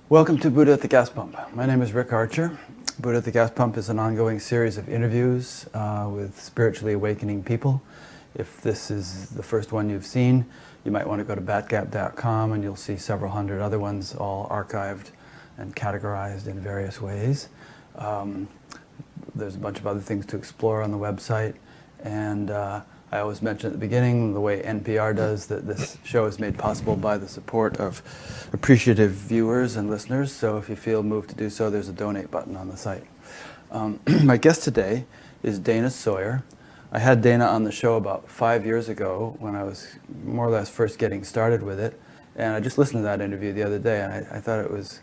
Welcome to Buddha at the Gas Pump. My name is Rick Archer. Buddha at the Gas Pump is an ongoing series of interviews with spiritually awakening people. If this is the first one you've seen, you might want to go to batgap.com and you'll see several hundred other ones, all archived and categorized in various ways. There's a bunch of other things to explore on the website, and I always mention at the beginning, the way NPR does, that this show is made possible by the support of appreciative viewers and listeners. So if you feel moved to do so, there's a donate button on the site. My guest today is Dana Sawyer. I had Dana on the show about 5 years ago when I was more or less first getting started with it. And I just listened to that interview the other day, and I thought it was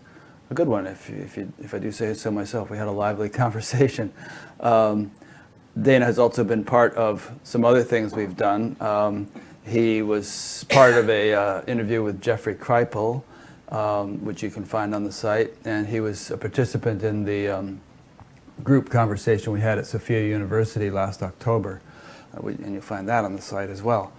a good one, if I do say so myself. We had a lively conversation. Dana has also been part of some other things we've done. He was part of a interview with Jeffrey Kripal, which you can find on the site, and he was a participant in the group conversation we had at Sophia University last October, and you'll find that on the site as well.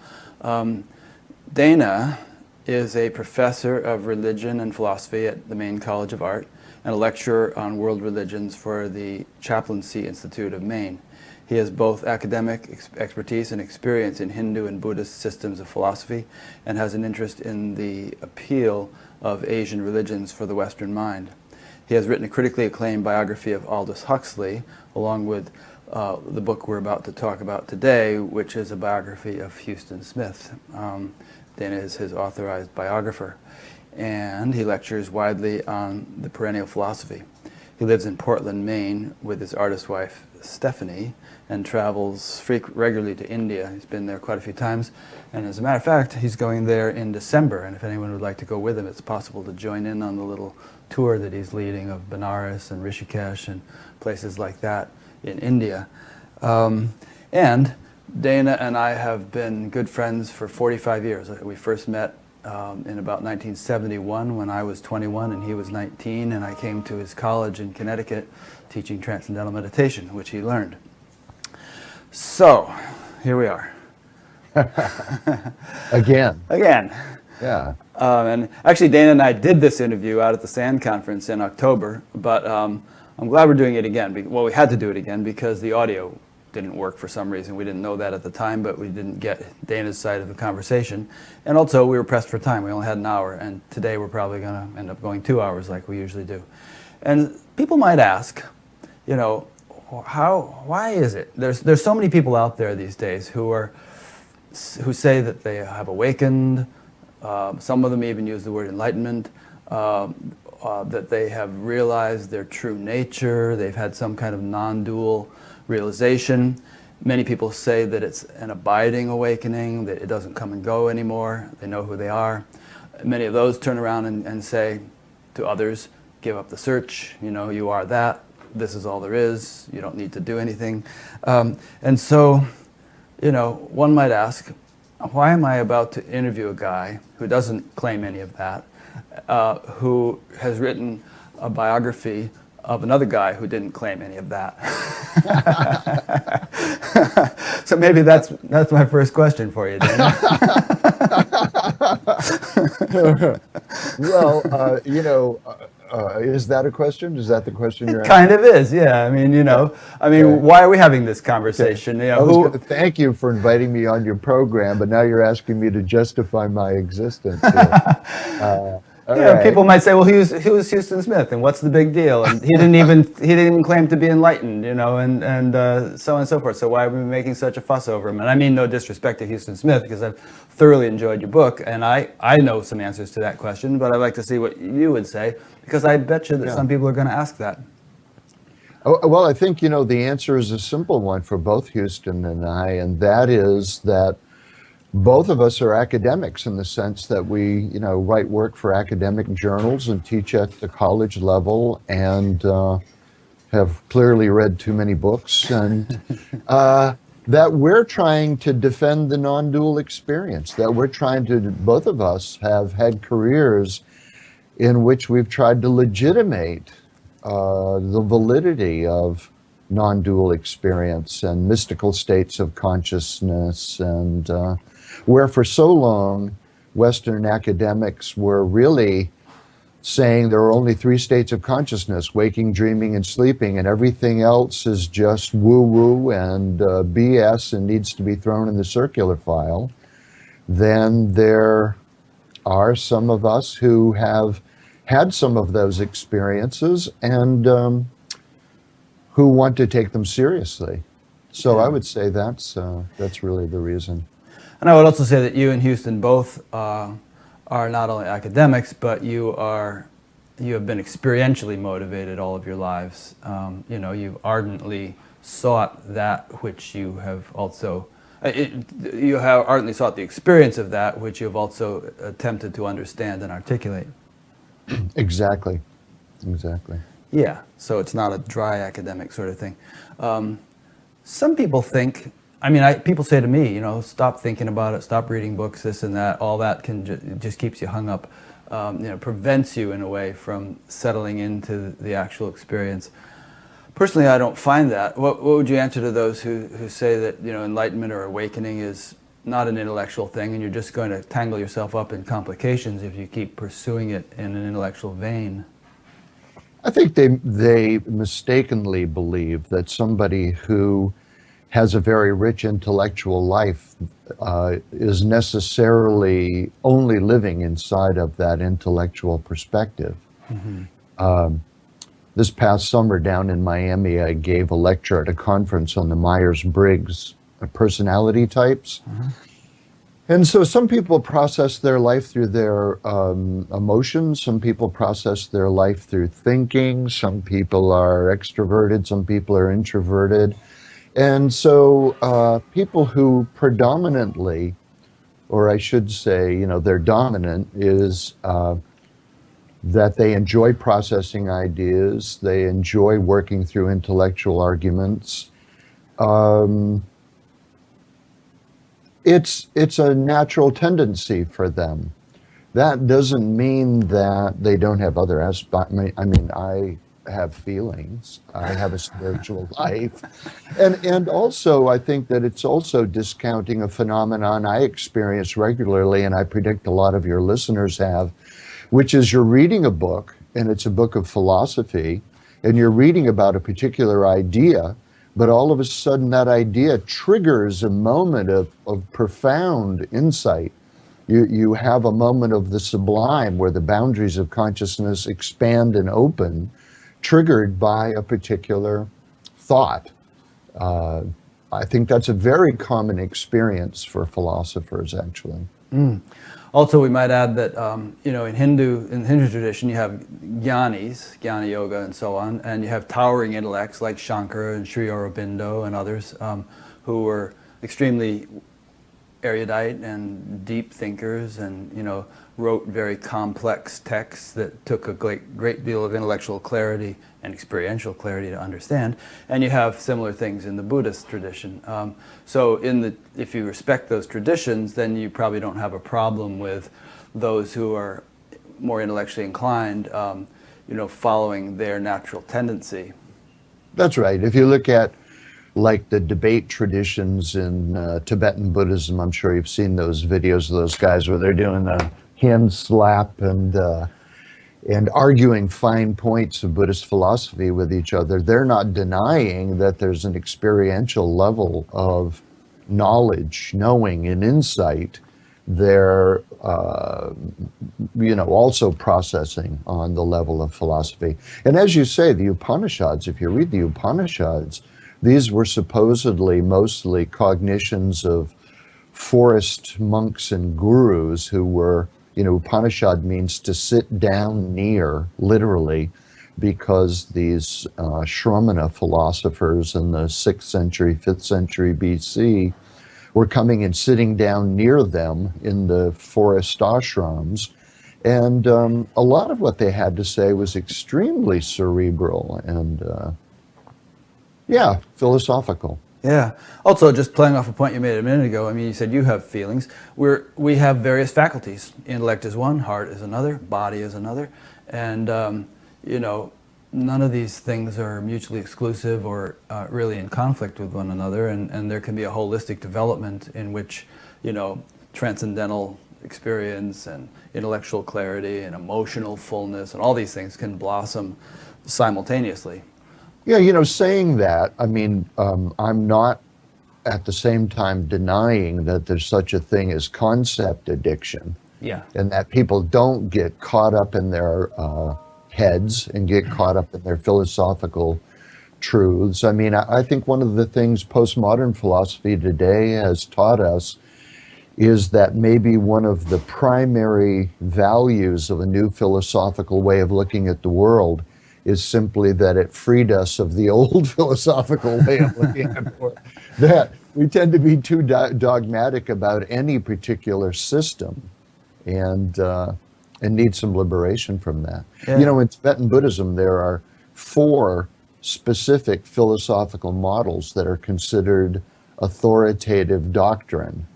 Dana is a professor of religion and philosophy at the Maine College of Art and a lecturer on world religions for the Chaplaincy Institute of Maine. He has both academic expertise and experience in Hindu and Buddhist systems of philosophy and has an interest in the appeal of Asian religions for the Western mind. He has written a critically acclaimed biography of Aldous Huxley, along with the book we're about to talk about today, which is a biography of Huston Smith. Dana is his authorized biographer, and he lectures widely on the perennial philosophy. He lives in Portland, Maine, with his artist wife, Stephanie, and travels regularly to India. He's been there quite a few times, and as a matter of fact, he's going there in December, and if anyone would like to go with him, it's possible to join in on the little tour that he's leading of Benares and Rishikesh and places like that in India. And Dana and I have been good friends for 45 years. We first met in about 1971 when I was 21 and he was 19, and I came to his college in Connecticut teaching Transcendental meditation, which he learned. So, here we are. Again. Again. Yeah. And actually, Dana and I did this interview out at the SAND conference in October, but I'm glad we're doing it again. Well, we had to do it again because the audio didn't work for some reason. We didn't know that at the time, but we didn't get Dana's side of the conversation. And also, we were pressed for time. We only had an hour, and today we're probably going to end up going 2 hours like we usually do. And people might ask, you know, why is it? There's so many people out there these days who say that they have awakened. Some of them even use the word enlightenment, that they have realized their true nature. They've had some kind of non-dual realization. Many people say that it's an abiding awakening, that it doesn't come and go anymore. They know who they are. Many of those turn around and say to others, give up the search, you know, you are that. This is all there is. You don't need to do anything. And so, you know, one might ask, why am I about to interview a guy who doesn't claim any of that, who has written a biography of another guy who didn't claim any of that? So maybe that's my first question for you, Dana. Well, you know, is that a question? Is that the question you're It asking? kind of is, yeah. I mean, you know, why are we having this conversation? You know, I was going to thank you for inviting me on your program, but now you're asking me to justify my existence here. Yeah, people might say, well, who's Huston Smith, and what's the big deal? And he didn't even claim to be enlightened, you know, and so on and so forth. So why are we making such a fuss over him? And I mean no disrespect to Huston Smith, because I've thoroughly enjoyed your book, and I know some answers to that question, but I'd like to see what you would say, because I bet you that some people are going to ask that. Oh, well, I think, you know, the answer is a simple one for both Huston and I, and that is that both of us are academics in the sense that we, you know, write work for academic journals and teach at the college level, and have clearly read too many books, and that we're trying to defend the non-dual experience, that we're trying to, both of us have had careers in which we've tried to legitimate the validity of non-dual experience and mystical states of consciousness, and where for so long Western academics were really saying there are only three states of consciousness: waking, dreaming, and sleeping, and everything else is just woo-woo and BS and needs to be thrown in the circular file, then there are some of us who have had some of those experiences and who want to take them seriously. So I would say that's really the reason. And I would also say that you and Huston both are not only academics, but you have been experientially motivated all of your lives. You know, you've ardently sought that which you have also, you have ardently sought the experience of that which you have also attempted to understand and articulate. Exactly. Exactly. Yeah, so it's not a dry academic sort of thing. Some people think, I mean, people say to me, you know, stop thinking about it, stop reading books, this and that, all that can just keeps you hung up, you know, prevents you in a way from settling into the actual experience. Personally, I don't find that. What would you answer to those who say that, you know, enlightenment or awakening is not an intellectual thing and you're just going to tangle yourself up in complications if you keep pursuing it in an intellectual vein? I think they mistakenly believe that somebody who has a very rich intellectual life is necessarily only living inside of that intellectual perspective. Mm-hmm. This past summer down in Miami, I gave a lecture at a conference on the Myers-Briggs personality types. Mm-hmm. And so some people process their life through their emotions, some people process their life through thinking, some people are extroverted, some people are introverted. And so people who predominantly, or I should say, you know, their dominant is that they enjoy processing ideas, they enjoy working through intellectual arguments. It's a natural tendency for them. That doesn't mean that they don't have other aspects. I mean, I have feelings. I have a spiritual life. And also, I think that it's also discounting a phenomenon I experience regularly, and I predict a lot of your listeners have, which is you're reading a book, and it's a book of philosophy, and you're reading about a particular idea, but all of a sudden that idea triggers a moment of profound insight. You have a moment of the sublime where the boundaries of consciousness expand and open, triggered by a particular thought. I think that's a very common experience for philosophers, actually. Mm. Also, we might add that you know, in the Hindu tradition, you have jnanis, jnana yoga, and so on, and you have towering intellects like Shankara and Sri Aurobindo and others who were extremely erudite and deep thinkers, and you know, wrote very complex texts that took a great deal of intellectual clarity and experiential clarity to understand. And you have similar things in the Buddhist tradition. So if you respect those traditions, then you probably don't have a problem with those who are more intellectually inclined, you know, following their natural tendency. That's right. If you look at like the debate traditions in Tibetan Buddhism, I'm sure you've seen those videos of those guys where they're doing the hand slap and arguing fine points of Buddhist philosophy with each other. They're not denying that there's an experiential level of knowledge, knowing, and insight. They're, you know, also processing on the level of philosophy. And as you say, the Upanishads, if you read the Upanishads, these were supposedly mostly cognitions of forest monks and gurus who were, you know, Upanishad means to sit down near, literally, because these Shramana philosophers in the 6th century, 5th century BC were coming and sitting down near them in the forest ashrams. And a lot of what they had to say was extremely cerebral and, yeah, philosophical. Yeah. Also, just playing off a point you made a minute ago, I mean, you said you have feelings. We have various faculties. Intellect is one, heart is another, body is another. And, you know, none of these things are mutually exclusive or really in conflict with one another. And there can be a holistic development in which, you know, transcendental experience and intellectual clarity and emotional fullness and all these things can blossom simultaneously. Yeah, you know, saying that, I mean, I'm not at the same time denying that there's such a thing as concept addiction. Yeah. And that people don't get caught up in their heads and get caught up in their philosophical truths. I mean, I think one of the things postmodern philosophy today has taught us is that maybe one of the primary values of a new philosophical way of looking at the world is simply that it freed us of the old philosophical way of looking at the world. That we tend to be too dogmatic about any particular system, and need some liberation from that. Yeah. You know, in Tibetan Buddhism, there are 4 specific philosophical models that are considered authoritative doctrine.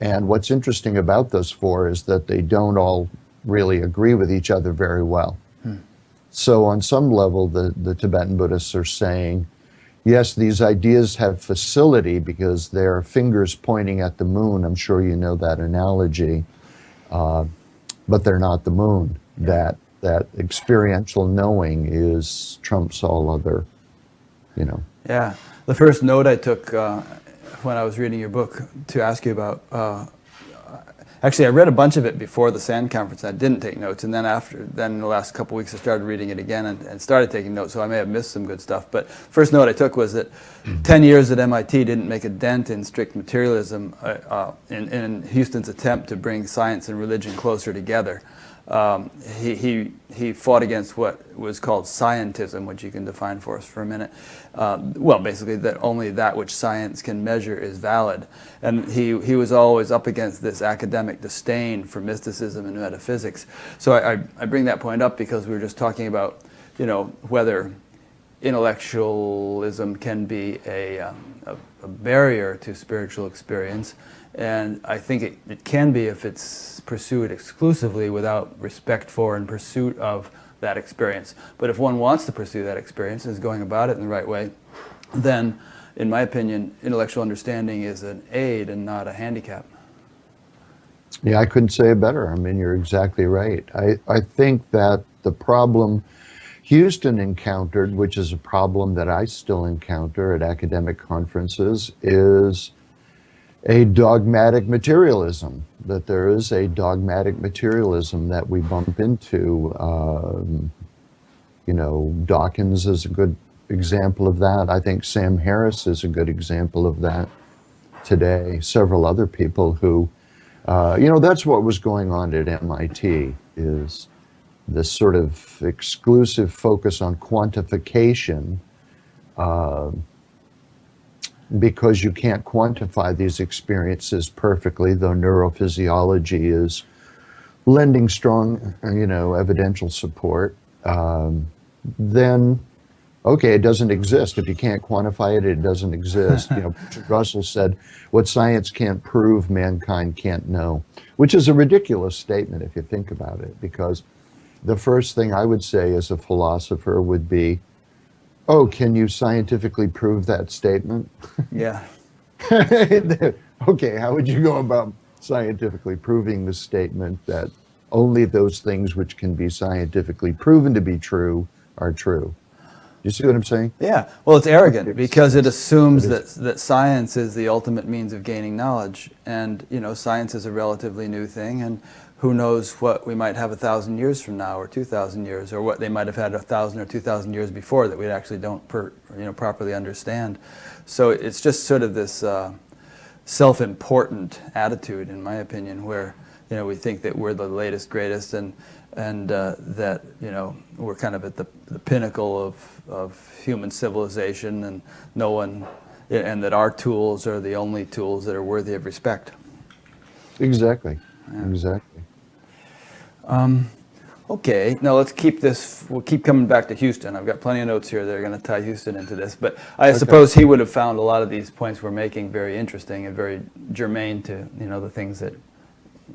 And what's interesting about those 4 is that they don't all really agree with each other very well. So on some level, the Tibetan Buddhists are saying, yes, these ideas have facility because they're fingers pointing at the moon. I'm sure you know that analogy. But they're not the moon. That experiential knowing trumps all other, you know. Yeah. The first note I took when I was reading your book to ask you about, actually I read a bunch of it before the SAND conference and I didn't take notes, and then in the last couple of weeks I started reading it again and started taking notes, so I may have missed some good stuff. But first note I took was that 10 years at MIT didn't make a dent in strict materialism in Huston's attempt to bring science and religion closer together. He fought against what was called scientism, which you can define for us for a minute. Well, basically that only that which science can measure is valid. And he was always up against this academic disdain for mysticism and metaphysics. So I bring that point up because we were just talking about, you know, whether intellectualism can be a barrier to spiritual experience. And I think it can be if it's pursued exclusively without respect for and pursuit of that experience. But if one wants to pursue that experience and is going about it in the right way, then, in my opinion, intellectual understanding is an aid and not a handicap. Yeah, I couldn't say it better. I mean, you're exactly right. I think that the problem Huston encountered, which is a problem that I still encounter at academic conferences, is a dogmatic materialism, that there is a dogmatic materialism that we bump into. You know, Dawkins is a good example of that. I think Sam Harris is a good example of that today. Several other people who, you know, that's what was going on at MIT, is this sort of exclusive focus on quantification, because you can't quantify these experiences perfectly, though neurophysiology is lending strong, you know, evidential support, then, okay, it doesn't exist. If you can't quantify it, it doesn't exist. You know, Russell said, what science can't prove, mankind can't know, which is a ridiculous statement if you think about it, because the first thing I would say as a philosopher would be, oh, can you scientifically prove that statement? Yeah. Okay, how would you go about scientifically proving the statement that only those things which can be scientifically proven to be true are true? You see what I'm saying? Yeah. Well, it's arrogant because it assumes that science is the ultimate means of gaining knowledge. And, you know, science is a relatively new thing, and who knows what we might have 1,000 years from now, or 2,000 years, or what they might have had 1,000 or 2,000 years before that we actually don't properly understand. So it's just sort of this self-important attitude, in my opinion, where, you know, we think that we're the latest, greatest, and that, you know, we're kind of at the pinnacle of human civilization, and no one, and that our tools are the only tools that are worthy of respect. Exactly. Yeah. Exactly. Okay, now let's keep this, we'll keep coming back to Huston. I've got plenty of notes here that are going to tie Huston into this, but I suppose he would have found a lot of these points we're making very interesting and very germane to, you know, the things that,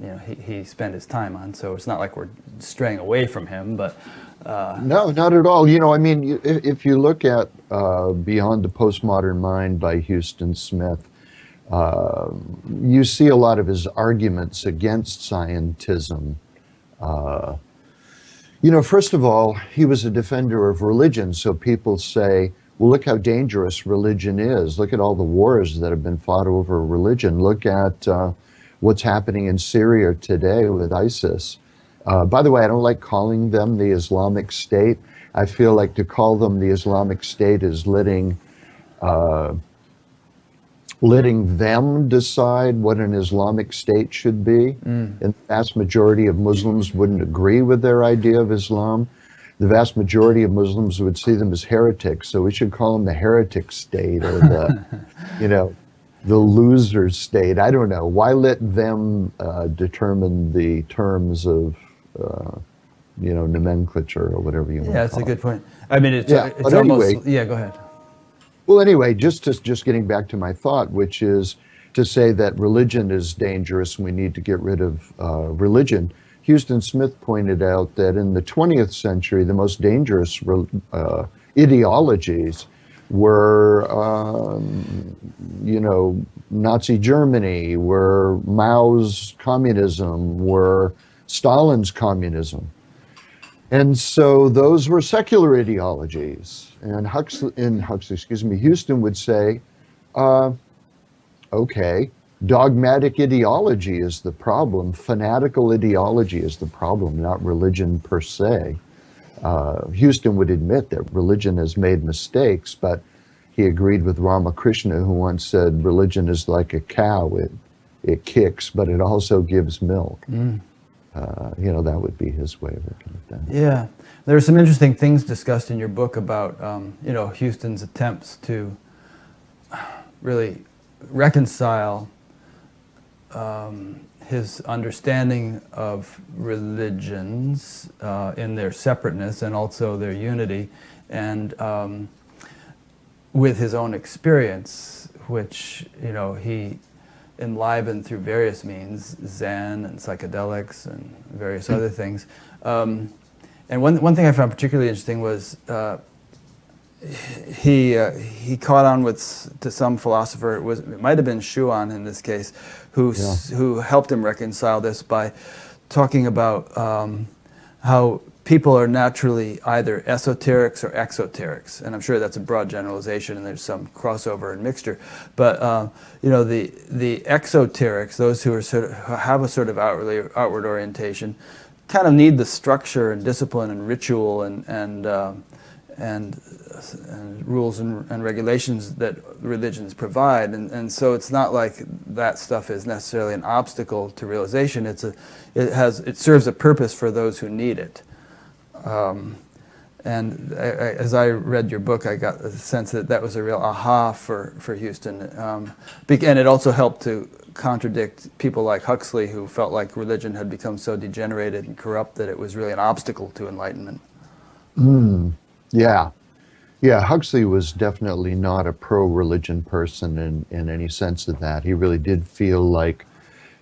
you know, he spent his time on. So it's not like we're straying away from him, but... No, not at all. You know, I mean, if you look at Beyond the Postmodern Mind by Huston Smith, You see a lot of his arguments against scientism. You know, first of all, he was a defender of religion, so people say, well, look how dangerous religion is. Look at all the wars that have been fought over religion. Look at what's happening in Syria today with ISIS. By the way, I don't like calling them the Islamic State. I feel like to call them the Islamic State is letting them decide what an Islamic State should be. And the vast majority of Muslims wouldn't agree with their idea of Islam. The vast majority of Muslims would see them as heretics, so we should call them the heretic state or the, you know, the loser state. I don't know. Why let them determine the terms of, you know, nomenclature or whatever you want to call it. Yeah, that's a good point. I mean, it's But almost, anyway, yeah, go ahead. well, anyway, just getting back to my thought, which is to say that religion is dangerous and we need to get rid of religion. Huston Smith pointed out that in the 20th century, the most dangerous ideologies were, you know, Nazi Germany, were Mao's communism, were Stalin's communism. And so those were secular ideologies. And Huston would say, okay, dogmatic ideology is the problem. Fanatical ideology is the problem, not religion per se. Huston would admit that religion has made mistakes, but he agreed with Ramakrishna, who once said, religion is like a cow. It kicks, but it also gives milk. You know, that would be his way of looking at that. Yeah. There are some interesting things discussed in your book about, you know, Huston's attempts to really reconcile his understanding of religions in their separateness and also their unity, and with his own experience, which, you know, he enlivened through various means, Zen and psychedelics and various other things. And one thing I found particularly interesting was he caught on to some philosopher, it might have been Schuon in this case, who helped him reconcile this by talking about how people are naturally either esoterics or exoterics, and I'm sure that's a broad generalization, and there's some crossover and mixture. But you know, the exoterics, those who are have a sort of outward orientation, kind of need the structure and discipline and ritual and rules and regulations that religions provide, and so it's not like that stuff is necessarily an obstacle to realization. It serves a purpose for those who need it. And as I read your book, I got a sense that was a real aha for Huston, and it also helped to contradict people like Huxley, who felt like religion had become so degenerated and corrupt that it was really an obstacle to enlightenment. Yeah. Yeah, Huxley was definitely not a pro-religion person in any sense of that. He really did feel like,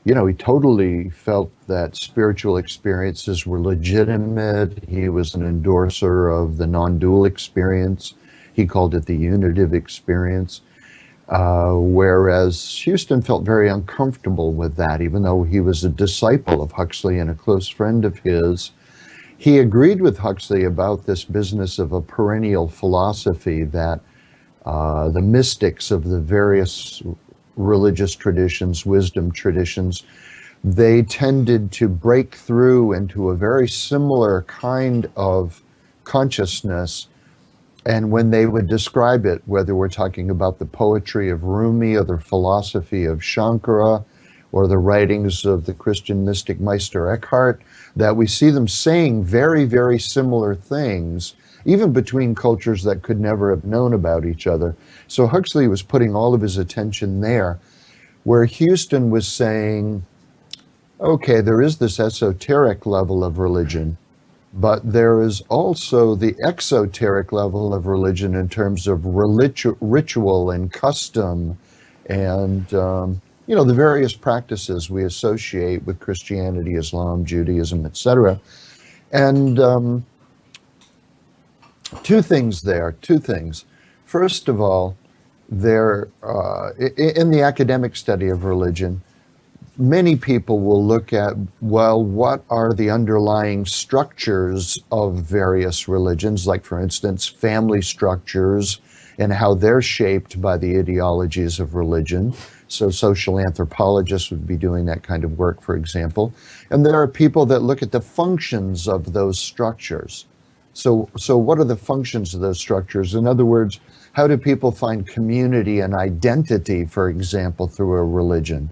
you know, he totally felt that spiritual experiences were legitimate. He was an endorser of the non-dual experience. He called it the unitive experience. Whereas Huston felt very uncomfortable with that, even though he was a disciple of Huxley and a close friend of his. He agreed with Huxley about this business of a perennial philosophy, that the mystics of the various religious traditions, wisdom traditions, they tended to break through into a very similar kind of consciousness. And when they would describe it, whether we're talking about the poetry of Rumi or the philosophy of Shankara or the writings of the Christian mystic Meister Eckhart, that we see them saying very, very similar things, even between cultures that could never have known about each other. So Huxley was putting all of his attention there, where Huston was saying, okay, there is this esoteric level of religion, but there is also the exoteric level of religion in terms of ritual and custom and, you know, the various practices we associate with Christianity, Islam, Judaism, etc. And two things. First of all, in the academic study of religion, many people will look at, well, what are the underlying structures of various religions, like, for instance, family structures and how they're shaped by the ideologies of religion. So social anthropologists would be doing that kind of work, for example. And there are people that look at the functions of those structures. So what are the functions of those structures? In other words, how do people find community and identity, for example, through a religion?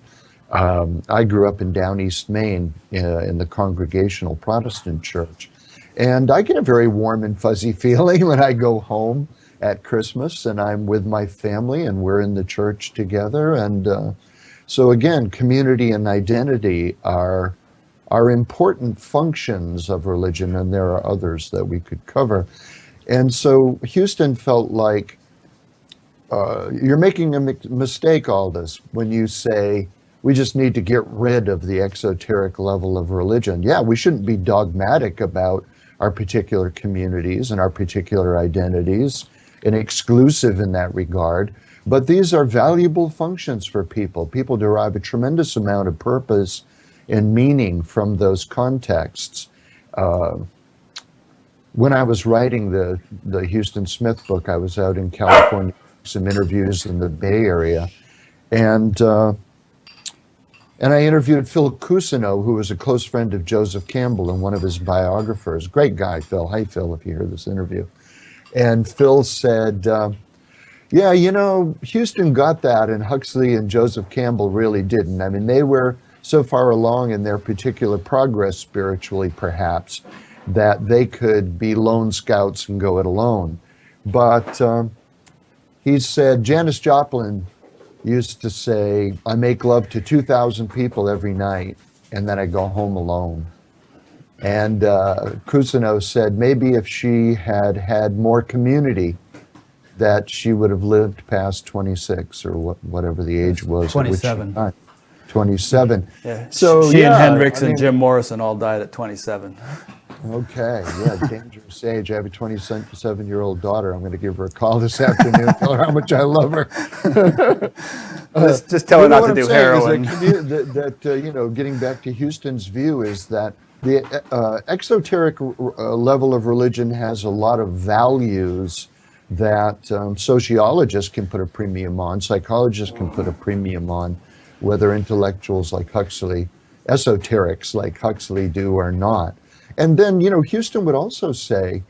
I grew up in Down East Maine in the Congregational Protestant Church, and I get a very warm and fuzzy feeling when I go home at Christmas and I'm with my family and we're in the church together. And so again, community and identity are important functions of religion, and there are others that we could cover. And so Huston felt like you're making a mistake, Aldous, when you say we just need to get rid of the exoteric level of religion. Yeah, we shouldn't be dogmatic about our particular communities and our particular identities and exclusive in that regard. But these are valuable functions for people. People derive a tremendous amount of purpose and meaning from those contexts. When I was writing the Huston Smith book, I was out in California, some interviews in the Bay Area, and I interviewed Phil Cousineau, who was a close friend of Joseph Campbell and one of his biographers. Great guy, Phil. Hi, Phil, if you hear this interview. And Phil said, yeah, you know, Huston got that, and Huxley and Joseph Campbell really didn't. I mean, they were so far along in their particular progress spiritually, perhaps, that they could be lone scouts and go it alone. But he said, Janis Joplin used to say, I make love to 2,000 people every night, and then I go home alone. And Cousineau said maybe if she had had more community, that she would have lived past 26 or whatever the age was. 27. 27. Yeah. So she and yeah, Hendrix I mean, and Jim Morrison all died at 27. Okay, yeah, dangerous age. I have a 27-year-old daughter. I'm going to give her a call this afternoon, tell her how much I love her. Just tell her not to do heroin. You know, getting back to Huston's view is that the exoteric level of religion has a lot of values that sociologists can put a premium on, psychologists can put a premium on, whether intellectuals like Huxley, esoterics like Huxley do or not. And then, you know, Huston would also say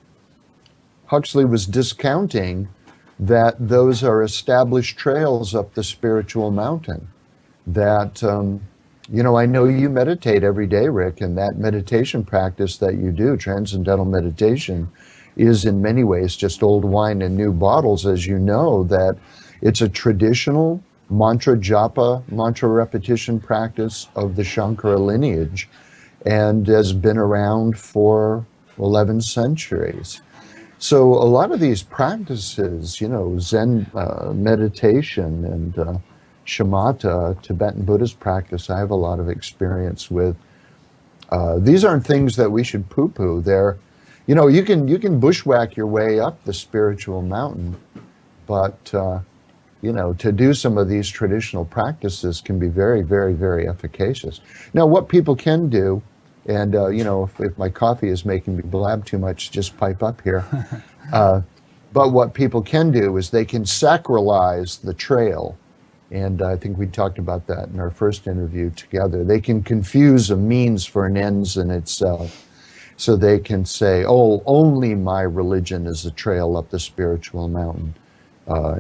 Huxley was discounting that those are established trails up the spiritual mountain. That, you know, I know you meditate every day, Rick, and that meditation practice that you do, transcendental meditation, is in many ways just old wine in new bottles, as you know, that it's a traditional mantra japa, mantra repetition practice of the Shankara lineage, and has been around for 11 centuries. So a lot of these practices, you know, Zen meditation and shamatha, Tibetan Buddhist practice, I have a lot of experience with. These aren't things that we should poo-poo. They're, you know, you can bushwhack your way up the spiritual mountain, but you know, to do some of these traditional practices can be very, very, very efficacious. Now, what people can do, and you know, if my coffee is making me blab too much, just pipe up here. But what people can do is they can sacralize the trail. And I think we talked about that in our first interview together. They can confuse a means for an ends in itself. So they can say, oh, only my religion is a trail up the spiritual mountain.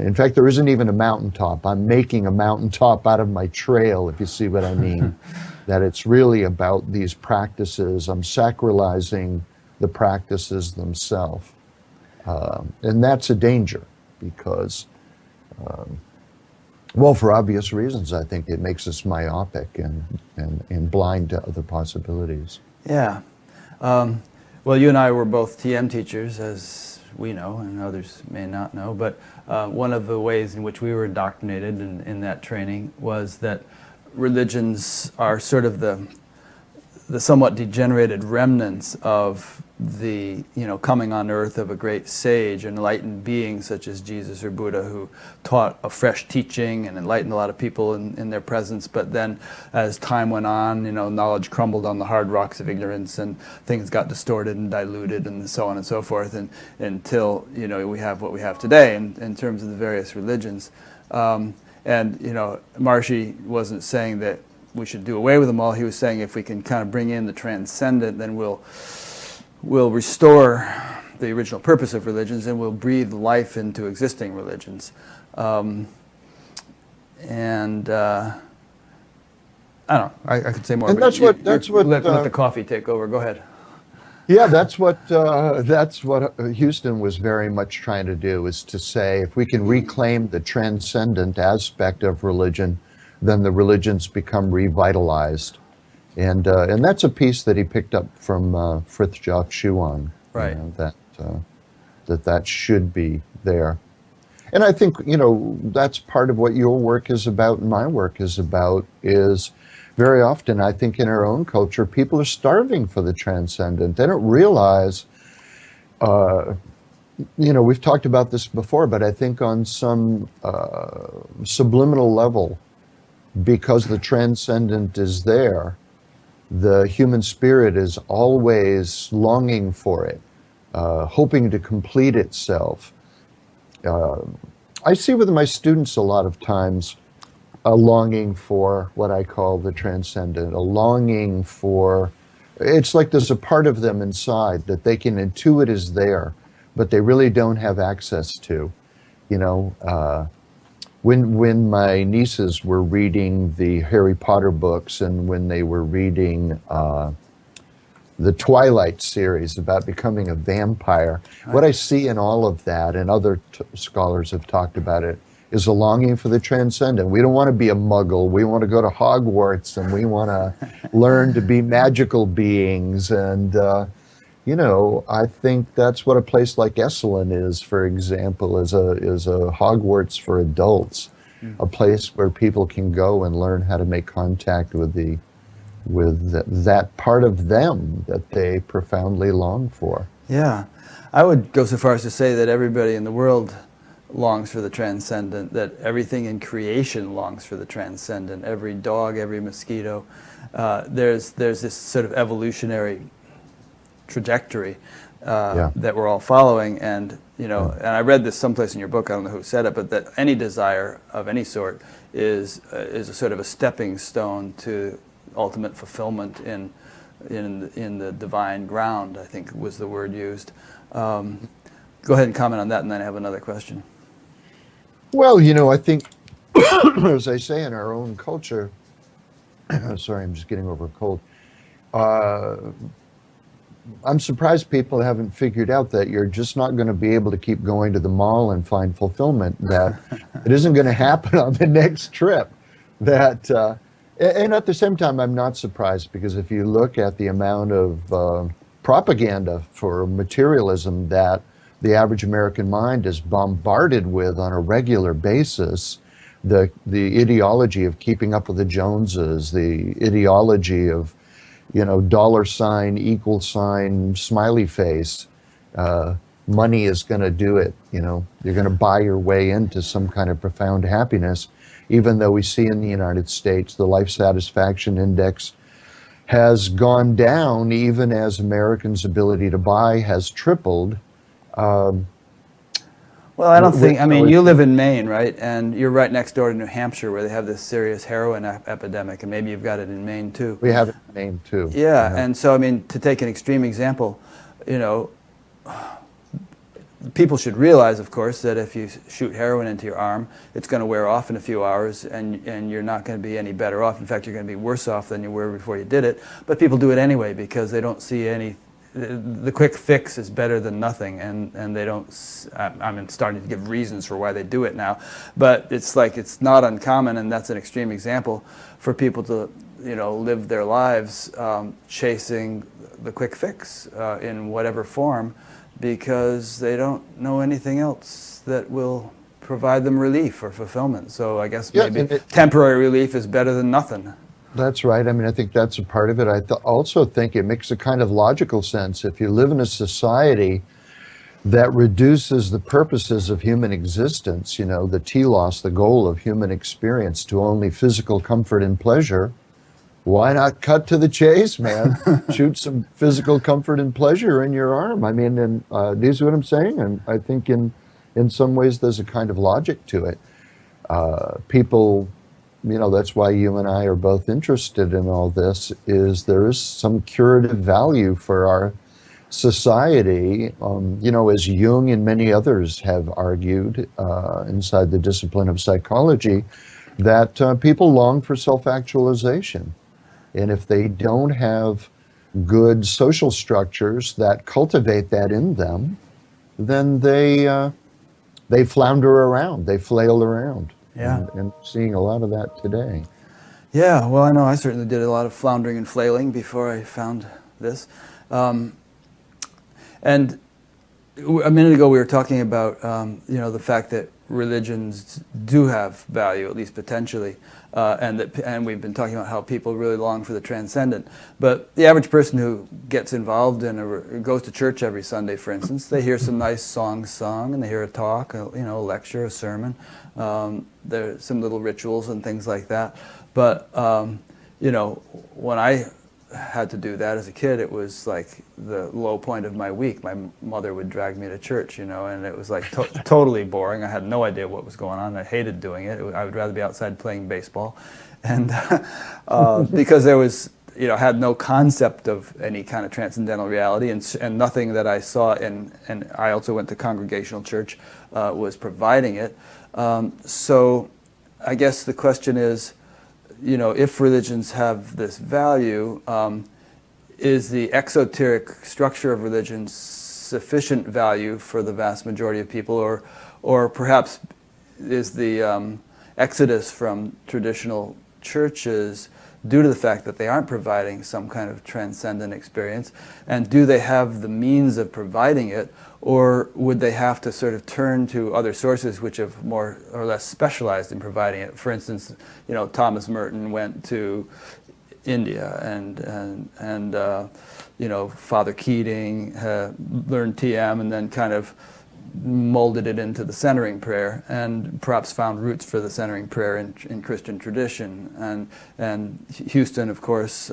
In fact, there isn't even a mountaintop. I'm making a mountaintop out of my trail, if you see what I mean. That it's really about these practices. I'm sacralizing the practices themselves. And that's a danger because, well, for obvious reasons, I think it makes us myopic and blind to other possibilities. Yeah. Well, you and I were both TM teachers, as we know, and others may not know, but one of the ways in which we were indoctrinated in that training was that religions are sort of the the somewhat degenerated remnants of the coming on earth of a great sage, an enlightened being such as Jesus or Buddha, who taught a fresh teaching and enlightened a lot of people in their presence. But then as time went on, knowledge crumbled on the hard rocks of ignorance, and things got distorted and diluted and so on and so forth, and until we have what we have today in terms of the various religions. And Maharishi wasn't saying that we should do away with them all. He was saying if we can kind of bring in the transcendent, then we'll restore the original purpose of religions, and we'll breathe life into existing religions. I don't know. I could say more. And but let the coffee take over. Go ahead. Yeah, that's what Huston was very much trying to do, is to say if we can reclaim the transcendent aspect of religion, then the religions become revitalized. And that's a piece that he picked up from Frithjof Schuon. Right. That should be there. And I think, that's part of what your work is about and my work is about, is very often, I think in our own culture, people are starving for the transcendent. They don't realize, we've talked about this before, but I think on some subliminal level, because the transcendent is there, the human spirit is always longing for it, hoping to complete itself. I see with my students a lot of times a longing for what I call the transcendent, a longing for, it's like there's a part of them inside that they can intuit is there, but they really don't have access to. When my nieces were reading the Harry Potter books, and when they were reading the Twilight series about becoming a vampire, what I see in all of that, and other scholars have talked about it, is a longing for the transcendent. We don't want to be a muggle. We want to go to Hogwarts, and we want to learn to be magical beings. And I think that's what a place like Esalen is, for example, is a Hogwarts for adults, a place where people can go and learn how to make contact with that part of them that they profoundly long for. Yeah, I would go so far as to say that everybody in the world longs for the transcendent, that everything in creation longs for the transcendent. Every dog, every mosquito. There's this sort of evolutionary trajectory that we're all following, and and I read this someplace in your book, I don't know who said it, but that any desire of any sort is a sort of a stepping stone to ultimate fulfillment in the divine ground, I think was the word used. Go ahead and comment on that, and then I have another question. Well, I think, as I say, in our own culture, sorry, I'm just getting over a cold. I'm surprised people haven't figured out that you're just not going to be able to keep going to the mall and find fulfillment, that it isn't going to happen on the next trip. And at the same time, I'm not surprised, because if you look at the amount of propaganda for materialism that the average American mind is bombarded with on a regular basis, the ideology of keeping up with the Joneses, the ideology of dollar sign, equal sign, smiley face. Money is going to do it. You're going to buy your way into some kind of profound happiness, even though we see in the United States the life satisfaction index has gone down, even as Americans' ability to buy has tripled. Well, I don't think, you live in Maine, right? And you're right next door to New Hampshire, where they have this serious heroin epidemic, and maybe you've got it in Maine too. We have it in Maine too. Yeah, and so, to take an extreme example, people should realize, of course, that if you shoot heroin into your arm, it's going to wear off in a few hours, and you're not going to be any better off. In fact, you're going to be worse off than you were before you did it. But people do it anyway because they don't see any. The quick fix is better than nothing, and they don't. I'm starting to give reasons for why they do it now, but it's not uncommon, and that's an extreme example for people to live their lives chasing the quick fix in whatever form, because they don't know anything else that will provide them relief or fulfillment. So I guess maybe temporary relief is better than nothing. That's right. I mean, I think that's a part of it. I also think it makes a kind of logical sense. If you live in a society that reduces the purposes of human existence, you know, the telos, the goal of human experience, to only physical comfort and pleasure, why not cut to the chase, man? Shoot some physical comfort and pleasure in your arm. I mean, and do you see what I'm saying? And I think in some ways there's a kind of logic to it. People, you know, that's why you and I are both interested in all this, is there is some curative value for our society. You know, as Jung and many others have argued inside the discipline of psychology, that people long for self-actualization. And if they don't have good social structures that cultivate that in them, then they flounder around, they flail around. Yeah. And seeing a lot of that today. Yeah, well, I know I certainly did a lot of floundering and flailing before I found this. And a minute ago we were talking about, you know, the fact that religions do have value, at least potentially, and we've been talking about how people really long for the transcendent. But the average person who gets involved in goes to church every Sunday, for instance, they hear some nice songs sung, and they hear a talk, you know, a lecture, a sermon. There's some little rituals and things like that. But you know, when I had to do that as a kid, it was like the low point of my week. My mother would drag me to church, you know, and it was like totally boring. I had no idea what was going on. I hated doing it. I would rather be outside playing baseball, and because there was, you know, had no concept of any kind of transcendental reality, and nothing that I saw and I also went to congregational church was providing it. So I guess the question is, you know, if religions have this value, is the exoteric structure of religion sufficient value for the vast majority of people, or perhaps is the exodus from traditional churches due to the fact that they aren't providing some kind of transcendent experience, and do they have the means of providing it, or would they have to sort of turn to other sources which have more or less specialized in providing it? For instance, you know, Thomas Merton went to India, and you know, Father Keating learned TM and then kind of molded it into the centering prayer, and perhaps found roots for the centering prayer in Christian tradition. And Huston, of course,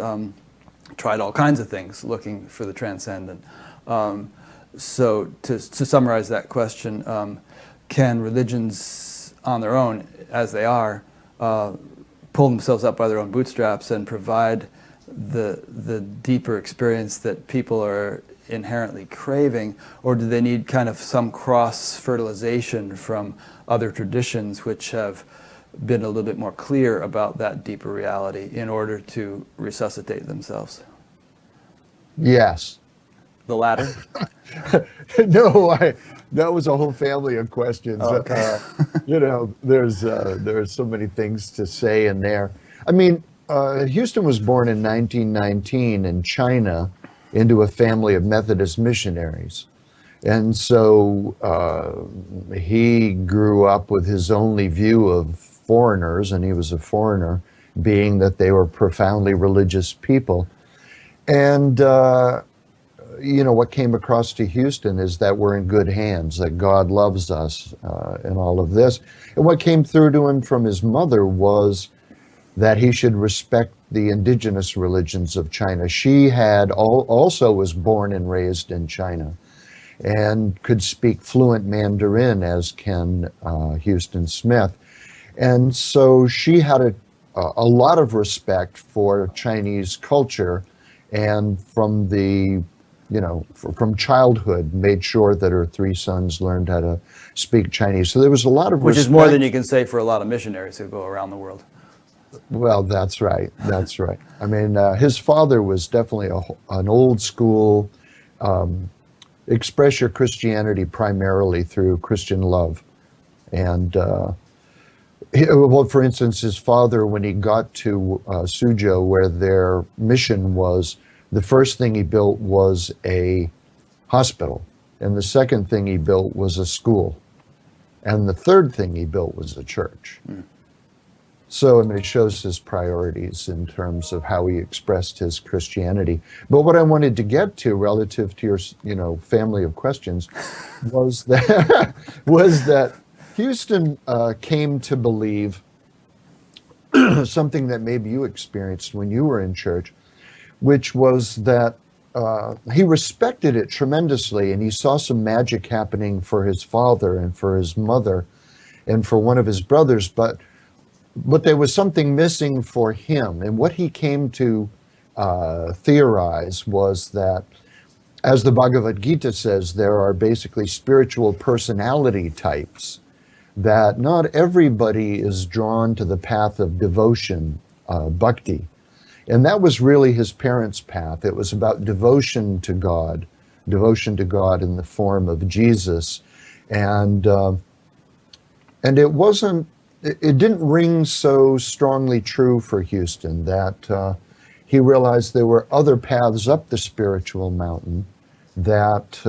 tried all kinds of things looking for the transcendent. So to summarize that question, can religions on their own, as they are, pull themselves up by their own bootstraps and provide the deeper experience that people are inherently craving, or do they need kind of some cross-fertilization from other traditions which have been a little bit more clear about that deeper reality in order to resuscitate themselves? Yes. The latter? No, that was a whole family of questions. Okay. You know, there's so many things to say in there. I mean, Huston was born in 1919 in China into a family of Methodist missionaries. And so he grew up with his only view of foreigners, and he was a foreigner, being that they were profoundly religious people. And, you know, what came across to Huston is that we're in good hands, that God loves us and all of this. And what came through to him from his mother was that he should respect the indigenous religions of China. She had also was born and raised in China and could speak fluent Mandarin, as can Huston Smith. And so she had a lot of respect for Chinese culture, and from the, you know, from childhood made sure that her three sons learned how to speak Chinese. So there was a lot of respect. Which is more than you can say for a lot of missionaries who go around the world. Well, that's right. That's right. I mean, his father was definitely an old school, express your Christianity primarily through Christian love. And, well, for instance, his father, when he got to Suzhou, where their mission was, the first thing he built was a hospital. And the second thing he built was a school. And the third thing he built was a church. Mm. So, I mean, it shows his priorities in terms of how he expressed his Christianity. But what I wanted to get to relative to your, family of questions was that, was that Houston came to believe something that maybe you experienced when you were in church, which was that he respected it tremendously, and he saw some magic happening for his father and for his mother and for one of his brothers, but there was something missing for him. And what he came to theorize was that, as the Bhagavad Gita says, there are basically spiritual personality types, that not everybody is drawn to the path of devotion, bhakti. And that was really his parents' path. It was about devotion to God in the form of Jesus. And it didn't ring so strongly true for Houston, that he realized there were other paths up the spiritual mountain that,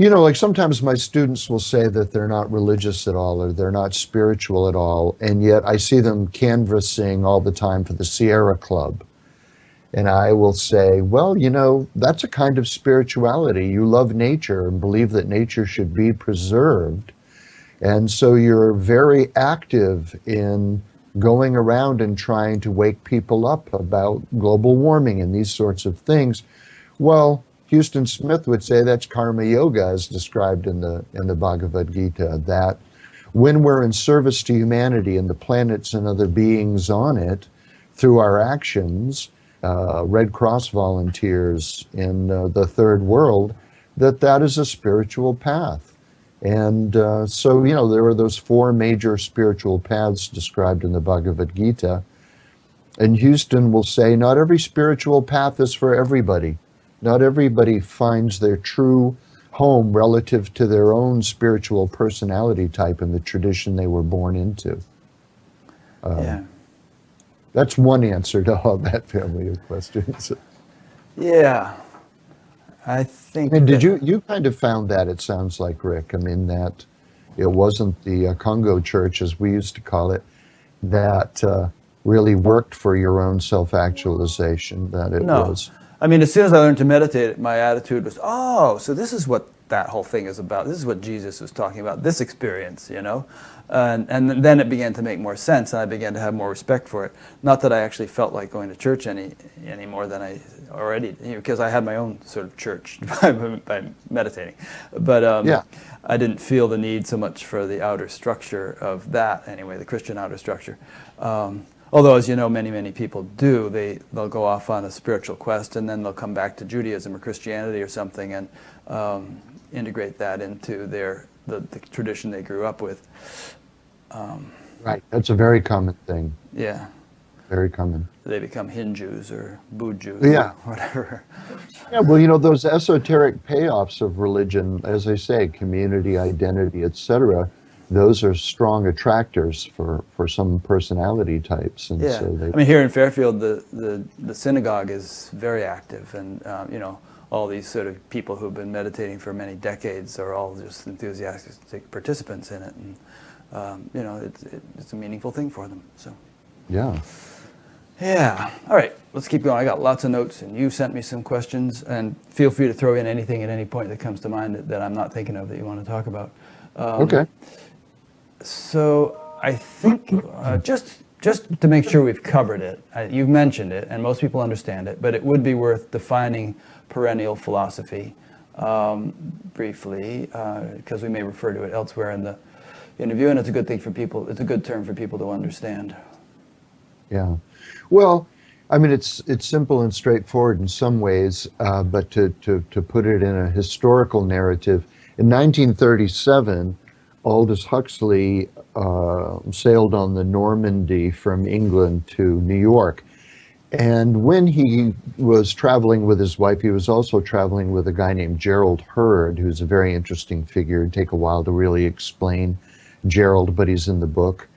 like sometimes my students will say that they're not religious at all or they're not spiritual at all, and yet I see them canvassing all the time for the Sierra Club. And I will say, well, that's a kind of spirituality. You love nature and believe that nature should be preserved. And so you're very active in going around and trying to wake people up about global warming and these sorts of things. Well, Huston Smith would say that's karma yoga, as described in the Bhagavad Gita, that when we're in service to humanity and the planets and other beings on it through our actions, Red Cross volunteers in the third world, that is a spiritual path. And so, there are those four major spiritual paths described in the Bhagavad Gita. And Houston will say, not every spiritual path is for everybody. Not everybody finds their true home relative to their own spiritual personality type and the tradition they were born into. Yeah. That's one answer to all that family of questions. Yeah. I think. And did you kind of found that, it sounds like, Rick, that it wasn't the Congo church, as we used to call it, that really worked for your own self-actualization, that it was. As soon as I learned to meditate, my attitude was, so this is what that whole thing is about. This is what Jesus was talking about, this experience, And then it began to make more sense, and I began to have more respect for it. Not that I actually felt like going to church any more than I already, because I had my own sort of church by meditating. But I didn't feel the need so much for the outer structure of that, anyway, the Christian outer structure. Although, as you know, many, many people do. They'll go off on a spiritual quest, and then they'll come back to Judaism or Christianity or something and integrate that into the tradition they grew up with. Right, that's a very common thing. Yeah. Very common. They become Hindus or Buddhas or whatever. Yeah, well, those esoteric payoffs of religion, as I say, community, identity, etc., those are strong attractors for some personality types. And so here in Fairfield, the synagogue is very active, and all these sort of people who've been meditating for many decades are all just enthusiastic participants in it, and it's a meaningful thing for them. So. Yeah. All right, let's keep going. I got lots of notes, and you sent me some questions, and feel free to throw in anything at any point that comes to mind that I'm not thinking of that you want to talk about. Okay. So I think just to make sure we've covered it, you've mentioned it, and most people understand it, but it would be worth defining perennial philosophy briefly, because we may refer to it elsewhere in the interview, and it's a good thing for people. It's a good term for people to understand. Yeah. Well, it's simple and straightforward in some ways, but to put it in a historical narrative, in 1937, Aldous Huxley sailed on the Normandy from England to New York. And when he was traveling with his wife, he was also traveling with a guy named Gerald Hurd, who's a very interesting figure. It'd take a while to really explain Gerald, but he's in the book.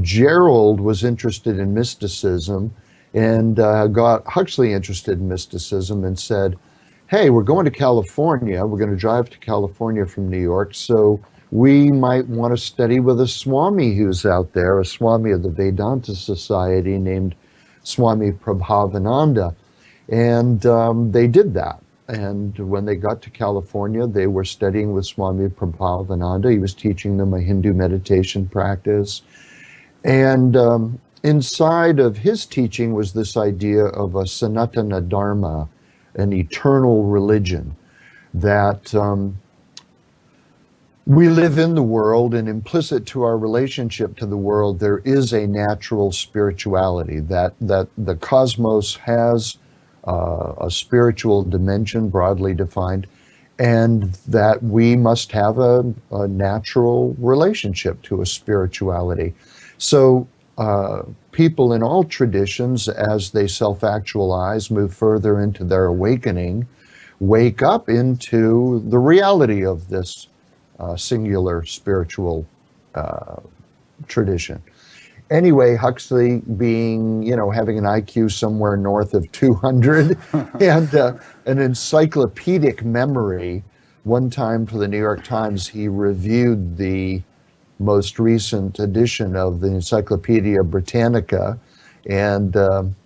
Gerald was interested in mysticism and got Huxley interested in mysticism and said, hey, we're going to California. We're going to drive to California from New York. So we might want to study with a Swami who's out there, a Swami of the Vedanta Society named Swami Prabhavananda. And they did that. And when they got to California, they were studying with Swami Prabhavananda. He was teaching them a Hindu meditation practice. And inside of his teaching was this idea of a Sanatana Dharma, an eternal religion, that we live in the world, and implicit to our relationship to the world, there is a natural spirituality, that the cosmos has a spiritual dimension, broadly defined, and that we must have a natural relationship to a spirituality. So people in all traditions, as they self-actualize, move further into their awakening, wake up into the reality of this singular spiritual tradition. Anyway, Huxley being, having an IQ somewhere north of 200 and an encyclopedic memory, one time for the New York Times, he reviewed the most recent edition of the Encyclopedia Britannica, and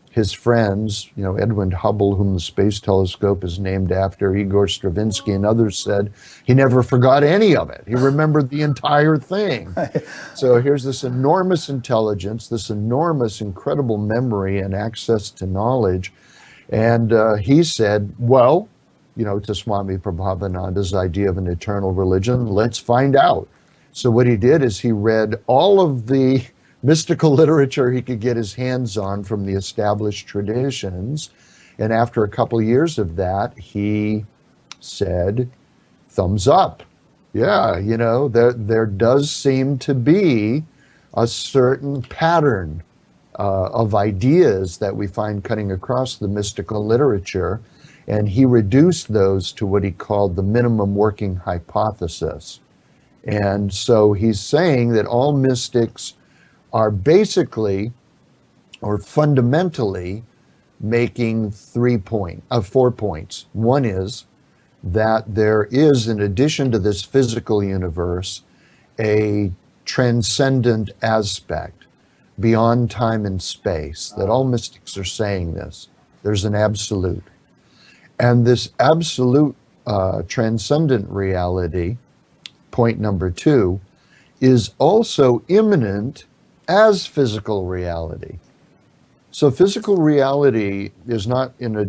his friends, Edwin Hubble, whom the Space Telescope is named after, Igor Stravinsky, and others said he never forgot any of it. He remembered the entire thing. So here's this enormous intelligence, this enormous, incredible memory and access to knowledge. And he said, well, to Swami Prabhavananda's idea of an eternal religion, let's find out. So what he did is he read all of the mystical literature he could get his hands on from the established traditions. And after a couple of years of that, he said, thumbs up. Yeah, there does seem to be a certain pattern of ideas that we find cutting across the mystical literature. And he reduced those to what he called the minimum working hypothesis. And so he's saying that all mystics are basically or fundamentally making 4 points. One is that there is, in addition to this physical universe, a transcendent aspect beyond time and space, that all mystics are saying this. There's an absolute. And this absolute transcendent reality, point number 2, is also immanent as physical reality. So physical reality is not in a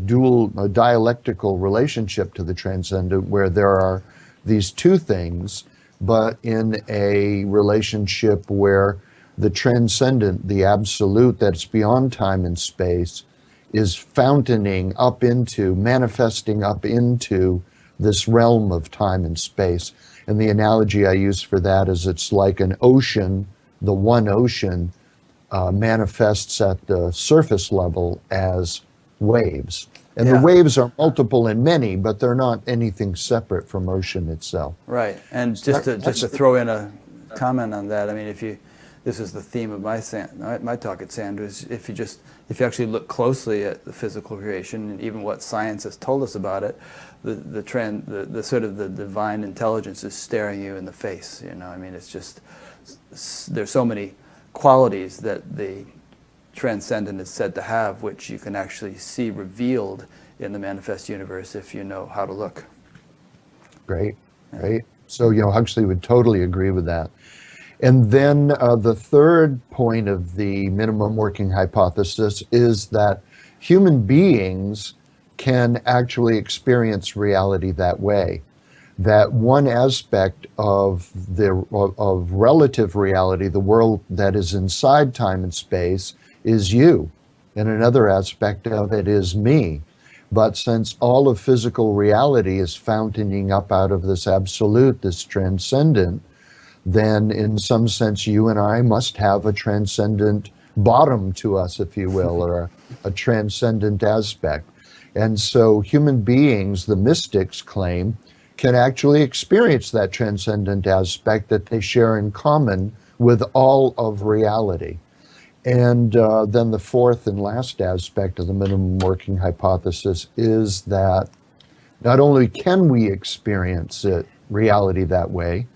dialectical relationship to the transcendent, where there are these two things, but in a relationship where the transcendent, the absolute that's beyond time and space, is fountaining up into, manifesting up into this realm of time and space. And the analogy I use for that is it's like an ocean. The one ocean manifests at the surface level as waves. And the waves are multiple and many, but they're not anything separate from ocean itself. Right. And just to throw in a comment on that, I mean, this is the theme of my talk at Sandra, is if you actually look closely at the physical creation and even what science has told us about it, the sort of the divine intelligence is staring you in the face. I mean, it's just, there's so many qualities that the transcendent is said to have, which you can actually see revealed in the manifest universe if you know how to look. Great. So, Huxley would totally agree with that. And then the third point of the minimum working hypothesis is that human beings can actually experience reality that way. That one aspect of relative reality, the world that is inside time and space, is you, and another aspect of it is me. But since all of physical reality is fountaining up out of this absolute, this transcendent, then in some sense you and I must have a transcendent bottom to us, if you will, or a transcendent aspect. And so human beings, the mystics claim, can actually experience that transcendent aspect that they share in common with all of reality. And then the fourth and last aspect of the minimum working hypothesis is that not only can we experience reality that way,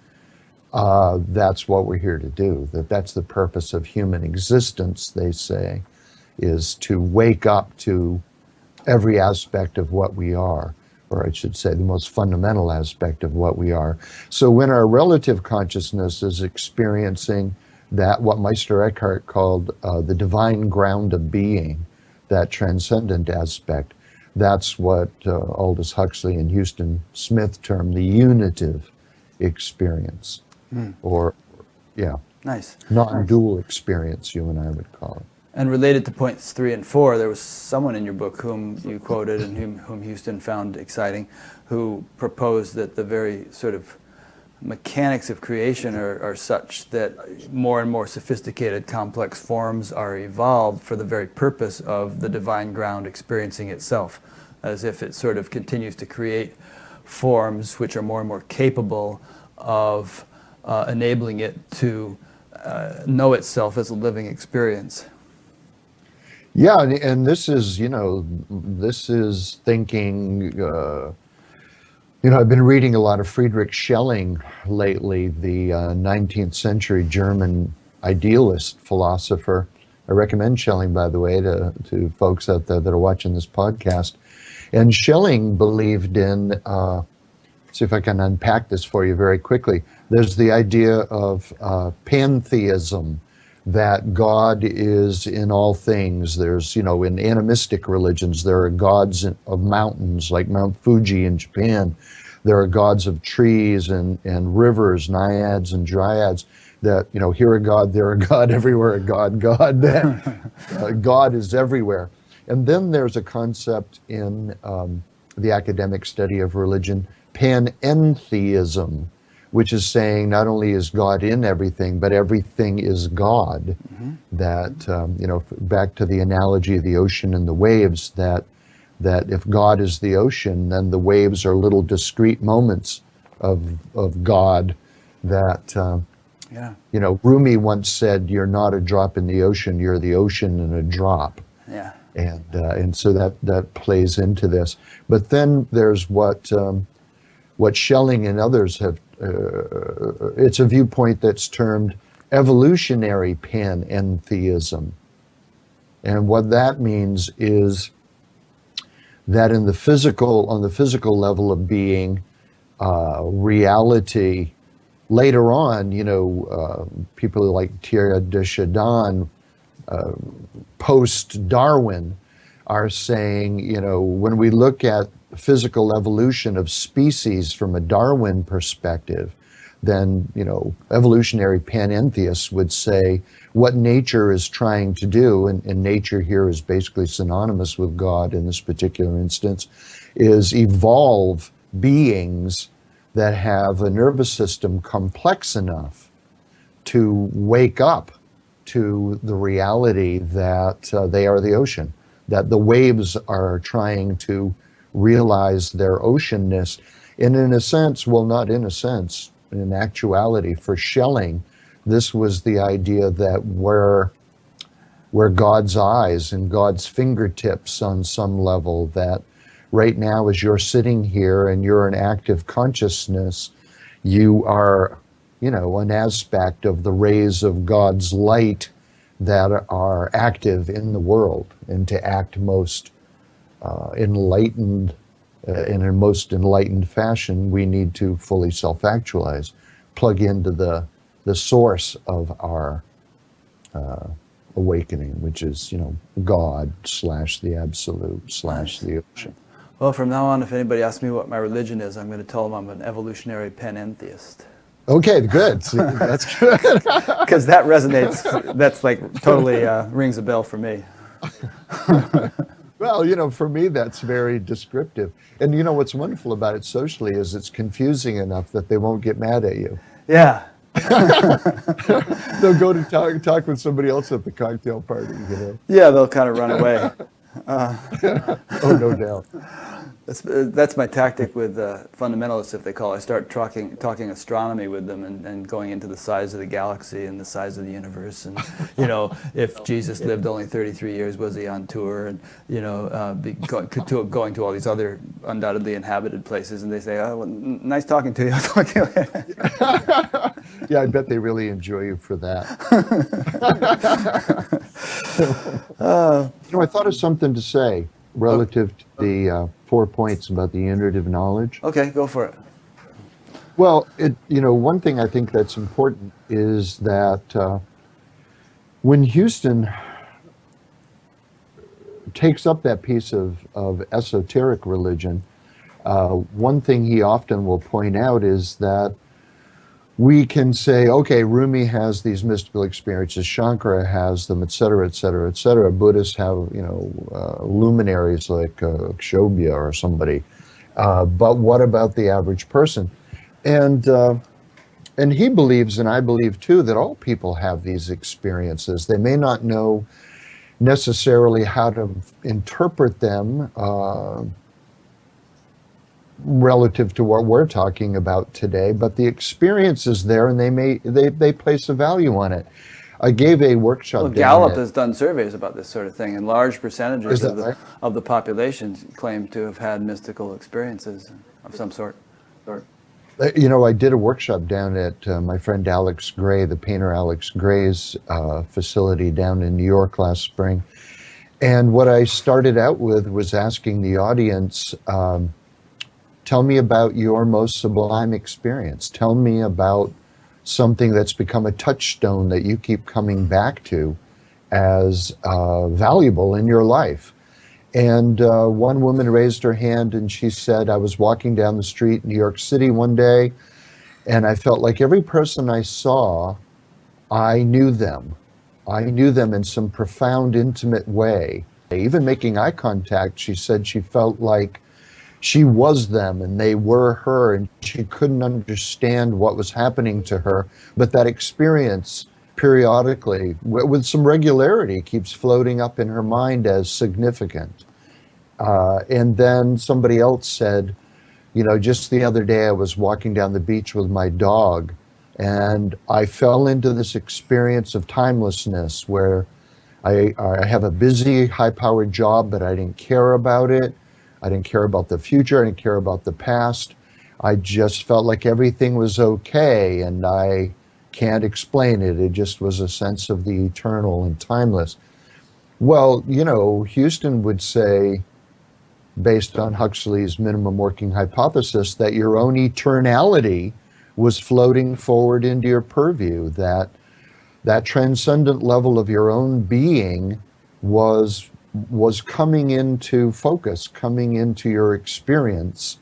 that's what we're here to do. That's the purpose of human existence, they say, is to wake up to every aspect of what we are, or I should say the most fundamental aspect of what we are. So when our relative consciousness is experiencing that, what Meister Eckhart called the divine ground of being, that transcendent aspect, that's what Aldous Huxley and Huston Smith term the unitive experience, or, yeah, Nice. non-dual experience, you and I would call it. And related to points 3 and 4, there was someone in your book whom you quoted and whom Huston found exciting, who proposed that the very sort of mechanics of creation are such that more and more sophisticated, complex forms are evolved for the very purpose of the divine ground experiencing itself, as if it sort of continues to create forms which are more and more capable of enabling it to know itself as a living experience. Yeah, and this is, this is thinking, I've been reading a lot of Friedrich Schelling lately, the 19th century German idealist philosopher. I recommend Schelling, by the way, to folks out there that are watching this podcast. And Schelling believed in, see if I can unpack this for you very quickly. There's the idea of pantheism, that God is in all things. There's, in animistic religions, there are gods of mountains, like Mount Fuji in Japan. There are gods of trees and rivers, naiads and dryads, that, here a God, there a God, everywhere a God, that God is everywhere. And then there's a concept in the academic study of religion, panentheism, which is saying not only is God in everything, but everything is God. That, back to the analogy of the ocean and the waves, that if God is the ocean, then the waves are little discrete moments of God. That, Rumi once said, "You're not a drop in the ocean, you're the ocean in a drop." Yeah. And so that plays into this. But then there's what Schelling and others have. It's a viewpoint that's termed evolutionary panentheism. And what that means is that on the physical level of being, reality, later on, people like Thierry de Chardin, post-Darwin, are saying, when we look at physical evolution of species from a Darwin perspective, then, evolutionary panentheists would say what nature is trying to do, and nature here is basically synonymous with God in this particular instance, is evolve beings that have a nervous system complex enough to wake up to the reality that they are the ocean, that the waves are trying to realize their oceanness. And in a sense, well, not in a sense, in actuality, for Schelling, this was the idea that where God's eyes and God's fingertips on some level, that right now as you're sitting here and you're an active consciousness, you are, an aspect of the rays of God's light that are active in the world, and to act most enlightened, in a most enlightened fashion, we need to fully self-actualize, plug into the source of our awakening, which is, God / the absolute / the ocean. Well, from now on, if anybody asks me what my religion is, I'm going to tell them I'm an evolutionary panentheist. Okay, good. See, that's good. Because that resonates. That's like totally rings a bell for me. Well, for me, that's very descriptive. And what's wonderful about it socially is it's confusing enough that they won't get mad at you. Yeah. They'll go to talk with somebody else at the cocktail party, Yeah, they'll kind of run away. Oh, no doubt. That's my tactic with fundamentalists, if they call. I start talking astronomy with them and going into the size of the galaxy and the size of the universe, and if Jesus lived only 33 years, was he on tour, and going to all these other undoubtedly inhabited places, and they say, "Oh, well, nice talking to you." I'll talk to you later. Yeah, I bet they really enjoy you for that. I thought of something to say relative to the 4 points about the unity of knowledge. Okay, go for it. Well, one thing I think that's important is that when Houston takes up that piece of esoteric religion, one thing he often will point out is that we can say, okay, Rumi has these mystical experiences, Shankara has them, et cetera, et cetera, et cetera. Buddhists have, luminaries like Kshobhya or somebody. But what about the average person? And he believes, and I believe too, that all people have these experiences. They may not know necessarily how to interpret them relative to what we're talking about today, but the experience is there, and they place a value on it. I gave a workshop. Well, Gallup has done surveys about this sort of thing, and large percentages right? of the population claim to have had mystical experiences of some sort. I did a workshop down at my friend Alex Gray, the painter Alex Gray's facility down in New York last spring. And what I started out with was asking the audience, tell me about your most sublime experience. Tell me about something that's become a touchstone that you keep coming back to as valuable in your life. And one woman raised her hand and she said, I was walking down the street in New York City one day, and I felt like every person I saw, I knew them. I knew them in some profound, intimate way. Even making eye contact, she said she felt like she was them and they were her, and she couldn't understand what was happening to her. But that experience periodically, with some regularity, keeps floating up in her mind as significant. And then somebody else said, just the other day I was walking down the beach with my dog, and I fell into this experience of timelessness where I have a busy, high-powered job, but I didn't care about it. I didn't care about the future. I didn't care about the past. I just felt like everything was okay, and I can't explain it. It just was a sense of the eternal and timeless. Well, Houston would say, based on Huxley's minimum working hypothesis, that your own eternality was floating forward into your purview, that transcendent level of your own being was coming into focus, coming into your experience.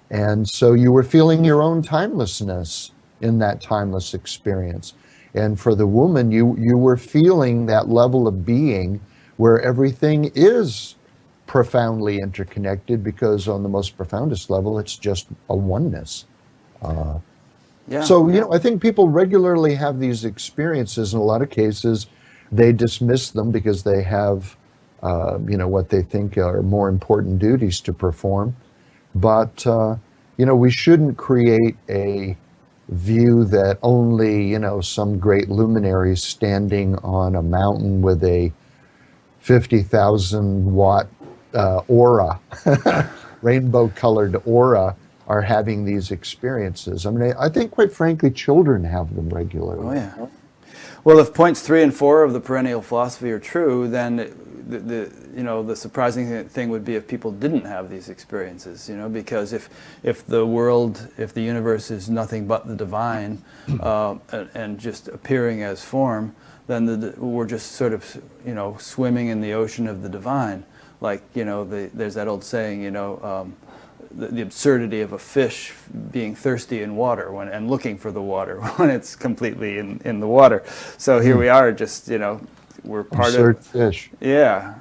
And so you were feeling your own timelessness in that timeless experience. And for the woman, you were feeling that level of being where everything is profoundly interconnected, because on the most profoundest level, it's just a oneness. So, I think people regularly have these experiences. In a lot of cases, they dismiss them because they have, what they think are more important duties to perform. But, we shouldn't create a view that only, some great luminary standing on a mountain with a 50,000 watt aura, rainbow-colored aura, are having these experiences. I mean, I think, quite frankly, children have them regularly. Oh, yeah. Well, if points 3 and 4 of the perennial philosophy are true, then the surprising thing would be if people didn't have these experiences. Because if the universe is nothing but the divine, and just appearing as form, then we're just sort of swimming in the ocean of the divine. Like there's that old saying, the absurdity of a fish being thirsty in water and looking for the water when it's completely in the water. So here we are, just we're part Absurd of fish. Yeah,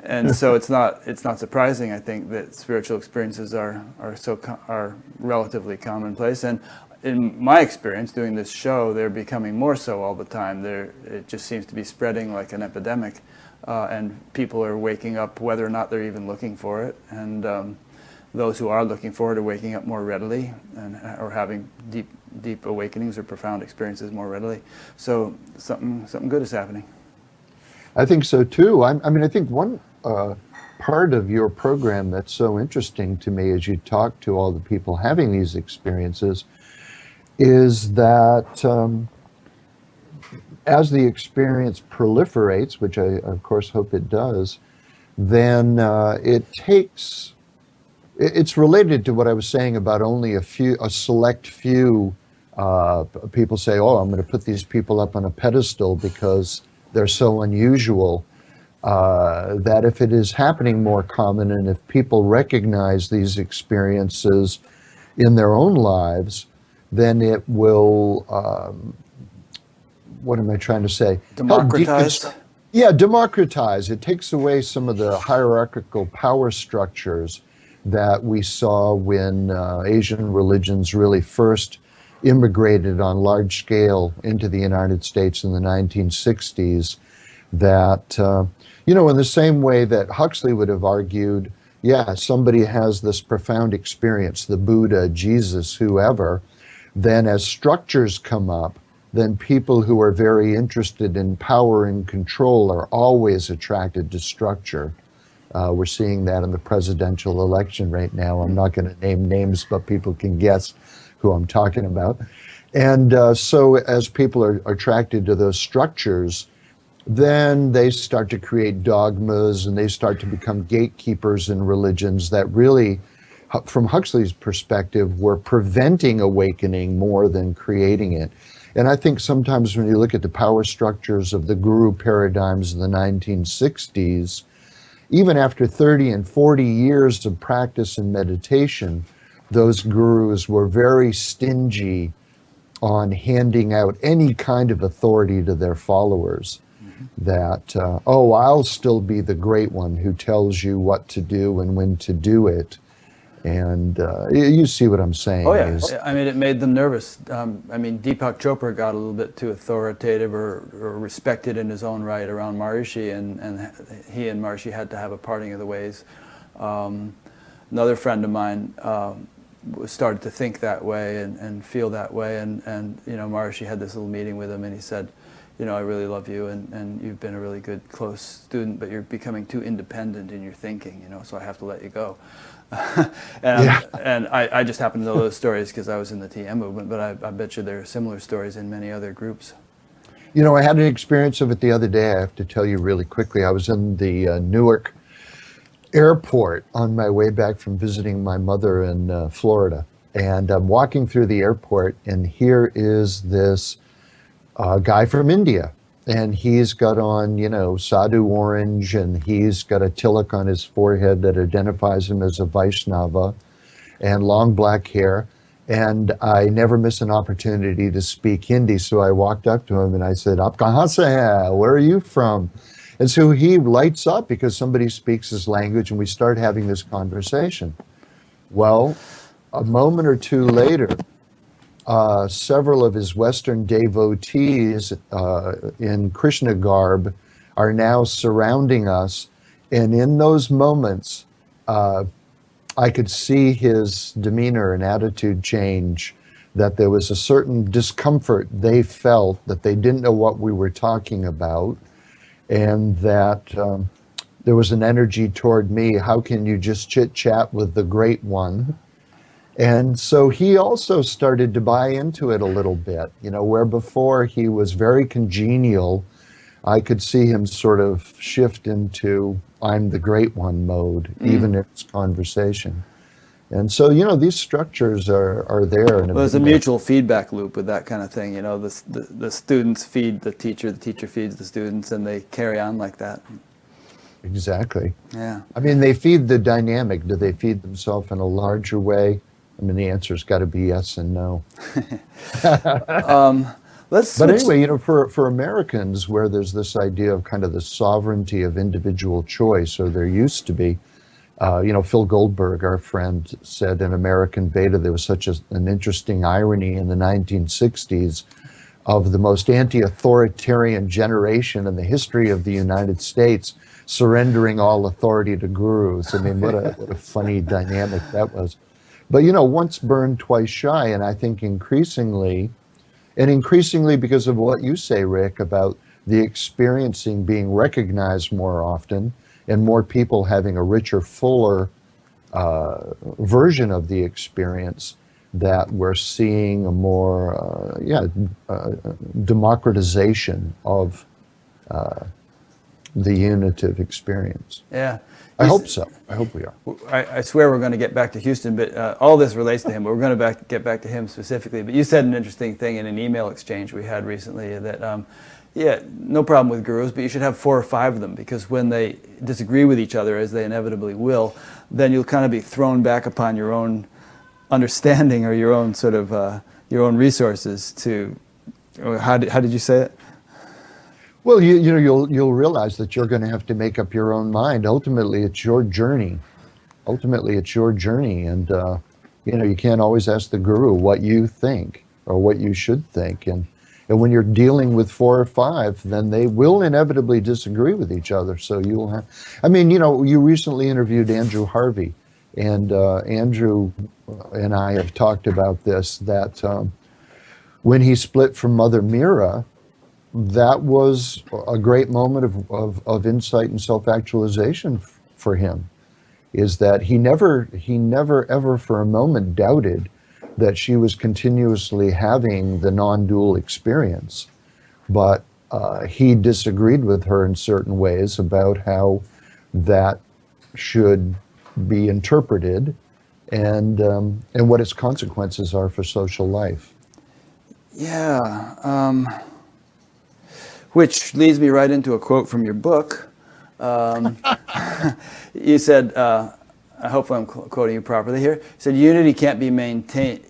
and so it's not surprising, I think, that spiritual experiences are relatively commonplace. And in my experience doing this show, they're becoming more so all the time. It just seems to be spreading like an epidemic, and people are waking up whether or not they're even looking for it. And those who are looking for it are waking up more readily, or having deep awakenings or profound experiences more readily. So something good is happening. I think so too. I think one part of your program that's so interesting to me as you talk to all the people having these experiences is that as the experience proliferates, which I of course hope it does, then it's related to what I was saying about only a select few people say, oh, I'm going to put these people up on a pedestal because they're so unusual. That if it is happening more common and if people recognize these experiences in their own lives, then it will, what am I trying to say? Democratize? Yeah, democratize. It takes away some of the hierarchical power structures that we saw when Asian religions really first immigrated on large scale into the United States in the 1960s. That, in the same way that Huxley would have argued, yeah, somebody has this profound experience, the Buddha, Jesus, whoever, then as structures come up, then people who are very interested in power and control are always attracted to structure. We're seeing that in the presidential election right now. I'm not going to name names, but people can guess who I'm talking about. And so as people are attracted to those structures, then they start to create dogmas and they start to become gatekeepers in religions that really, from Huxley's perspective, were preventing awakening more than creating it. And I think sometimes when you look at the power structures of the guru paradigms in the 1960s, even after 30 and 40 years of practice and meditation, those gurus were very stingy on handing out any kind of authority to their followers. That, I'll still be the great one who tells you what to do and when to do it. And you see what I'm saying. Oh, yeah. I mean, it made them nervous. Deepak Chopra got a little bit too authoritative or respected in his own right around Maharishi, and he and Maharishi had to have a parting of the ways. Another friend of mine started to think that way and feel that way, and Maharishi had this little meeting with him, and he said, I really love you, and you've been a really good, close student, but you're becoming too independent in your thinking, so I have to let you go. And I just happen to know those stories because I was in the TM movement, but I bet you there are similar stories in many other groups. I had an experience of it the other day. I have to tell you really quickly. I was in the Newark airport on my way back from visiting my mother in Florida, and I'm walking through the airport, and here is this guy from India, and he's got on, Sadhu orange, and he's got a tillich on his forehead that identifies him as a Vaishnava, and long black hair. And I never miss an opportunity to speak Hindi, so I walked up to him and I said, "Aap kahan se hai? Where are you from?" And so he lights up because somebody speaks his language, and we start having this conversation. Well, a moment or two later, several of his Western devotees in Krishna garb are now surrounding us. And in those moments, I could see his demeanor and attitude change, that there was a certain discomfort they felt, that they didn't know what we were talking about, and that there was an energy toward me. How can you just chit-chat with the Great One? And so he also started to buy into it a little bit, where before he was very congenial, I could see him sort of shift into I'm the Great One mode, even in his conversation. And so, these structures are there. Well, there's a mutual feedback loop with that kind of thing. The students feed the teacher feeds the students, and they carry on like that. Exactly. Yeah. They feed the dynamic. Do they feed themselves in a larger way? The answer's got to be yes and no. But anyway, for Americans, where there's this idea of kind of the sovereignty of individual choice, or there used to be, Phil Goldberg, our friend, said in American Veda there was such an interesting irony in the 1960s of the most anti-authoritarian generation in the history of the United States surrendering all authority to gurus. What a funny dynamic that was. But, once burned, twice shy, and I think increasingly because of what you say, Rick, about the experiencing being recognized more often and more people having a richer, fuller version of the experience, that we're seeing a more, democratization of the unitive experience. Yeah. I hope so. I hope we are. I swear we're going to get back to Huston, but all this relates to him, but we're going to get back to him specifically. But you said an interesting thing in an email exchange we had recently that, no problem with gurus, but you should have 4 or 5 of them, because when they disagree with each other, as they inevitably will, then you'll kind of be thrown back upon your own understanding or your own sort of, your own resources to, how did you say it? Well, you'll realize that you're going to have to make up your own mind. Ultimately, it's your journey. And you can't always ask the guru what you think or what you should think. And when you're dealing with 4 or 5, then they will inevitably disagree with each other. So you'll have, you recently interviewed Andrew Harvey, and Andrew and I have talked about this, that when he split from Mother Mira, that was a great moment of insight and self-actualization for him, is that he never ever for a moment doubted that she was continuously having the non-dual experience, but he disagreed with her in certain ways about how that should be interpreted and what its consequences are for social life. Yeah. Which leads me right into a quote from your book. You said, I hope I'm quoting you properly here, you said, unity can't be maintained.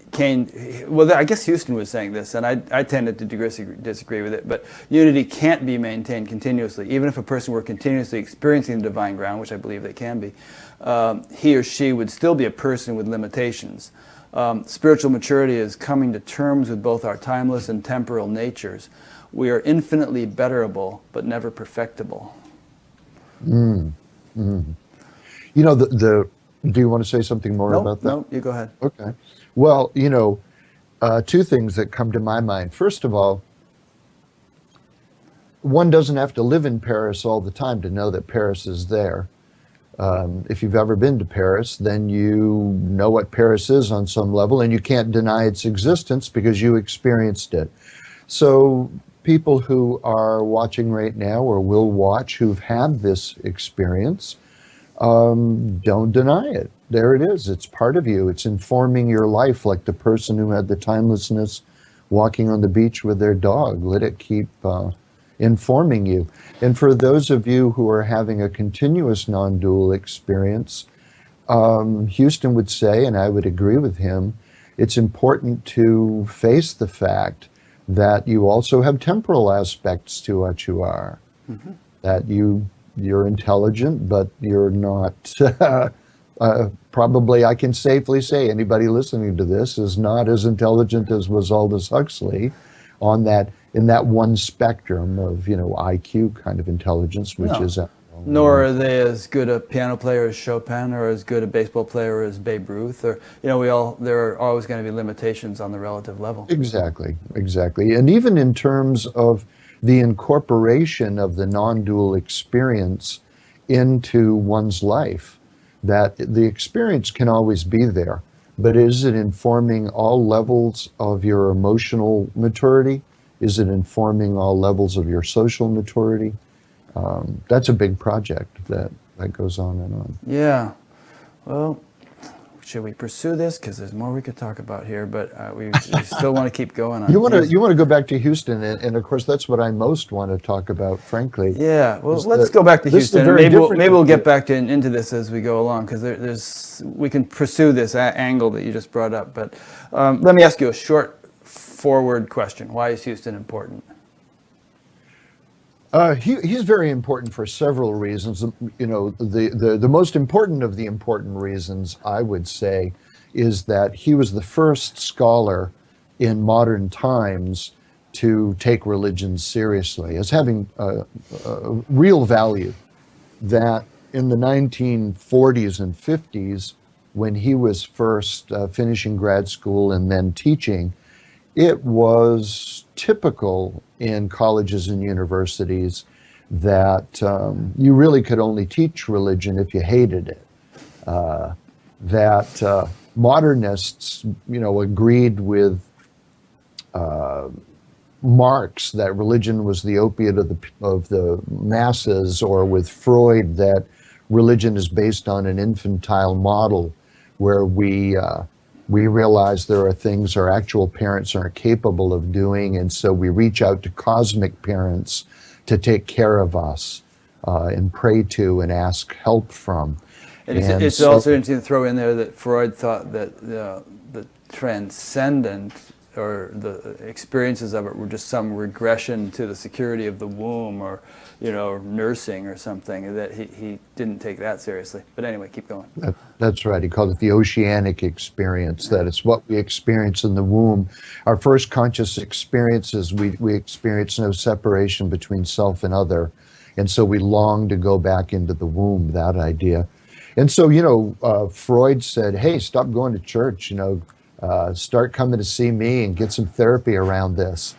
Well, I guess Huston was saying this, and I tended to disagree with it, but unity can't be maintained continuously. Even if a person were continuously experiencing the divine ground, which I believe they can be, he or she would still be a person with limitations. Spiritual maturity is coming to terms with both our timeless and temporal natures. We are infinitely betterable, but never perfectible. Do you want to say something more about that? No, you go ahead. Okay. Well, 2 things that come to my mind. First of all, one doesn't have to live in Paris all the time to know that Paris is there. If you've ever been to Paris, then you know what Paris is on some level, and you can't deny its existence because you experienced it. So people who are watching right now or will watch who've had this experience, don't deny it. There it is. It's part of you. It's informing your life, like the person who had the timelessness walking on the beach with their dog. Let it keep informing you. And for those of you who are having a continuous non-dual experience, Huston would say, and I would agree with him, it's important to face the fact that you also have temporal aspects to what you are. Mm-hmm. That you're intelligent, but you're not, probably I can safely say anybody listening to this is not as intelligent as was Aldous Huxley in that one spectrum of, IQ kind of intelligence, which is... Nor are they as good a piano player as Chopin, or as good a baseball player as Babe Ruth, or there are always going to be limitations on the relative level. Exactly. And even in terms of the incorporation of the non-dual experience into one's life, that the experience can always be there, but is it informing all levels of your emotional maturity? Is it informing all levels of your social maturity? That's a big project that goes on and on. Yeah. Well, should we pursue this? Because there's more we could talk about here, but we still want to keep going on. You want to go back to Huston, and of course that's what I most want to talk about, frankly. Yeah. Well, let's go back to Huston. Maybe we'll get back into this as we go along, because we can pursue this angle that you just brought up. But let me ask you a short forward question. Why is Huston important? He's very important for several reasons. The most important of the important reasons, I would say, is that he was the first scholar in modern times to take religion seriously as having real value. That in the 1940s and 50s, when he was first finishing grad school and then teaching, it was typical in colleges and universities that you really could only teach religion if you hated it. That modernists, agreed with Marx that religion was the opiate of the masses, or with Freud that religion is based on an infantile model where we realize there are things our actual parents aren't capable of doing, and so we reach out to cosmic parents to take care of us and pray to and ask help from. And it's also interesting to throw in there that Freud thought that the transcendent, or the experiences of it, were just some regression to the security of the womb, or nursing or something, that he didn't take that seriously. But anyway, keep going. That's right. He called it the oceanic experience, that it's what we experience in the womb. Our first conscious experiences, we experience no separation between self and other, and so we long to go back into the womb, that idea. And so, Freud said, hey, stop going to church, start coming to see me and get some therapy around this,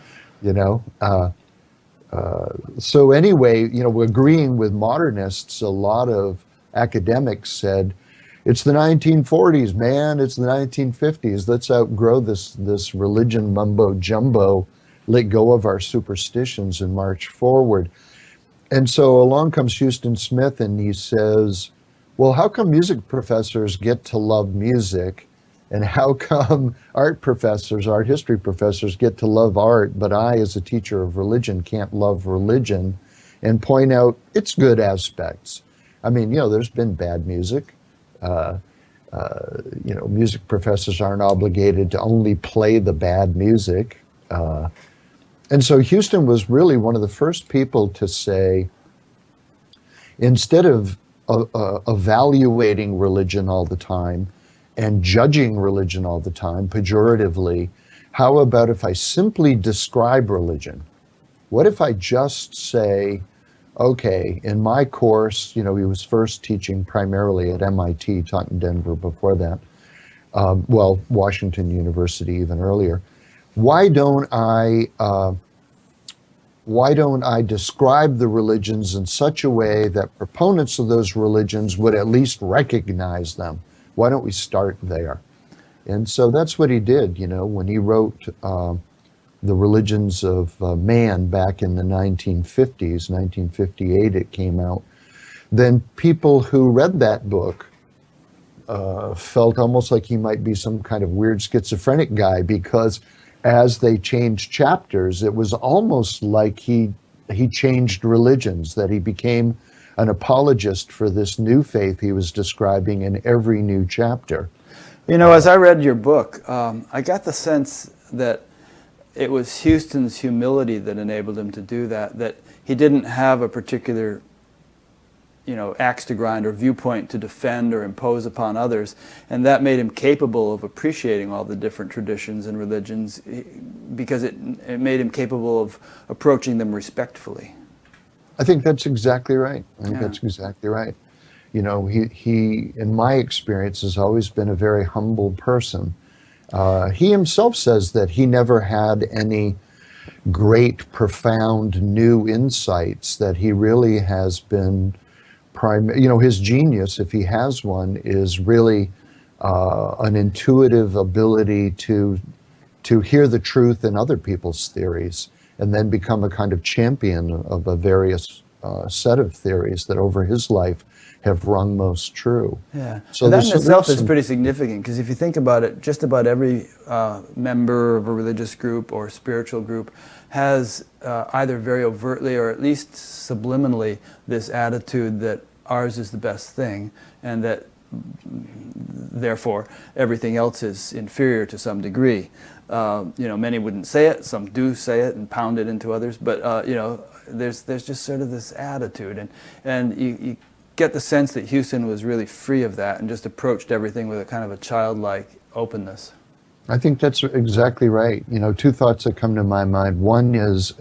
So anyway, agreeing with modernists, a lot of academics said, it's the 1940s, man, it's the 1950s. Let's outgrow this religion mumbo jumbo, let go of our superstitions and march forward. And so along comes Huston Smith, and he says, well, how come music professors get to love music? And how come art history professors get to love art, but I, as a teacher of religion, can't love religion? And point out its good aspects. I mean, there's been bad music. Music professors aren't obligated to only play the bad music. And so Huston was really one of the first people to say, instead of evaluating religion all the time and judging religion all the time pejoratively, how about if I simply describe religion? What if I just say, okay, in my course, he was first teaching primarily at MIT, taught in Denver before that, Washington University even earlier. Why don't I describe the religions in such a way that proponents of those religions would at least recognize them? Why don't we start there? And so that's what he did, when he wrote The Religions of Man back in the 1950s, 1958 it came out. Then people who read that book felt almost like he might be some kind of weird schizophrenic guy, because as they changed chapters, it was almost like he changed religions, that he became an apologist for this new faith he was describing in every new chapter. As I read your book, I got the sense that it was Huston's humility that enabled him to do that he didn't have a particular axe to grind or viewpoint to defend or impose upon others, and that made him capable of appreciating all the different traditions and religions, because it made him capable of approaching them respectfully. I think that's exactly right. That's exactly right. He, in my experience, has always been a very humble person. He himself says that he never had any great, profound, new insights, that he really has been his genius, if he has one, is really an intuitive ability to hear the truth in other people's theories, and then become a kind of champion of a various set of theories that over his life have rung most true. Yeah, so and that in itself is pretty significant, because if you think about it, just about every member of a religious group or spiritual group has either very overtly or at least subliminally this attitude that ours is the best thing, and that therefore everything else is inferior to some degree. Many wouldn't say it, some do say it and pound it into others, but there's just sort of this attitude, and you get the sense that Huston was really free of that and just approached everything with a kind of a childlike openness. I think that's exactly right. Two thoughts that come to my mind. One is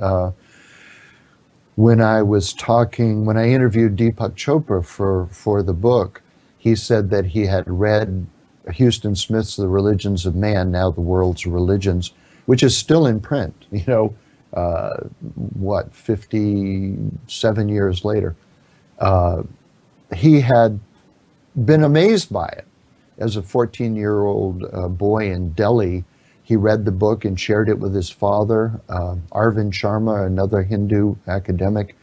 when I interviewed Deepak Chopra for the book, he said that he had read Huston Smith's The Religions of Man, Now the World's Religions, which is still in print, 57 years later. He had been amazed by it. as a 14-year-old boy in Delhi, he read the book and shared it with his father. Arvind Sharma, another Hindu academic,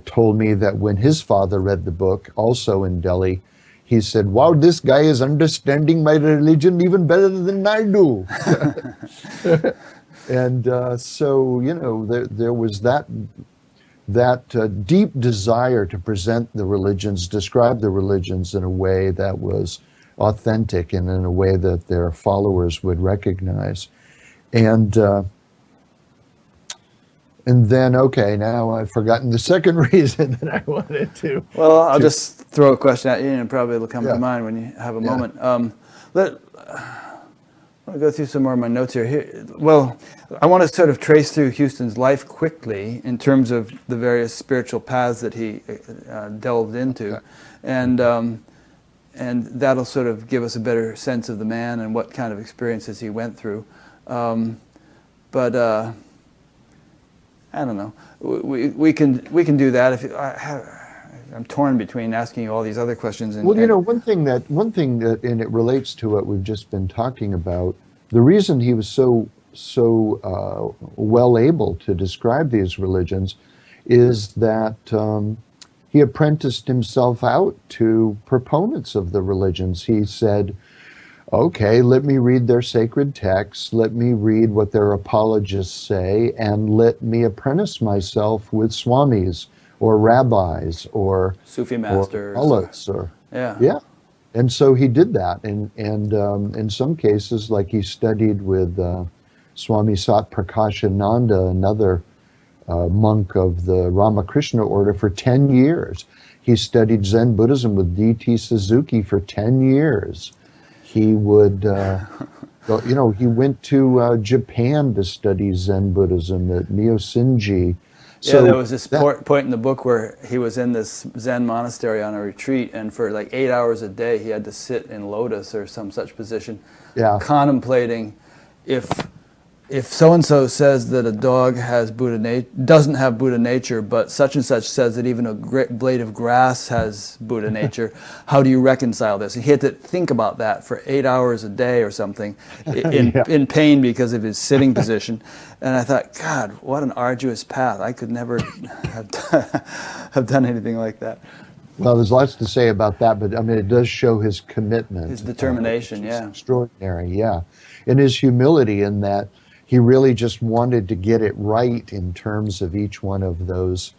told me that when his father read the book, also in Delhi, he said, "Wow, this guy is understanding my religion even better than I do." And so, you know, there was that deep desire to present the religions, describe the religions in a way that was authentic and in a way that their followers would recognize. And then, okay, now I've forgotten the second reason that I wanted to. Well, I'll just throw a question at you, and probably it'll come Yeah. to mind when you have a Yeah. moment. I want to go through some more of my notes here. Well, I want to sort of trace through Huston's life quickly in terms of the various spiritual paths that he delved into, Yeah. and that'll sort of give us a better sense of the man and what kind of experiences he went through. But I don't know. We can do that. If I'm torn between asking you all these other questions. And, well, you know, one thing that, and it relates to what we've just been talking about. The reason he was so well able to describe these religions is that he apprenticed himself out to proponents of the religions. He said, "Okay, let me read their sacred texts, let me read what their apologists say, and let me apprentice myself with swamis or rabbis or Sufi masters, or mullahs or yeah. And so he did that, and in some cases, like he studied with Swami Satprakashananda, another monk of the Ramakrishna order, for 10 years. He studied Zen Buddhism with D.T. Suzuki for 10 years. He would, you know, he went to Japan to study Zen Buddhism at Myosinji. So there was this point in the book where he was in this Zen monastery on a retreat, and for like 8 hours a day he had to sit in lotus or some such position, contemplating if so-and-so says that a dog has doesn't have Buddha nature, but such and such says that even a blade of grass has Buddha nature, how do you reconcile this? And he had to think about that for 8 hours a day or something, in pain because of his sitting position. And I thought, God, what an arduous path. I could never have done anything like that. Well, there's lots to say about that, but I mean, it does show his commitment. His determination, which is extraordinary, yeah. And his humility in that he really just wanted to get it right in terms of each one of those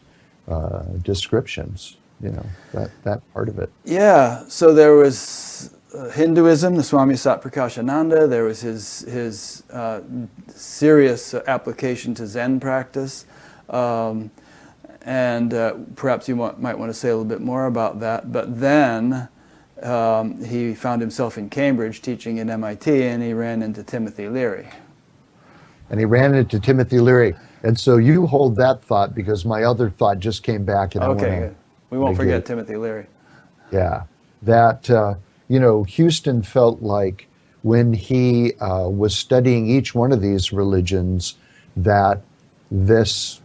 descriptions, you know, that part of it. Yeah, so there was Hinduism, the Swami Satprakashananda. There was his serious application to Zen practice. And perhaps you might want to say a little bit more about that. But then he found himself in Cambridge teaching at MIT, and he ran into Timothy Leary. And he ran into Timothy Leary. And so you hold that thought, because my other thought just came back. And okay, good. We won't forget Timothy Leary. Yeah, that, you know, Huston felt like when he was studying each one of these religions, that this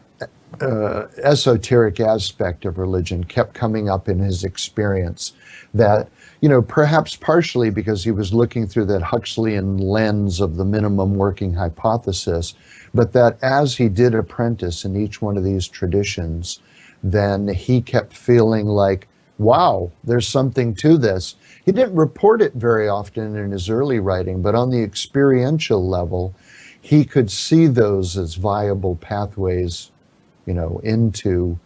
esoteric aspect of religion kept coming up in his experience. That, you know, perhaps partially because he was looking through that Huxleyan lens of the minimum working hypothesis, but that as he did apprentice in each one of these traditions, then he kept feeling like, wow, there's something to this. He didn't report it very often in his early writing, but on the experiential level, he could see those as viable pathways, you know, into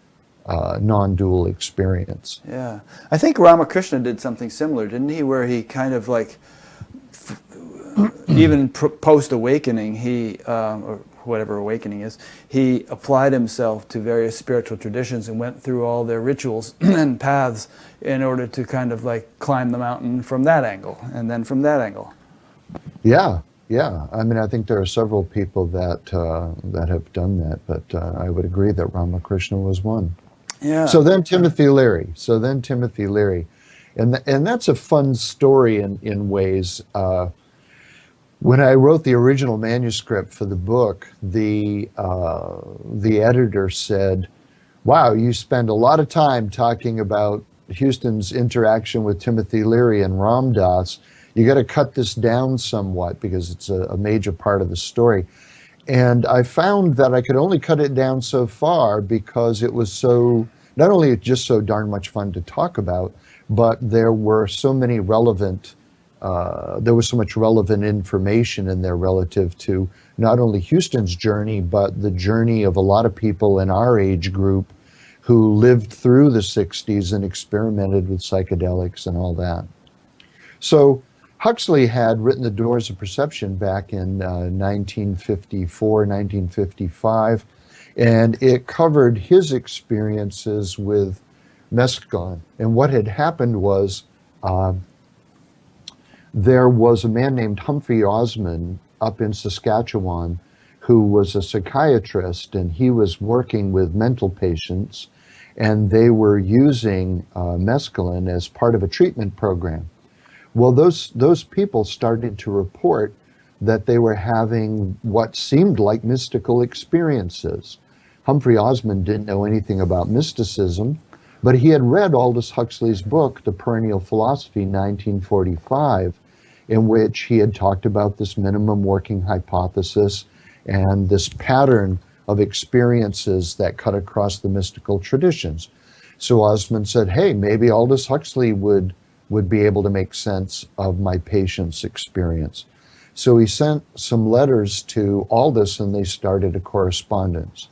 non-dual experience. Yeah. I think Ramakrishna did something similar, didn't he? Where he kind of like, even post-awakening, he, or whatever awakening is, he applied himself to various spiritual traditions and went through all their rituals and paths in order to kind of like climb the mountain from that angle and then from that angle. Yeah. Yeah, I mean, I think there are several people that that have done that, but I would agree that Ramakrishna was one. Yeah. So then Timothy Leary. And that's a fun story in ways. When I wrote the original manuscript for the book, the editor said, "Wow, you spend a lot of time talking about Huston's interaction with Timothy Leary and Ram Dass, you got to cut this down somewhat because it's a major part of the story. And I found that I could only cut it down so far because it was so, not only just so darn much fun to talk about, but there were so many relevant, there was so much relevant information in there relative to not only Huston's journey, but the journey of a lot of people in our age group who lived through the 60s and experimented with psychedelics and all that. So Huxley had written The Doors of Perception back in 1954, 1955, and it covered his experiences with mescaline. And what had happened was there was a man named Humphrey Osmond up in Saskatchewan who was a psychiatrist, and he was working with mental patients, and they were using mescaline as part of a treatment program. Well, those people started to report that they were having what seemed like mystical experiences. Humphrey Osmond didn't know anything about mysticism, but he had read Aldous Huxley's book, The Perennial Philosophy, 1945, in which he had talked about this minimum working hypothesis and this pattern of experiences that cut across the mystical traditions. So Osmond said, hey, maybe Aldous Huxley would be able to make sense of my patient's experience. So he sent some letters to Aldous, and they started a correspondence.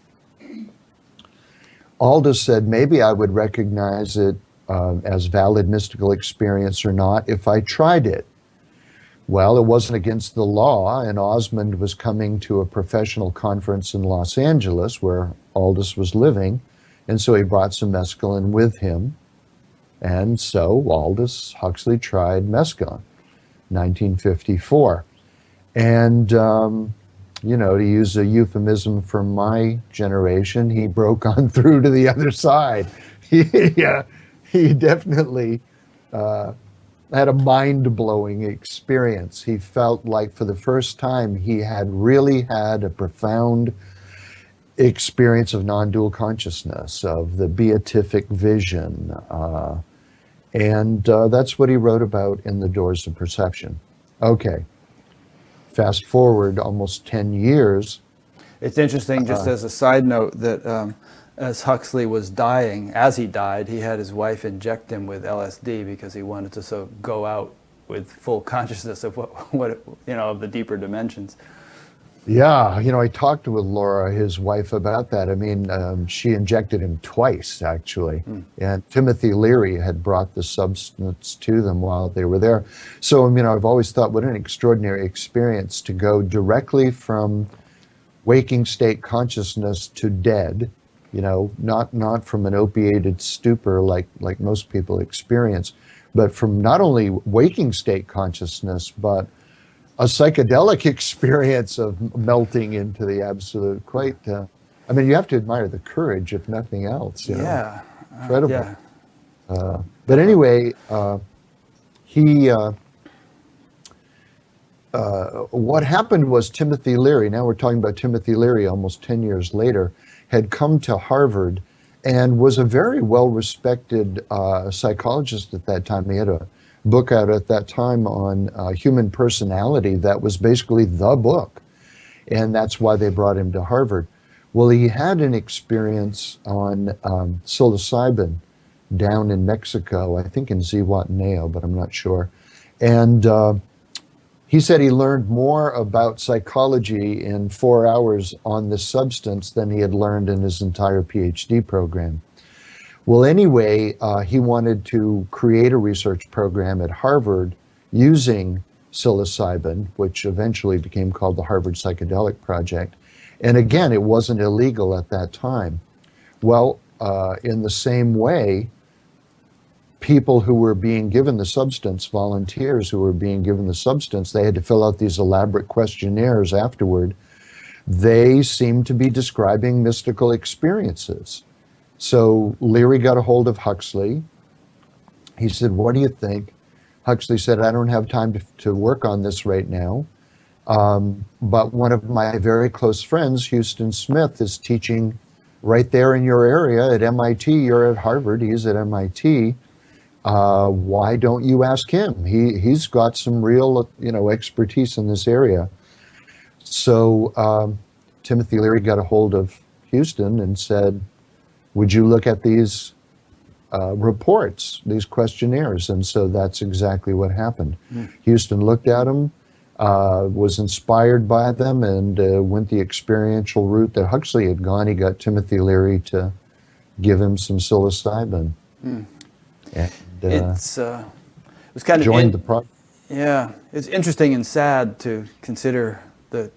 Aldous said, maybe I would recognize it as valid mystical experience or not if I tried it. Well, it wasn't against the law, and Osmond was coming to a professional conference in Los Angeles where Aldous was living, and so he brought some mescaline with him. And so Aldous Huxley tried mescaline, 1954. And, you know, to use a euphemism from my generation, he broke on through to the other side. He definitely had a mind-blowing experience. He felt like for the first time he had really had a profound experience of non-dual consciousness, of the beatific vision. And that's what he wrote about in The Doors of Perception. Okay, fast forward almost 10 years. It's interesting, just as a side note, that as Huxley was dying, as he died, he had his wife inject him with LSD because he wanted to go out with full consciousness of what of the deeper dimensions. Yeah, you know, I talked with Laura, his wife, about that. I mean, she injected him twice, actually. And Timothy Leary had brought the substance to them while they were there. So, you know, I've always thought, what an extraordinary experience to go directly from waking state consciousness to dead, you know, not from an opiated stupor like most people experience, but from not only waking state consciousness, but a psychedelic experience of melting into the absolute. Quite, I mean, you have to admire the courage, if nothing else. You know? Incredible. Yeah. But anyway, what happened was Timothy Leary, now we're talking about Timothy Leary almost 10 years later, had come to Harvard and was a very well-respected psychologist at that time. He had a book out at that time on human personality that was basically the book, and that's why they brought him to Harvard. Well, he had an experience on psilocybin down in Mexico, I think in Zihuatanejo, but I'm not sure. And he said he learned more about psychology in 4 hours on this substance than he had learned in his entire PhD program. Well, anyway, he wanted to create a research program at Harvard using psilocybin, which eventually became called the Harvard Psychedelic Project. And again, it wasn't illegal at that time. Well, in the same way, people who were being given the substance, volunteers who were being given the substance, they had to fill out these elaborate questionnaires afterward. They seemed to be describing mystical experiences. So Leary got a hold of Huxley. He said, what do you think? Huxley said, I don't have time to work on this right now. But one of my very close friends, Huston Smith, is teaching right there in your area at MIT. You're at Harvard, he's at MIT. Why don't you ask him? He's got some real, expertise in this area. So Timothy Leary got a hold of Huston and said, would you look at these reports, these questionnaires? And so that's exactly what happened. Huston looked at them, was inspired by them, and went the experiential route that Huxley had gone. He got Timothy Leary to give him some psilocybin. And, it was kind of joined the project. Yeah, it's interesting and sad to consider the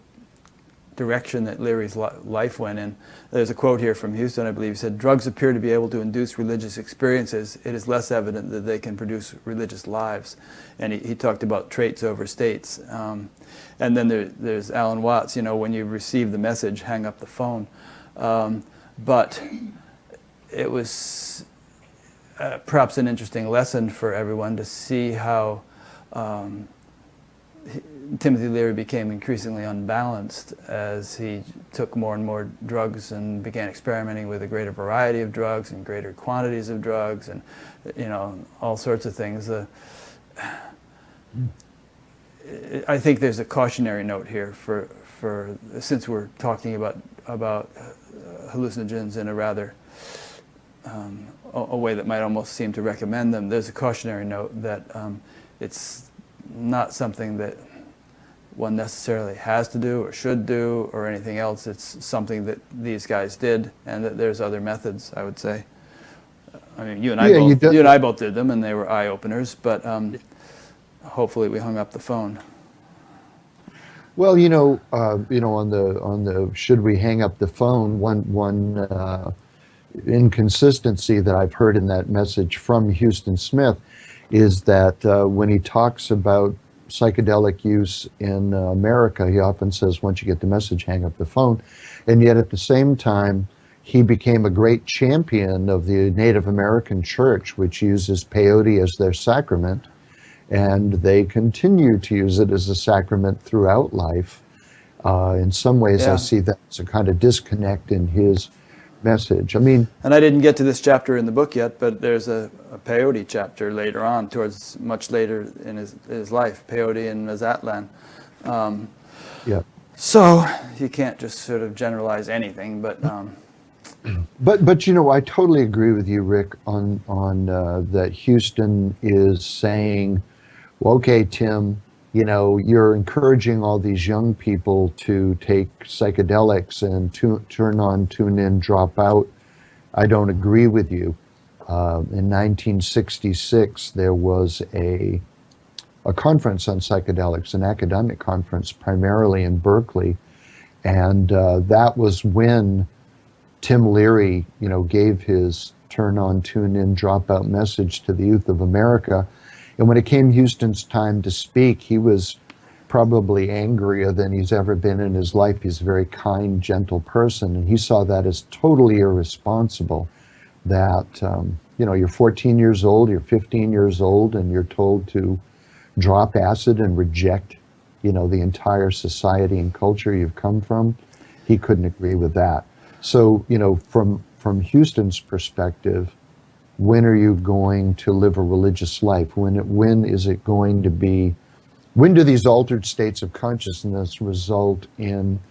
direction that Leary's life went in. There's a quote here from Huston, I believe. He said, "Drugs appear to be able to induce religious experiences. It is less evident that they can produce religious lives." And he talked about traits over states. And then there's Alan Watts, when you receive the message, hang up the phone. But it was perhaps an interesting lesson for everyone to see how Timothy Leary became increasingly unbalanced as he took more and more drugs and began experimenting with a greater variety of drugs and greater quantities of drugs and all sorts of things. I think there's a cautionary note here for since we're talking about hallucinogens in a rather a way that might almost seem to recommend them. There's a cautionary note that it's not something that one necessarily has to do or should do or anything else. It's something that these guys did, and that there's other methods, I would say. I mean, you and I both did them, and they were eye openers. But hopefully, we hung up the phone. Well, on the should we hang up the phone? One inconsistency that I've heard in that message from Huston Smith is that when he talks about psychedelic use in America, he often says, once you get the message, hang up the phone. And yet at the same time, he became a great champion of the Native American church, which uses peyote as their sacrament. And they continue to use it as a sacrament throughout life. In some ways, I see that as a kind of disconnect in his message. I mean, and I didn't get to this chapter in the book yet, but there's a peyote chapter later on, towards much later in his life, peyote and Mazatlan. So you can't just sort of generalize anything, but I totally agree with you, Rick, on that Huston is saying, well, okay, Tim, you're encouraging all these young people to take psychedelics and turn on, tune in, drop out. I don't agree with you. In 1966, there was a conference on psychedelics, an academic conference, primarily in Berkeley, and that was when Tim Leary, gave his turn on, tune in, drop out message to the youth of America. And when it came Huston's time to speak, he was probably angrier than he's ever been in his life. He's a very kind, gentle person, and he saw that as totally irresponsible. That, you're 14 years old, you're 15 years old, and you're told to drop acid and reject, the entire society and culture you've come from. He couldn't agree with that. So, from Huston's perspective, when are you going to live a religious life? When is it going to be? When do these altered states of consciousness result in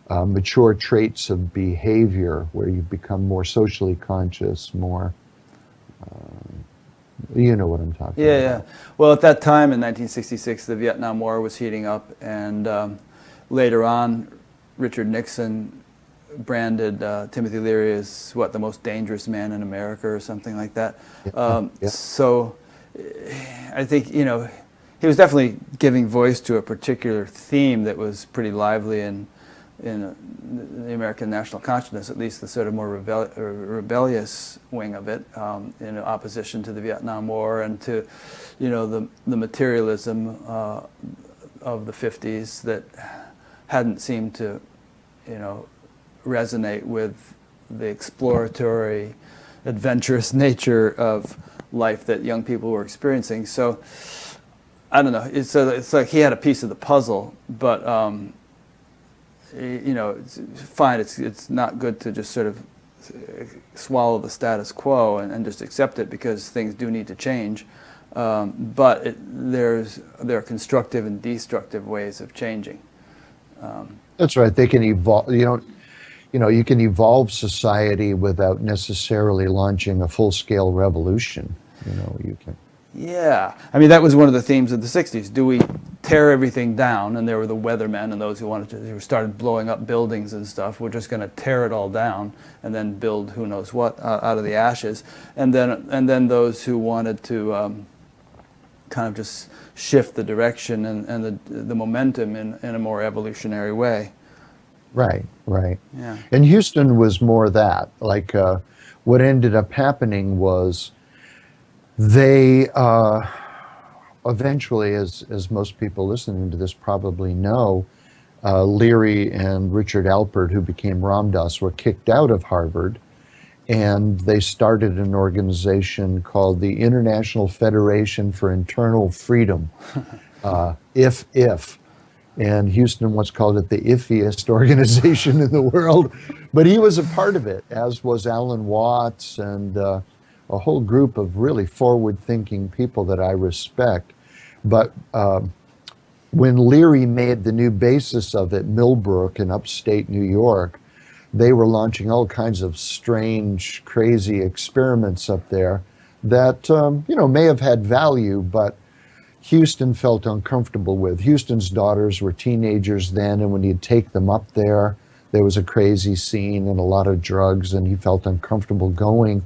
mature traits of behavior, where you become more socially conscious, more? You know what I'm talking about. Yeah. Well, at that time in 1966, the Vietnam War was heating up, and later on, Richard Nixon branded Timothy Leary as the most dangerous man in America or something like that. So I think he was definitely giving voice to a particular theme that was pretty lively in the American national consciousness, at least the sort of more rebellious wing of it, in opposition to the Vietnam War and to the materialism of the 50s that hadn't seemed to resonate with the exploratory, adventurous nature of life that young people were experiencing. So, I don't know. It's like he had a piece of the puzzle, but it's fine. It's not good to just sort of swallow the status quo and just accept it because things do need to change. But there are constructive and destructive ways of changing. That's right. They can evolve. You can evolve society without necessarily launching a full-scale revolution. You can. Yeah, I mean, that was one of the themes of the 60s. Do we tear everything down? And there were the weathermen and those who started blowing up buildings and stuff. We're just going to tear it all down and then build who knows what out of the ashes. And then those who wanted to kind of just shift the direction and the momentum in a more evolutionary way. Right. Yeah. And Houston was more that. Like, what ended up happening was they eventually, as most people listening to this probably know, Leary and Richard Alpert, who became Ramdas, were kicked out of Harvard, and they started an organization called the International Federation for Internal Freedom, if. And Houston once called it the iffiest organization in the world, but he was a part of it, as was Alan Watts and a whole group of really forward-thinking people that I respect. But when Leary made the new basis of it, Millbrook in upstate New York, they were launching all kinds of strange, crazy experiments up there that may have had value, but Houston felt uncomfortable with. Houston's daughters were teenagers then, and when he'd take them up there, there was a crazy scene and a lot of drugs, and he felt uncomfortable going.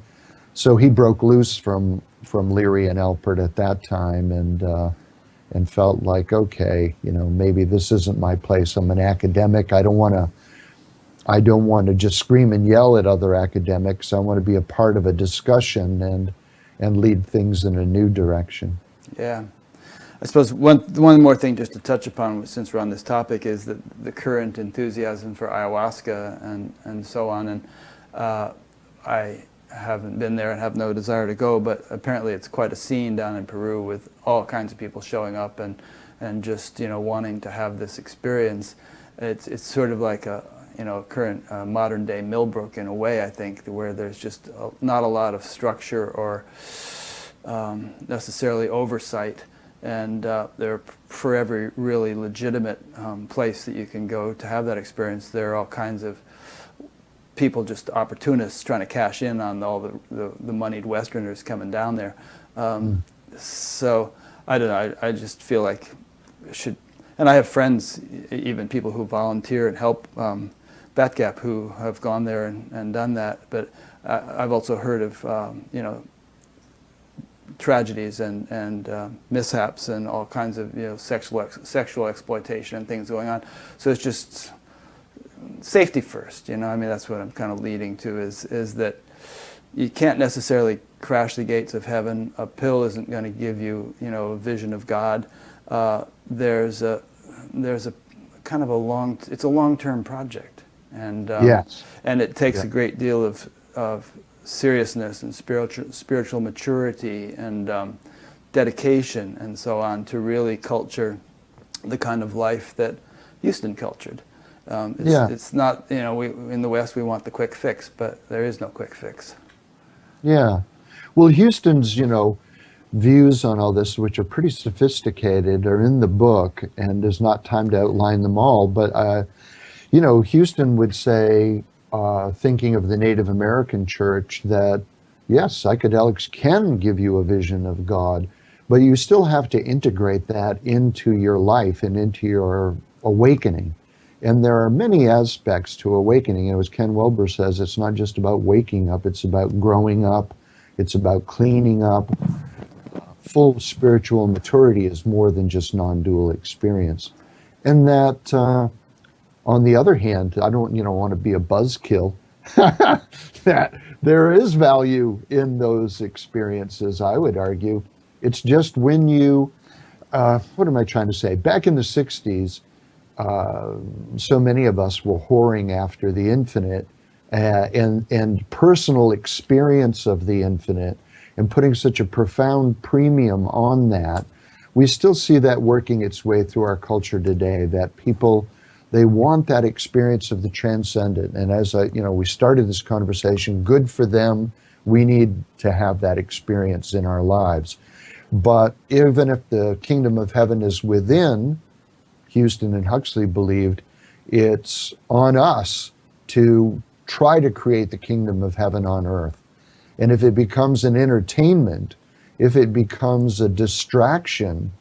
So he broke loose from Leary and Alpert at that time, and felt like, okay, maybe this isn't my place. I'm an academic. I don't want to just scream and yell at other academics. I want to be a part of a discussion and lead things in a new direction. Yeah. I suppose one more thing just to touch upon, since we're on this topic, is that the current enthusiasm for ayahuasca and so on. And I haven't been there and have no desire to go, but apparently it's quite a scene down in Peru with all kinds of people showing up and just wanting to have this experience. It's sort of like a current modern day Millbrook in a way, I think, where there's just not a lot of structure or necessarily oversight. And they're for every really legitimate place that you can go to have that experience. There are all kinds of people, just opportunists, trying to cash in on all the moneyed Westerners coming down there. So I don't know. I just feel like it should. And I have friends, even people who volunteer and help Batgap, who have gone there and done that. But I've also heard of tragedies and mishaps and all kinds of sexual exploitation and things going on. So it's just safety first. I mean, that's what I'm kind of leading to is that you can't necessarily crash the gates of heaven. A pill isn't going to give you a vision of God. There's a kind of it's a long-term project, and yes. And it takes a great deal of seriousness and spiritual maturity and dedication and so on to really culture the kind of life that Houston cultured. It's not, we in the West we want the quick fix, but there is no quick fix. Yeah. Well, Houston's, views on all this, which are pretty sophisticated, are in the book, and there's not time to outline them all, but, Houston would say, thinking of the Native American church, that yes, psychedelics can give you a vision of God, but you still have to integrate that into your life and into your awakening. And there are many aspects to awakening. And as Ken Wilber says, it's not just about waking up, it's about growing up, it's about cleaning up. Full spiritual maturity is more than just non-dual experience. And that, on the other hand, I don't want to be a buzzkill, that there is value in those experiences, I would argue. It's just when you, what am I trying to say? Back in the 60s, so many of us were whoring after the infinite and personal experience of the infinite, and putting such a profound premium on that. We still see that working its way through our culture today, that people They want that experience of the transcendent. And as we started this conversation, good for them. We need to have that experience in our lives. But even if the kingdom of heaven is within, Huston and Huxley believed, it's on us to try to create the kingdom of heaven on earth. And if it becomes an entertainment, if it becomes a distraction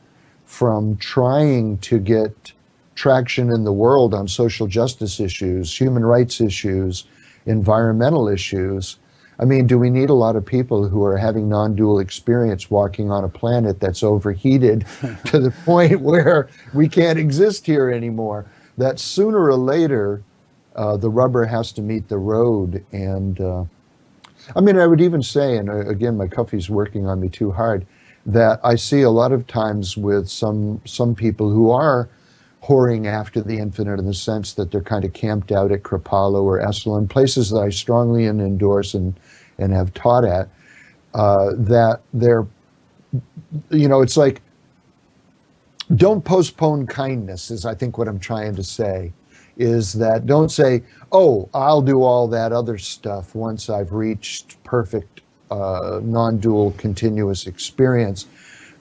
from trying to get traction in the world on social justice issues, human rights issues, environmental issues, I mean, do we need a lot of people who are having non-dual experience walking on a planet that's overheated to the point where we can't exist here anymore? That sooner or later, the rubber has to meet the road. And I mean, I would even say, and again, my coffee's working on me too hard, that I see a lot of times with some people who are whoring after the infinite in the sense that they're kind of camped out at Kripalu or Esalen, places that I strongly endorse and have taught at, that they're, it's like, don't postpone kindness is I think what I'm trying to say, is that don't say, oh, I'll do all that other stuff once I've reached perfect non-dual continuous experience.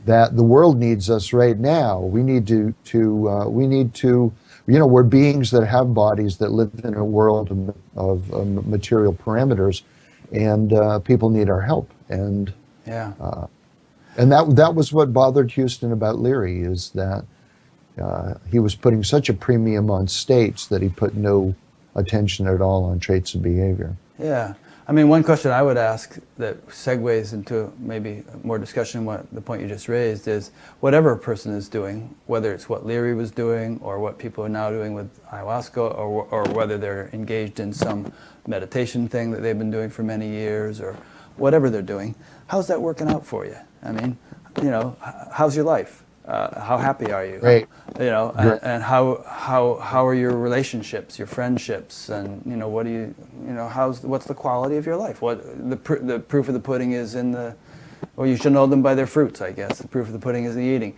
That the world needs us right now. We need to we're beings that have bodies that live in a world of material parameters, and people need our help. And and that was what bothered Huston about Leary, is that he was putting such a premium on states that he put no attention at all on traits of behavior. Yeah. I mean, one question I would ask that segues into maybe more discussion, what the point you just raised, is whatever a person is doing, whether it's what Leary was doing or what people are now doing with ayahuasca, or whether they're engaged in some meditation thing that they've been doing for many years, or whatever they're doing, how's that working out for you? I mean, how's your life? How happy are you? Great. And how are your relationships, your friendships, and what do you, what's the quality of your life? What the proof of the pudding is in the, or you should know them by their fruits, I guess. The proof of the pudding is the eating.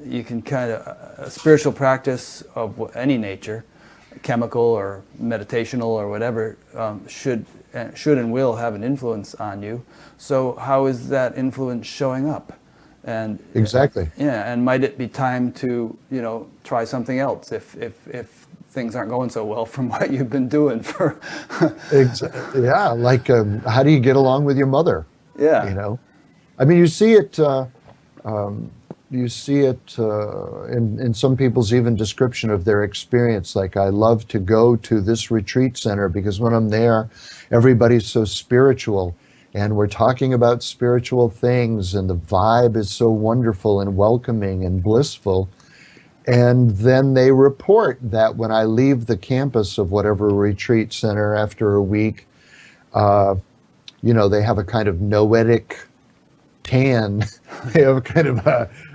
You can kind of a spiritual practice of any nature, chemical or meditational or whatever, should and will have an influence on you. So how is that influence showing up? And exactly. And might it be time to try something else if things aren't going so well from what you've been doing for yeah, like how do you get along with your mother? Yeah. I mean, you see it in some people's even description of their experience, like, I love to go to this retreat center because when I'm there, everybody's so spiritual. And we're talking about spiritual things, and the vibe is so wonderful and welcoming and blissful. And then they report that when I leave the campus of whatever retreat center after a week, they have a kind of noetic tan. They have kind of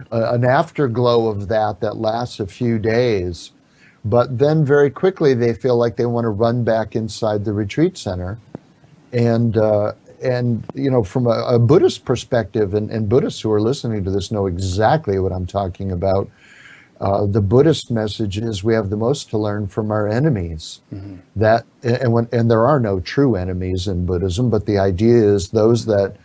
an afterglow of that lasts a few days. But then very quickly they feel like they want to run back inside the retreat center. And from a Buddhist perspective, and Buddhists who are listening to this know exactly what I'm talking about, the Buddhist message is we have the most to learn from our enemies. Mm-hmm. And there are no true enemies in Buddhism, but the idea is those that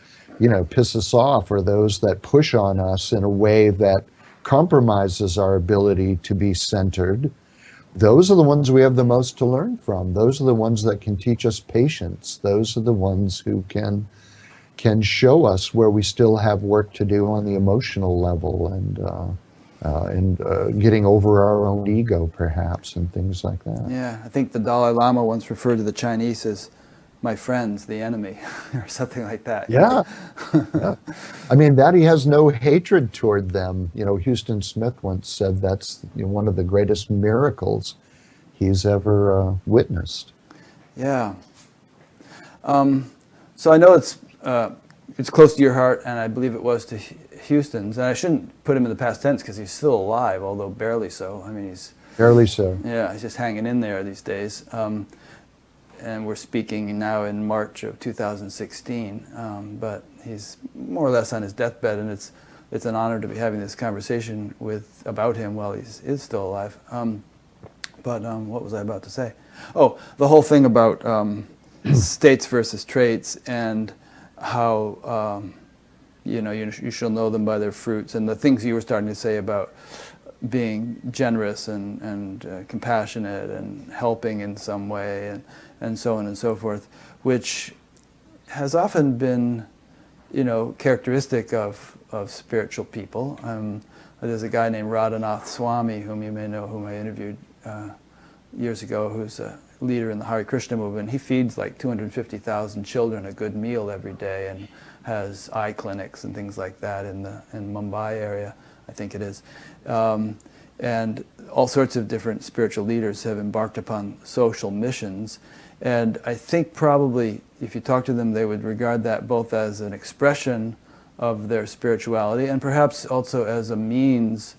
piss us off, or those that push on us in a way that compromises our ability to be centered. Those are the ones we have the most to learn from. Those are the ones that can teach us patience. Those are the ones who can show us where we still have work to do on the emotional level, and getting over our own ego, perhaps, and things like that. Yeah, I think the Dalai Lama once referred to the Chinese as my friends, the enemy, or something like that. Yeah. Yeah. I mean, that he has no hatred toward them. Huston Smith once said that's one of the greatest miracles he's ever witnessed. Yeah. So I know it's close to your heart, and I believe it was to Huston's. And I shouldn't put him in the past tense because he's still alive, although barely so. I mean, he's barely so. Yeah, he's just hanging in there these days. And we're speaking now in March of 2016, but he's more or less on his deathbed, and it's an honor to be having this conversation about him while he is still alive. But what was I about to say? Oh, the whole thing about states versus traits, and how you shall know them by their fruits, and the things you were starting to say about being generous and compassionate and helping in some way, and so on and so forth, which has often been, characteristic of spiritual people. There's a guy named Radhanath Swami, whom you may know, whom I interviewed years ago, who's a leader in the Hare Krishna movement. He feeds like 250,000 children a good meal every day, and has eye clinics and things like that in Mumbai area, I think it is. And all sorts of different spiritual leaders have embarked upon social missions. And I think probably, if you talk to them, they would regard that both as an expression of their spirituality, and perhaps also as a means,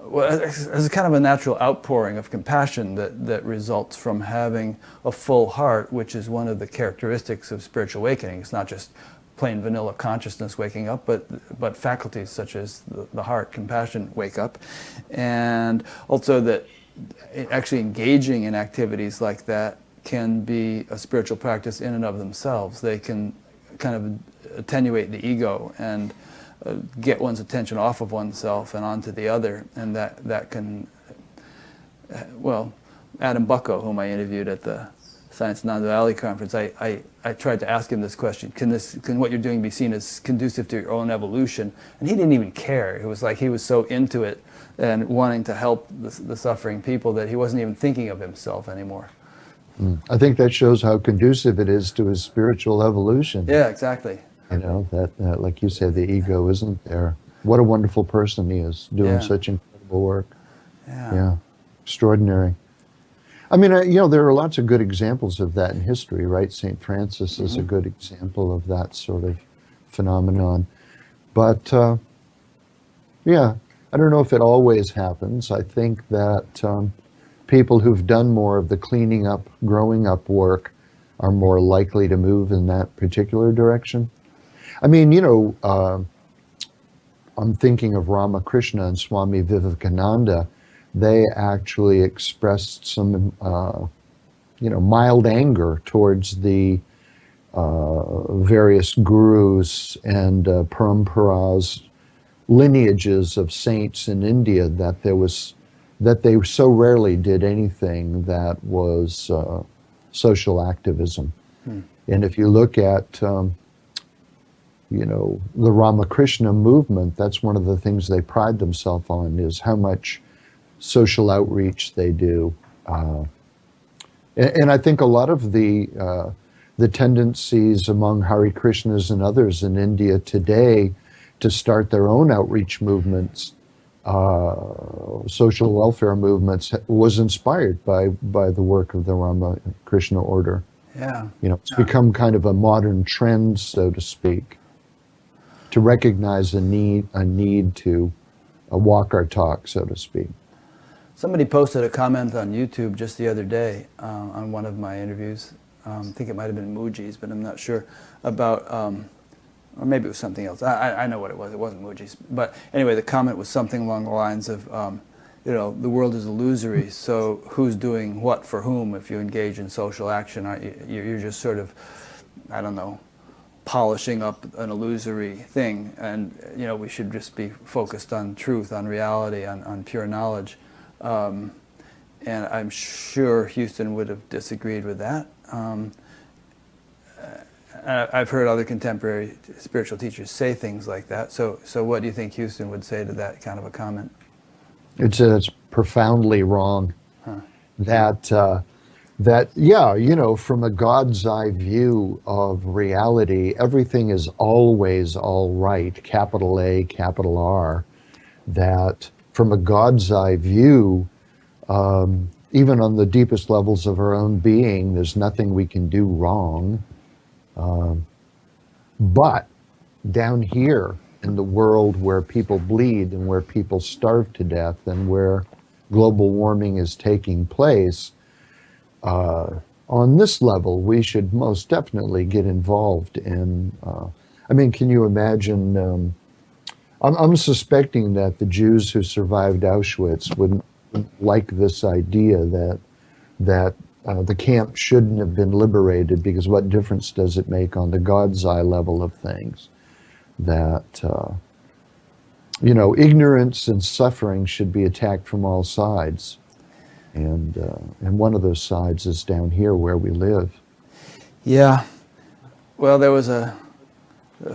as a kind of a natural outpouring of compassion that results from having a full heart, which is one of the characteristics of spiritual awakening. It's not just plain vanilla consciousness waking up, but faculties such as the heart, compassion, wake up. And also that actually engaging in activities like that can be a spiritual practice in and of themselves. They can kind of attenuate the ego and get one's attention off of oneself and onto the other, and that can, well, Adam Bucko, whom I interviewed at the Science Non-Duality Conference, I tried to ask him this question: can what you're doing be seen as conducive to your own evolution? And he didn't even care. It was like he was so into it and wanting to help the suffering people that he wasn't even thinking of himself anymore. I think that shows how conducive it is to his spiritual evolution. Yeah, exactly. That like you said, the ego isn't there. What a wonderful person he is, doing such incredible work. Yeah, extraordinary. I mean, there are lots of good examples of that in history, right? St. Francis is a good example of that sort of phenomenon. But, yeah, I don't know if it always happens. I think that people who've done more of the cleaning up, growing up work are more likely to move in that particular direction. I mean, I'm thinking of Ramakrishna and Swami Vivekananda. They actually expressed some, mild anger towards the various gurus and paramparas, lineages of saints in India, that they so rarely did anything that was social activism. And if you look at, the Ramakrishna movement, that's one of the things they pride themselves on, is how much social outreach they do. And I think a lot of the tendencies among Hare Krishnas and others in India today to start their own outreach movements, social welfare movements, was inspired by the work of the Ramakrishna order. Yeah. It's become kind of a modern trend, so to speak, to recognize a need to walk our talk, so to speak. Somebody posted a comment on YouTube just the other day on one of my interviews. I think it might have been Muji's, but I'm not sure, about, or maybe it was something else. I know what it was. It wasn't Muji's. But anyway, the comment was something along the lines of, the world is illusory, so who's doing what for whom if you engage in social action? You're just sort of, I don't know, polishing up an illusory thing, and we should just be focused on truth, on reality, on pure knowledge. And I'm sure Huston would have disagreed with that. I've heard other contemporary spiritual teachers say things like that. So what do you think Huston would say to that kind of a comment? It's profoundly wrong. That from a God's eye view of reality, everything is always all right, capital A, capital R. That from a God's eye view, even on the deepest levels of our own being, there's nothing we can do wrong. But down here in the world where people bleed and where people starve to death and where global warming is taking place, on this level, we should most definitely get involved in, can you imagine, I'm suspecting that the Jews who survived Auschwitz like this idea that the camp shouldn't have been liberated because what difference does it make on the God's eye level of things? That ignorance and suffering should be attacked from all sides, and one of those sides is down here where we live. Yeah. Well, there was a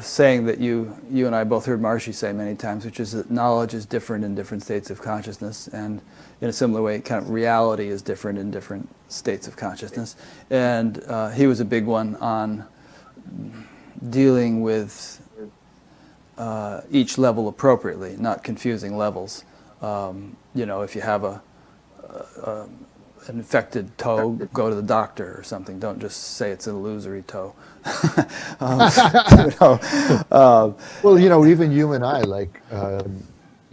saying that you and I both heard Maharishi say many times, which is that knowledge is different in different states of consciousness, and in a similar way, kind of reality is different in different states of consciousness. And he was a big one on dealing with each level appropriately, not confusing levels. If you have an infected toe, go to the doctor or something. Don't just say it's an illusory toe. Well, even you and I,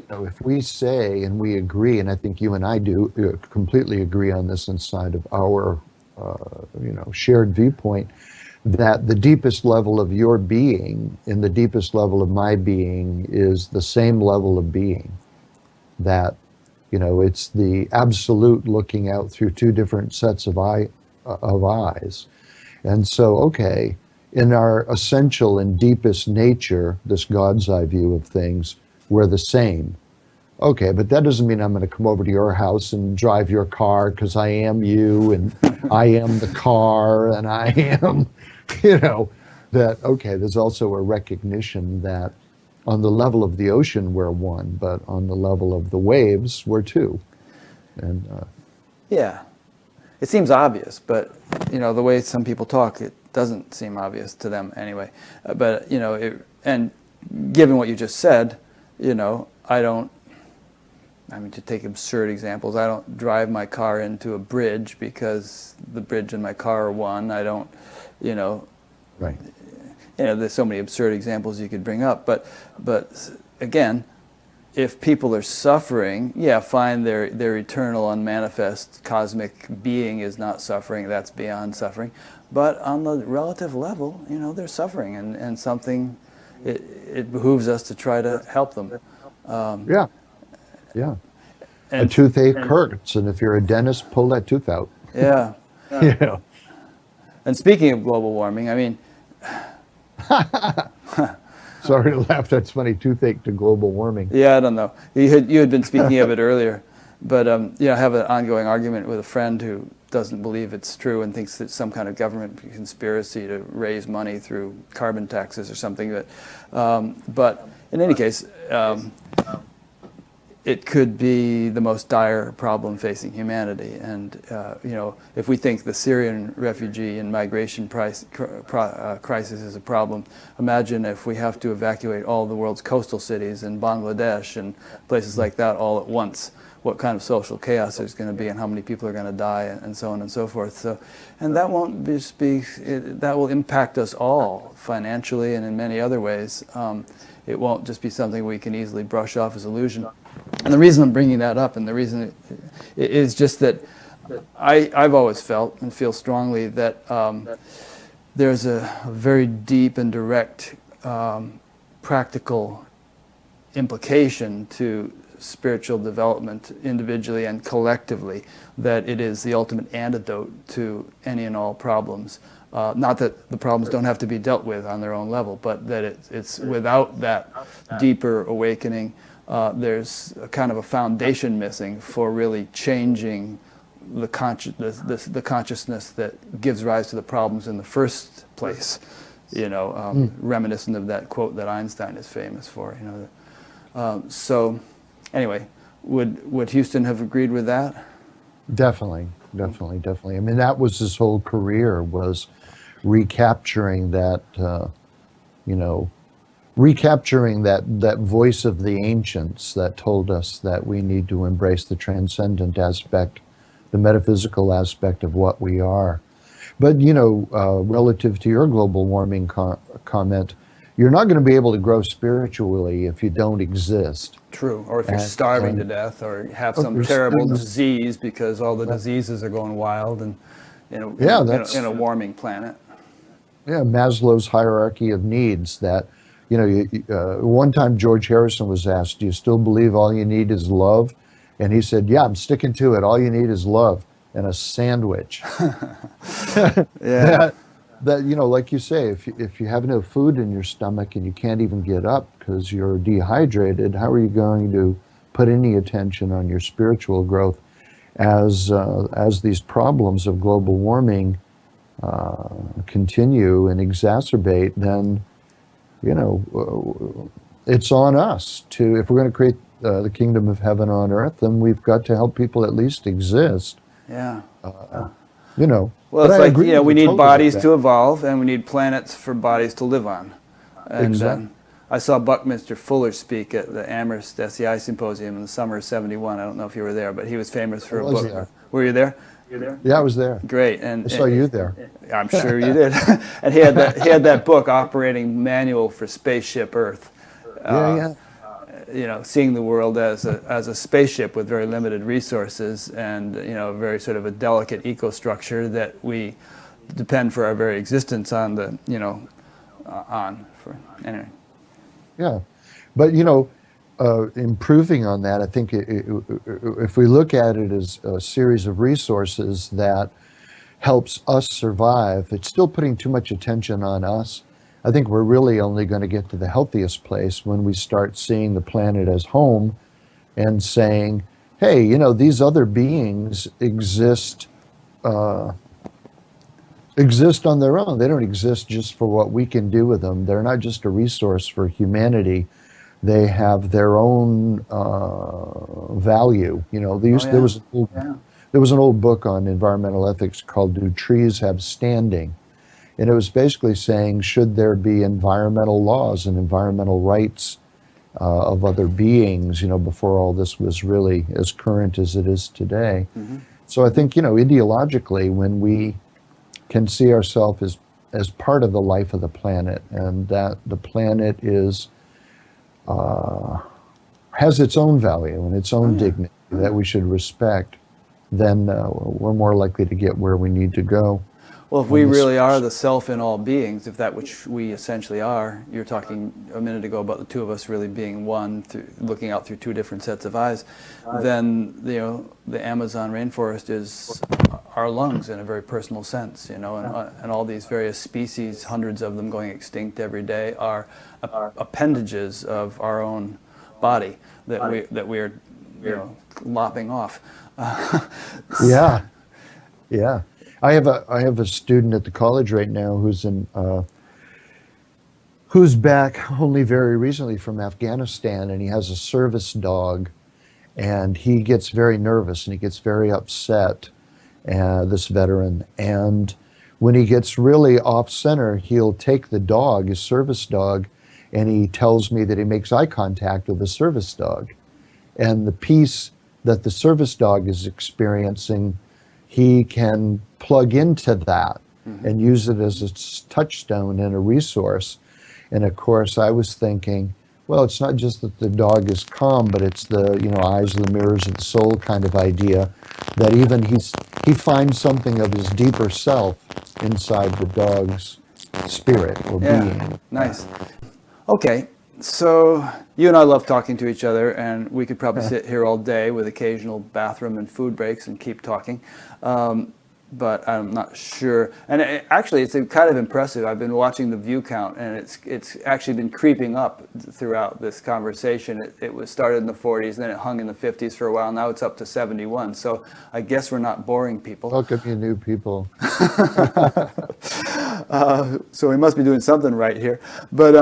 if we say and we agree, and I think you and I do completely agree on this inside of our, shared viewpoint, that the deepest level of your being and the deepest level of my being is the same level of being. That, it's the absolute looking out through two different sets of eyes. And so, okay, in our essential and deepest nature, this God's eye view of things, we're the same. Okay, but that doesn't mean I'm going to come over to your house and drive your car because I am you and I am the car and I am, there's also a recognition that on the level of the ocean, we're one, but on the level of the waves, we're two. And yeah, it seems obvious, but the way some people talk, it doesn't seem obvious to them anyway. But and given what you just said, to take absurd examples, I don't drive my car into a bridge because the bridge and my car are one. I don't, right. There's so many absurd examples you could bring up, but again, if people are suffering, yeah, fine, their eternal, unmanifest cosmic being is not suffering, that's beyond suffering, but on the relative level, they're suffering, and something, it behooves us to try to help them. Yeah. A toothache hurts, and if you're a dentist, pull that tooth out. Yeah. Yeah. And speaking of global warming, Sorry to laugh. That's funny. Toothache to global warming. Yeah, I don't know. You had been speaking of it earlier, but I have an ongoing argument with a friend who doesn't believe it's true and thinks it's some kind of government conspiracy to raise money through carbon taxes or something. But in any case, it could be the most dire problem facing humanity. And if we think the Syrian refugee and migration crisis is a problem, imagine if we have to evacuate all the world's coastal cities in Bangladesh and places like that all at once. What kind of social chaos there's going to be, and how many people are going to die, and so on and so forth. So, and that won't just be that will impact us all financially and in many other ways. It won't just be something we can easily brush off as illusion. And the reason I'm bringing that up, and the reason it is just that I've always felt and feel strongly that there's a very deep and direct practical implication to spiritual development individually and collectively, that it is the ultimate antidote to any and all problems. Not that the problems don't have to be dealt with on their own level, but that it's without that deeper awakening, there's a kind of a foundation missing for really changing the consciousness that gives rise to the problems in the first place. Reminiscent of that quote that Einstein is famous for. So, anyway, would Huston have agreed with that? Definitely. I mean, that was his whole career, was recapturing that, recapturing that voice of the ancients that told us that we need to embrace the transcendent aspect, the metaphysical aspect of what we are. But, relative to your global warming comment, you're not going to be able to grow spiritually if you don't exist. True, or if you're starving to death, or have some terrible disease because all the diseases are going wild and in a warming planet. Yeah, Maslow's hierarchy of needs. That, one time George Harrison was asked, "Do you still believe all you need is love?" And he said, yeah, I'm sticking to it. All you need is love and a sandwich. Yeah. That, you know, like you say, if you have no food in your stomach and you can't even get up because you're dehydrated, how are you going to put any attention on your spiritual growth as these problems of global warming continue and exacerbate? Then, you know, it's on us to, if we're going to create the kingdom of heaven on earth, then we've got to help people at least exist. Yeah. You know. Well, it's I like, agree you know, with we you need totally bodies with to that. evolve, and we need planets for bodies to live on. And Exactly. I saw Buckminster Fuller speak at the Amherst SEI Symposium in the summer of '71. I don't know if you were there, but he was famous for I a was book. there. Were you there? Yeah, I was there. Great. I saw you there. I'm sure you did. And he had that book, Operating Manual for Spaceship Earth. Yeah. You know, seeing the world as a spaceship with very limited resources, and, you know, very sort of a delicate ecostructure that we depend for our very existence on the, you know, anyway. Yeah. But, you know, improving on that, I think if we look at it as a series of resources that helps us survive, it's still putting too much attention on us. I think we're really only going to get to the healthiest place when we start seeing the planet as home and saying, hey, you know, these other beings exist on their own. They don't exist just for what we can do with them. They're not just a resource for humanity. They have their own value. You know, there was an old book on environmental ethics called "Do Trees Have Standing?" And it was basically saying, should there be environmental laws and environmental rights of other beings, you know, before all this was really as current as it is today. Mm-hmm. So I think, you know, ideologically, when we can see ourselves as part of the life of the planet, and that the planet is has its own value and its own dignity that we should respect, then we're more likely to get where we need to go. Well, if we really are the self in all beings, if that which we essentially are, you're talking a minute ago about the two of us really being one, looking out through two different sets of eyes, then, you know, the Amazon rainforest is our lungs in a very personal sense, you know, and all these various species, hundreds of them going extinct every day, are appendages of our own body that we are, you know, lopping off. Yeah. I have a student at the college right now who's back only very recently from Afghanistan, and he has a service dog, and he gets very nervous and he gets very upset, this veteran. And when he gets really off center, he'll take the dog, his service dog, and he tells me that he makes eye contact with the service dog. And the peace that the service dog is experiencing, he can plug into that and use it as a touchstone and a resource. And of course, I was thinking, well, it's not just that the dog is calm, but it's the, you know, eyes are the mirrors of the soul kind of idea, that even he finds something of his deeper self inside the dog's spirit or being. Nice. Okay, so you and I love talking to each other, and we could probably sit here all day with occasional bathroom and food breaks and keep talking. But I'm not sure. And actually, it's kind of impressive. I've been watching the view count, and it's actually been creeping up throughout this conversation. It was started in the 40s, and then it hung in the 50s for a while. Now it's up to 71. So I guess we're not boring people. Welcome you new people. So we must be doing something right here. But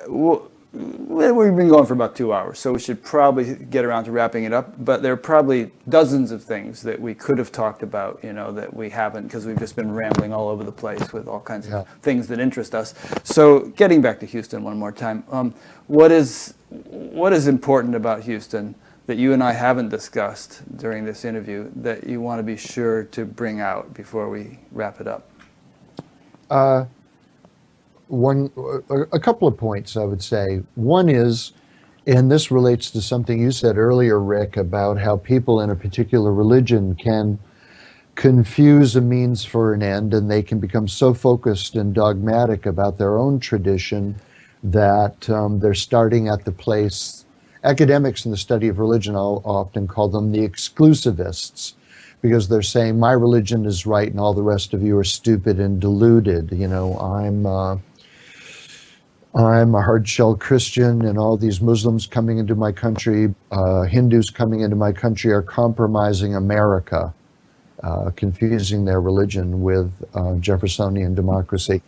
we've been going for about 2 hours, so we should probably get around to wrapping it up. But there are probably dozens of things that we could have talked about, you know, that we haven't, because we've just been rambling all over the place with all kinds of things that interest us. So getting back to Houston one more time, what is important about Houston that you and I haven't discussed during this interview that you want to be sure to bring out before we wrap it up? A couple of points, I would say. One is, and this relates to something you said earlier, Rick, about how people in a particular religion can confuse a means for an end, and they can become so focused and dogmatic about their own tradition that they're starting at the place academics in the study of religion, I'll often call them the exclusivists, because they're saying my religion is right and all the rest of you are stupid and deluded. You know, I'm a hard-shell Christian, and all these Muslims coming into my country, Hindus coming into my country are compromising America, confusing their religion with Jeffersonian democracy.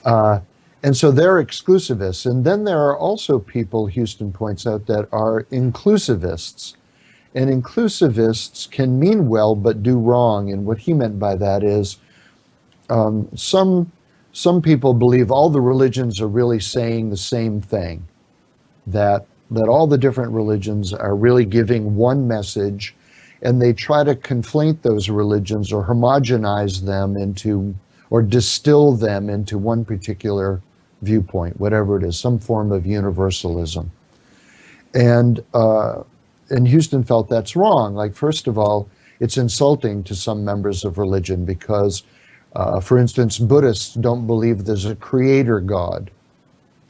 And so they're exclusivists. And then there are also people, Huston points out, that are inclusivists. And inclusivists can mean well but do wrong. And what he meant by that is some people believe all the religions are really saying the same thing, that all the different religions are really giving one message, and they try to conflate those religions or homogenize them into, or distill them into one particular viewpoint, whatever it is, some form of universalism. And Huston felt that's wrong. Like, first of all, it's insulting to some members of religion because, for instance, Buddhists don't believe there's a creator God.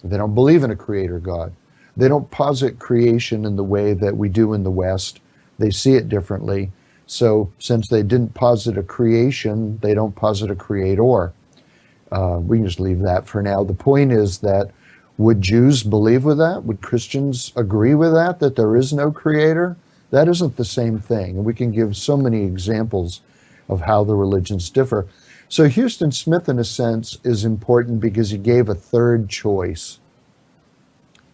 They don't believe in a creator God. They don't posit creation in the way that we do in the West. They see it differently. So since they didn't posit a creation, they don't posit a creator. We can just leave that for now. The point is that, would Jews believe with that? Would Christians agree with that there is no creator? That isn't the same thing. And we can give so many examples of how the religions differ. So Huston Smith, in a sense, is important because he gave a third choice.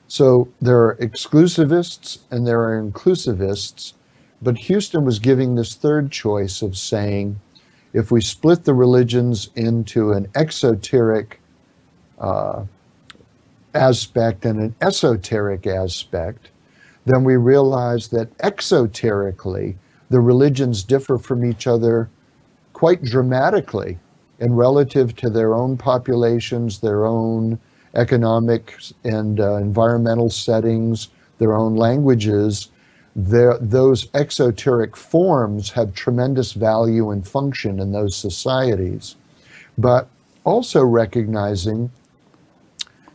So there are exclusivists and there are inclusivists, but Huston was giving this third choice of saying, if we split the religions into an exoteric aspect and an esoteric aspect, then we realize that exoterically, the religions differ from each other quite dramatically and relative to their own populations, their own economic and environmental settings, their own languages. Those exoteric forms have tremendous value and function in those societies, but also recognizing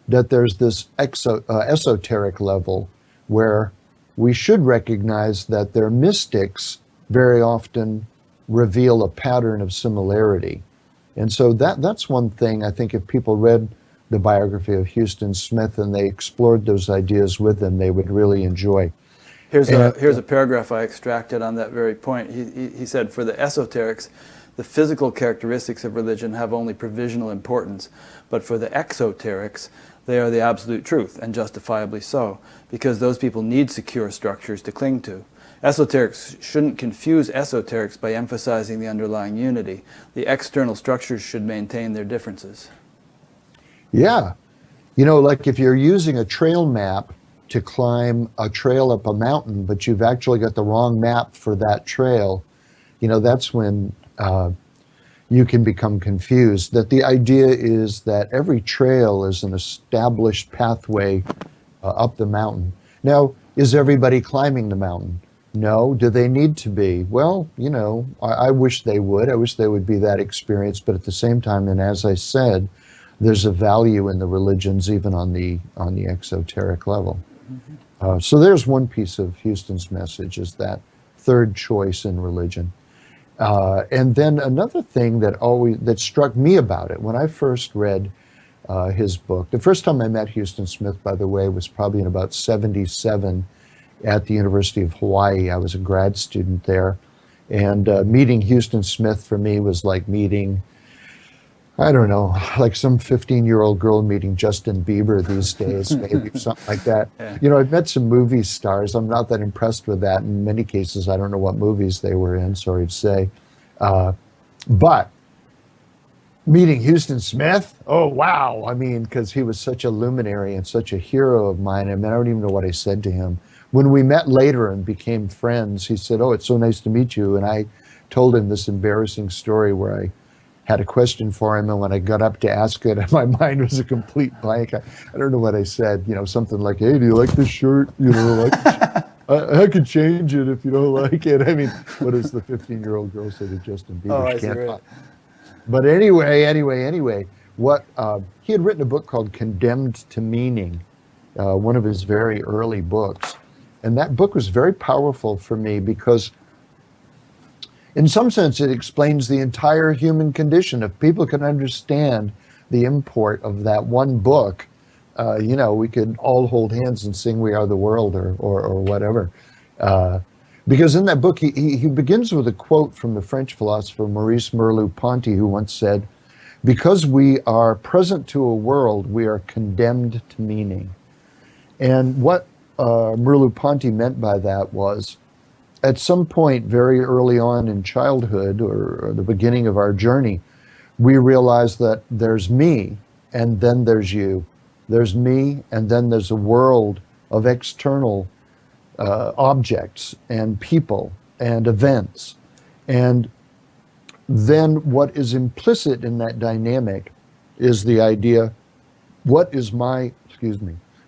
that there's this esoteric level where we should recognize that their mystics very often reveal a pattern of similarity. And so that's one thing I think if people read the biography of Huston Smith and they explored those ideas with him, they would really enjoy. Here's a paragraph I extracted on that very point. He said, for the esoterics, the physical characteristics of religion have only provisional importance, but for the exoterics, they are the absolute truth, and justifiably so, because those people need secure structures to cling to. Esoterics shouldn't confuse esoterics by emphasizing the underlying unity. The external structures should maintain their differences. Yeah. You know, like if you're using a trail map to climb a trail up a mountain, but you've actually got the wrong map for that trail, you know, that's when you can become confused. That the idea is that every trail is an established pathway up the mountain. Now, is everybody climbing the mountain? No. Do they need to be? Well, you know, I wish they would. I wish they would be that experienced, but at the same time, and as I said, there's a value in the religions even on the exoteric level. Mm-hmm. So there's one piece of Huston's message, is that third choice in religion. And then another thing that struck me about it when I first read his book. The first time I met Huston Smith, by the way, was probably in about '77 at the University of Hawaii. I was a grad student there, and meeting Huston Smith for me was like meeting, I don't know, like some 15-year-old girl meeting Justin Bieber these days, maybe something like that. Yeah. You know, I've met some movie stars. I'm not that impressed with that. In many cases, I don't know what movies they were in, sorry to say. But meeting Huston Smith, oh, wow. I mean, because he was such a luminary and such a hero of mine. I mean, I don't even know what I said to him. When we met later and became friends, he said, "Oh, it's so nice to meet you." And I told him this embarrassing story where I had a question for him, and when I got up to ask it, my mind was a complete blank. I don't know what I said, you know, something like, "Hey, do you like this shirt? You know, like, I could change it if you don't like it." I mean, what does the 15-year-old girl say to Justin Bieber? Oh, I see, right. But anyway, what he had written a book called Condemned to Meaning, one of his very early books. And that book was very powerful for me because in some sense it explains the entire human condition. If people can understand the import of that one book, we could all hold hands and sing "We Are the World" or whatever. Because in that book, he begins with a quote from the French philosopher Maurice Merleau-Ponty, who once said, "Because we are present to a world, we are condemned to meaning." And what Merleau-Ponty meant by that was, at some point very early on in childhood or the beginning of our journey, we realize that there's me and then there's you. There's me and then there's a world of external objects and people and events. And then what is implicit in that dynamic is the idea, what is my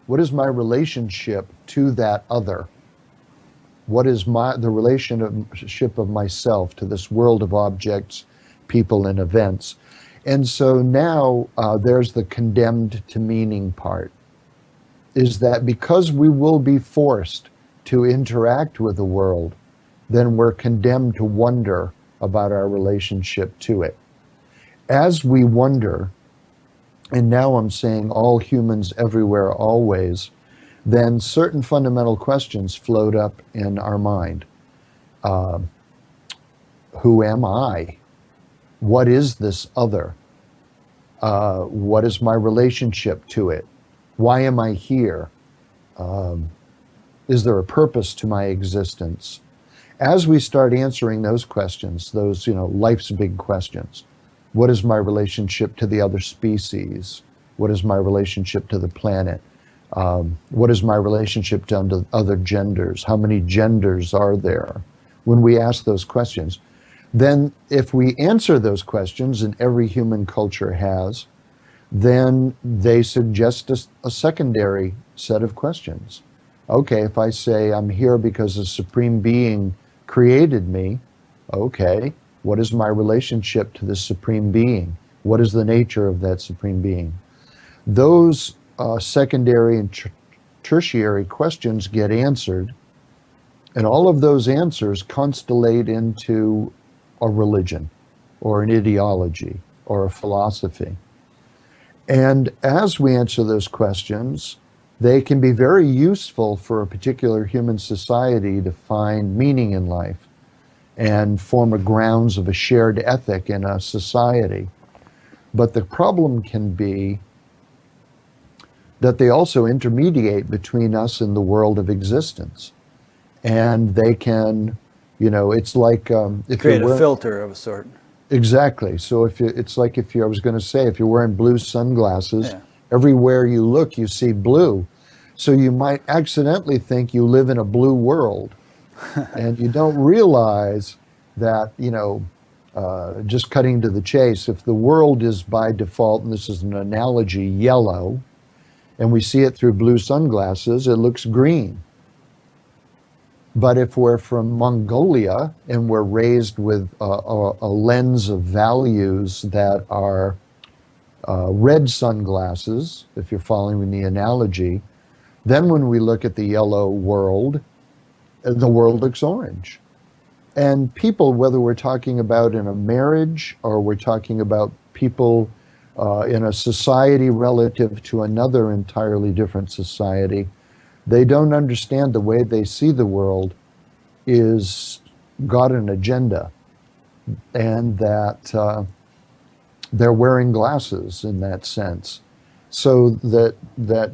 relationship to that other? What is the relationship of myself to this world of objects, people, and events? And so now there's the condemned to meaning part, is that because we will be forced to interact with the world, then we're condemned to wonder about our relationship to it. As we wonder, and now I'm saying all humans everywhere, always, then certain fundamental questions float up in our mind. Who am I? What is this other? What is my relationship to it? Why am I here? Is there a purpose to my existence? As we start answering those questions, those, life's big questions, what is my relationship to the other species? What is my relationship to the planet? What is my relationship to other genders? How many genders are there? When we ask those questions, then if we answer those questions, and every human culture has, then they suggest a secondary set of questions. Okay, if I say I'm here because a supreme being created me, okay, what is my relationship to this supreme being? What is the nature of that supreme being? Those secondary and tertiary questions get answered, and all of those answers constellate into a religion or an ideology or a philosophy. And as we answer those questions, they can be very useful for a particular human society to find meaning in life and form a grounds of a shared ethic in a society. But the problem can be that they also intermediate between us and the world of existence. And they can, it's like if create a filter of a sort. Exactly. So I was going to say, if you're wearing blue sunglasses, everywhere you look, you see blue. So you might accidentally think you live in a blue world. And you don't realize that, just cutting to the chase, if the world is by default, and this is an analogy, yellow, and we see it through blue sunglasses, it looks green. But if we're from Mongolia and we're raised with a lens of values that are red sunglasses, if you're following the analogy, then when we look at the yellow world, the world looks orange. And people, whether we're talking about in a marriage or we're talking about people in a society relative to another entirely different society, they don't understand the way they see the world is got an agenda, and that they're wearing glasses in that sense. So that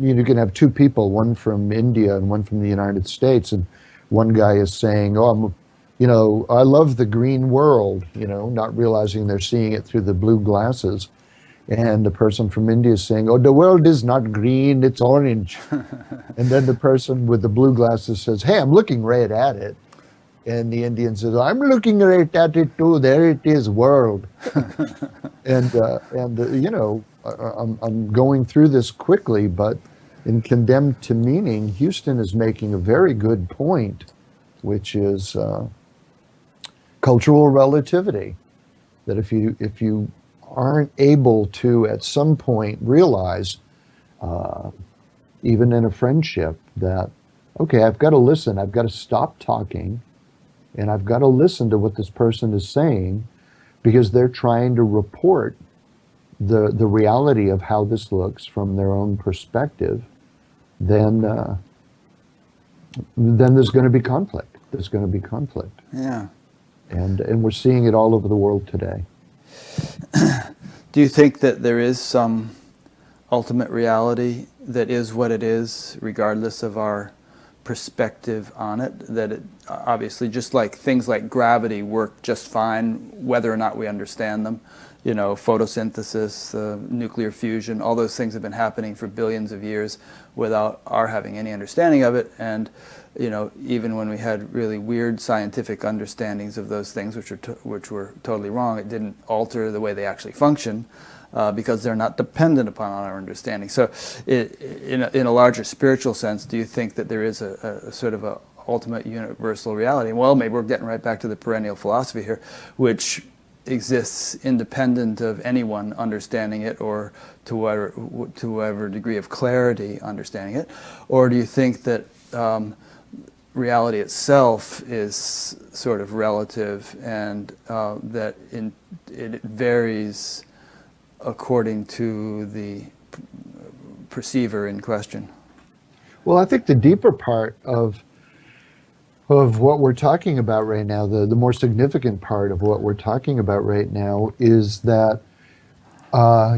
you can have two people, one from India and one from the United States, and one guy is saying, I love the green world, not realizing they're seeing it through the blue glasses. And the person from India is saying, the world is not green, it's orange. And then the person with the blue glasses says, hey, I'm looking right at it. And the Indian says, I'm looking right at it too, there it is, world. And I'm going through this quickly, but in Condemned to Meaning, Huston is making a very good point, which is cultural relativity. That if you aren't able to at some point realize, even in a friendship, that okay, I've got to listen. I've got to stop talking, and I've got to listen to what this person is saying, because they're trying to report the reality of how this looks from their own perspective. Then there's going to be conflict. There's going to be conflict. Yeah. And we're seeing it all over the world today. Do you think that there is some ultimate reality that is what it is, regardless of our perspective on it? That it obviously, just like things like gravity work just fine, whether or not we understand them. You know, photosynthesis, nuclear fusion, all those things have been happening for billions of years without our having any understanding of it. And, you know, even when we had really weird scientific understandings of those things, which were totally wrong, it didn't alter the way they actually function, because they're not dependent upon our understanding. So, in a larger spiritual sense, do you think that there is a sort of a ultimate universal reality? Well, maybe we're getting right back to the perennial philosophy here, which exists independent of anyone understanding it, or to whatever degree of clarity understanding it? Or do you think that reality itself is sort of relative, and that it varies according to the perceiver in question? Well, I think the deeper part of what we're talking about right now, the more significant part of what we're talking about right now, is that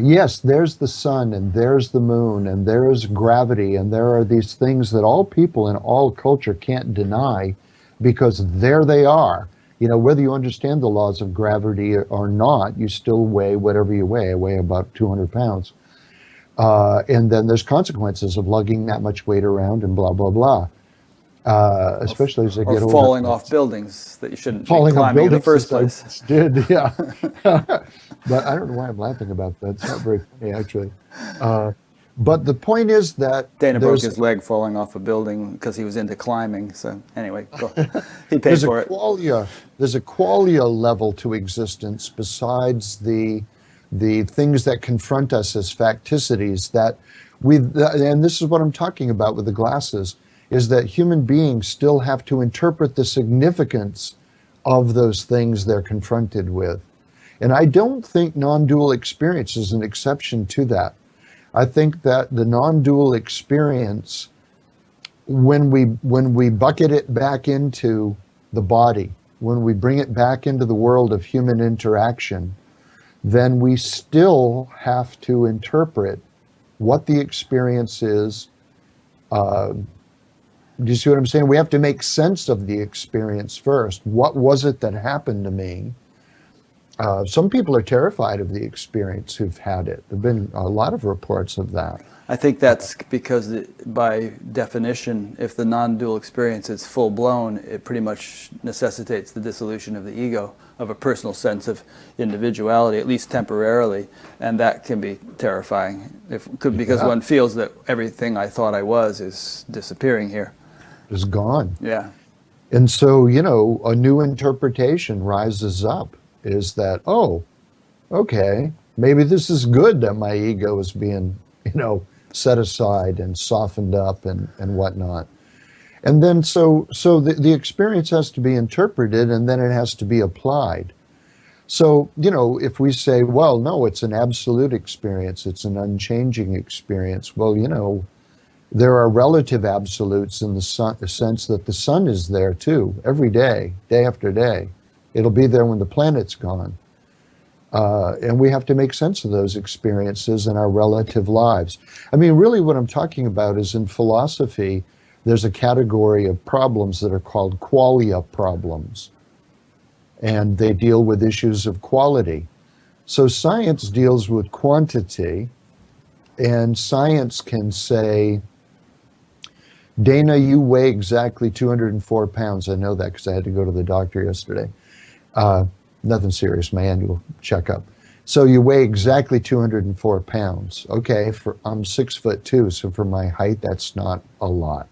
yes, there's the sun, and there's the moon, and there's gravity, and there are these things that all people in all culture can't deny, because there they are. You know, whether you understand the laws of gravity or not, you still weigh whatever you weigh. I weigh about 200 pounds. And then there's consequences of lugging that much weight around, and blah, blah, blah. Especially as they get older. Or falling off buildings that you shouldn't be Falling off climbing in the buildings, first place. did, yeah. But I don't know why I'm laughing about that. It's not very funny, actually. But the point is that Dana broke his leg falling off a building because he was into climbing. So anyway, he paid there's for it. There's a qualia level to existence besides the things that confront us as facticities, that and this is what I'm talking about with the glasses, is that human beings still have to interpret the significance of those things they're confronted with. And I don't think non-dual experience is an exception to that. I think that the non-dual experience, when we bucket it back into the body, when we bring it back into the world of human interaction, then we still have to interpret what the experience is. Do you see what I'm saying? We have to make sense of the experience first. What was it that happened to me? Some people are terrified of the experience who've had it. There have been a lot of reports of that. I think that's because, by definition, if the non-dual experience is full-blown, it pretty much necessitates the dissolution of the ego, of a personal sense of individuality, at least temporarily, and that can be terrifying, because one feels that everything I thought I was is disappearing here. Is gone. Yeah. And so, you know, a new interpretation rises up, is that, oh, okay, maybe this is good that my ego is being, you know, set aside and softened up and whatnot. And then so the experience has to be interpreted, and then it has to be applied. So, you know, if we say, well, no, it's an absolute experience, it's an unchanging experience, well, you know, there are relative absolutes in the sense that the sun is there too, every day, day after day. It'll be there when the planet's gone. And we have to make sense of those experiences in our relative lives. I mean, really what I'm talking about is, in philosophy, there's a category of problems that are called qualia problems. And they deal with issues of quality. So science deals with quantity, and science can say, Dana, you weigh exactly 204 pounds. I know that because I had to go to the doctor yesterday. Nothing serious, my annual checkup. So you weigh exactly 204 pounds. Okay, I'm 6'2", so for my height, that's not a lot.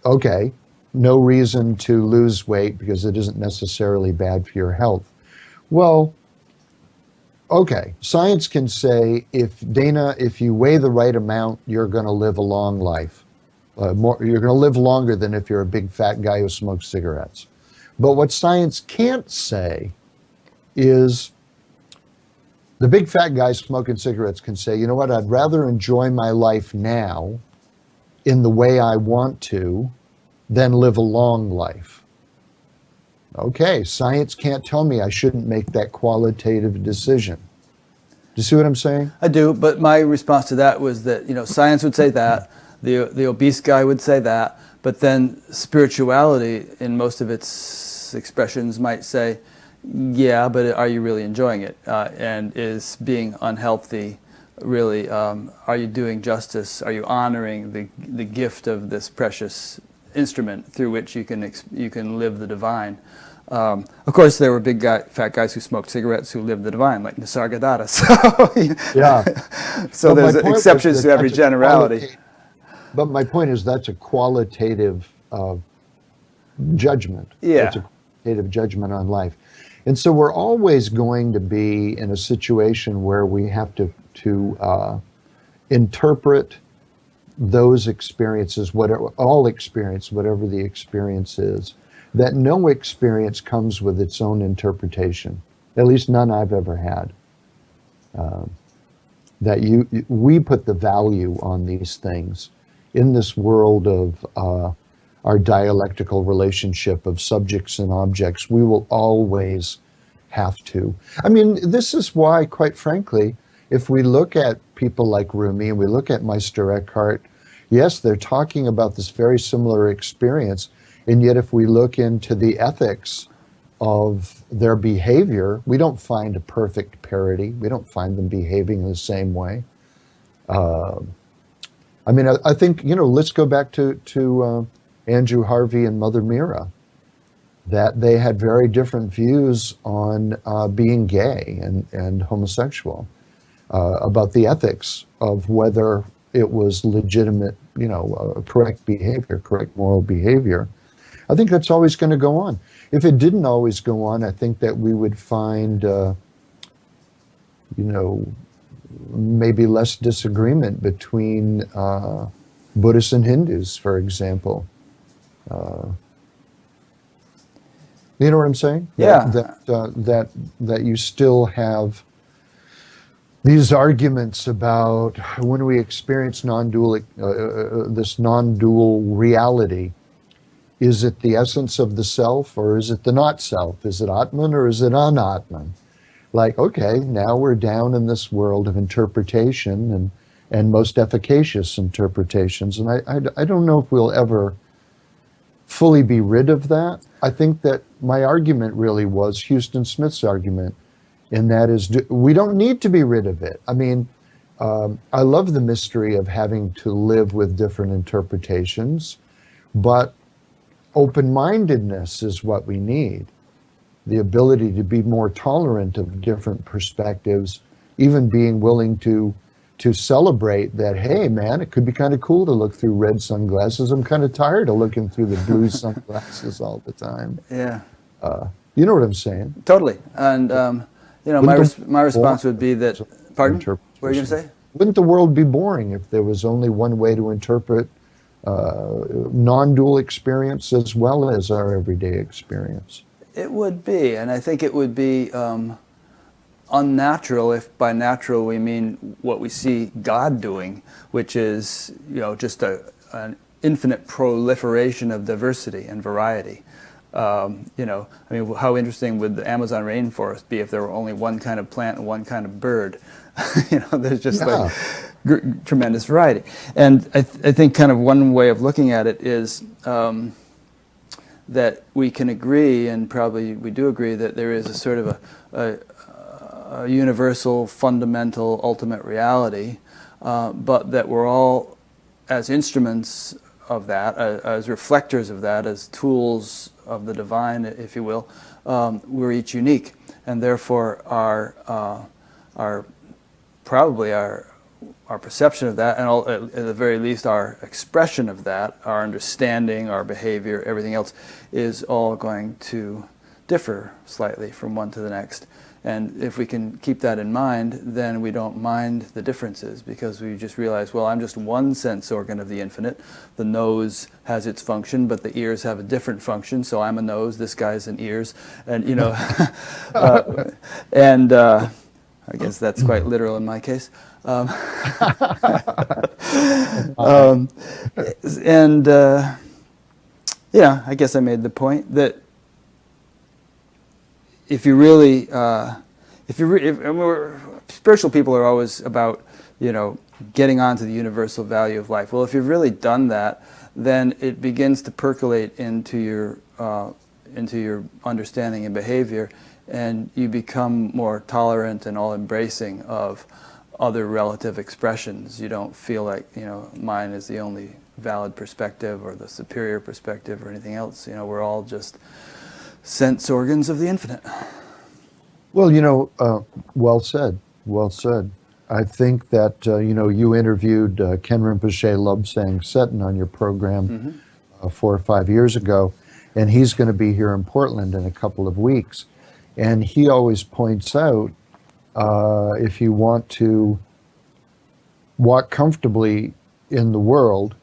Okay, no reason to lose weight because it isn't necessarily bad for your health. Well, okay, science can say, if you weigh the right amount, you're going to live a long life. you're going to live longer than if you're a big fat guy who smokes cigarettes. But what science can't say is the big fat guy smoking cigarettes can say, you know what, I'd rather enjoy my life now in the way I want to than live a long life. Okay, science can't tell me I shouldn't make that qualitative decision. Do you see what I'm saying? I do, but my response to that was that, science would say that, the obese guy would say that, but then spirituality in most of its expressions might say, yeah, but are you really enjoying it? And is being unhealthy really, are you doing justice? Are you honoring the gift of this precious instrument through which you can live the divine? Of course, there were fat guys who smoked cigarettes who lived the divine, like Nisargadatta. So, yeah. So there's exceptions to every generality. But my point is that's a qualitative judgment. Yeah. It's a qualitative judgment on life. And so we're always going to be in a situation where we have to interpret those experiences, all experience, whatever the experience is, that no experience comes with its own interpretation, at least none I've ever had. That we put the value on these things in this world of our dialectical relationship of subjects and objects. We will always have to. I mean, this is why, quite frankly, if we look at people like Rumi and we look at Meister Eckhart, yes, they're talking about this very similar experience, and yet if we look into the ethics of their behavior, we don't find a perfect parity. We don't find them behaving in the same way. I mean, I think, let's go back to Andrew Harvey and Mother Mira, that they had very different views on being gay and homosexual, about the ethics of whether it was legitimate, correct behavior, correct moral behavior. I think that's always going to go on. If it didn't always go on, I think that we would find, maybe less disagreement between Buddhists and Hindus, for example. You know what I'm saying? Yeah. That you still have these arguments about when we experience non-dual, this non-dual reality. Is it the essence of the self, or is it the not self? Is it Atman, or is it anatman? Like, okay, now we're down in this world of interpretation and most efficacious interpretations. And I don't know if we'll ever fully be rid of that. I think that my argument really was Huston Smith's argument, and that is we don't need to be rid of it. I mean, I love the mystery of having to live with different interpretations, but open-mindedness is what we need. The ability to be more tolerant of different perspectives, even being willing to celebrate that, hey man, it could be kind of cool to look through red sunglasses. I'm kind of tired of looking through the blue sunglasses all the time. Yeah. You know what I'm saying? Totally. And, my response would be that, pardon? What were you going to say? Wouldn't the world be boring if there was only one way to interpret non-dual experience as well as our everyday experience? It would be, and I think it would be unnatural, if by natural we mean what we see God doing, which is, just an infinite proliferation of diversity and variety. I mean, how interesting would the Amazon rainforest be if there were only one kind of plant and one kind of bird? There's just tremendous variety. And I think kind of one way of looking at it is that we can agree, and probably we do agree, that there is a sort of a universal, fundamental, ultimate reality, but that we're all, as instruments of that, as reflectors of that, as tools of the divine, if you will, we're each unique, and therefore our perception of that, and at the very least our expression of that, our understanding, our behavior, everything else, is all going to differ slightly from one to the next. And if we can keep that in mind, then we don't mind the differences, because we just realize, well, I'm just one sense organ of the infinite. The nose has its function, but the ears have a different function. So I'm a nose, this guy's an ears, and you know, I guess that's quite literal in my case. Yeah, I guess I made the point that if you really, spiritual people are always about, you know, getting onto the universal value of life. Well, if you've really done that, then it begins to percolate into your understanding and behavior, and you become more tolerant and all-embracing of other relative expressions. You don't feel like, you know, mine is the only valid perspective or the superior perspective or anything else. You know, we're all just sense organs of the infinite. Well, you know, well said, well said. I think that, you know, you interviewed Ken Rinpoche Lobsang Seton on your program 4 or 5 years ago, and he's going to be here in Portland in a couple of weeks. And he always points out, if you want to walk comfortably in the world,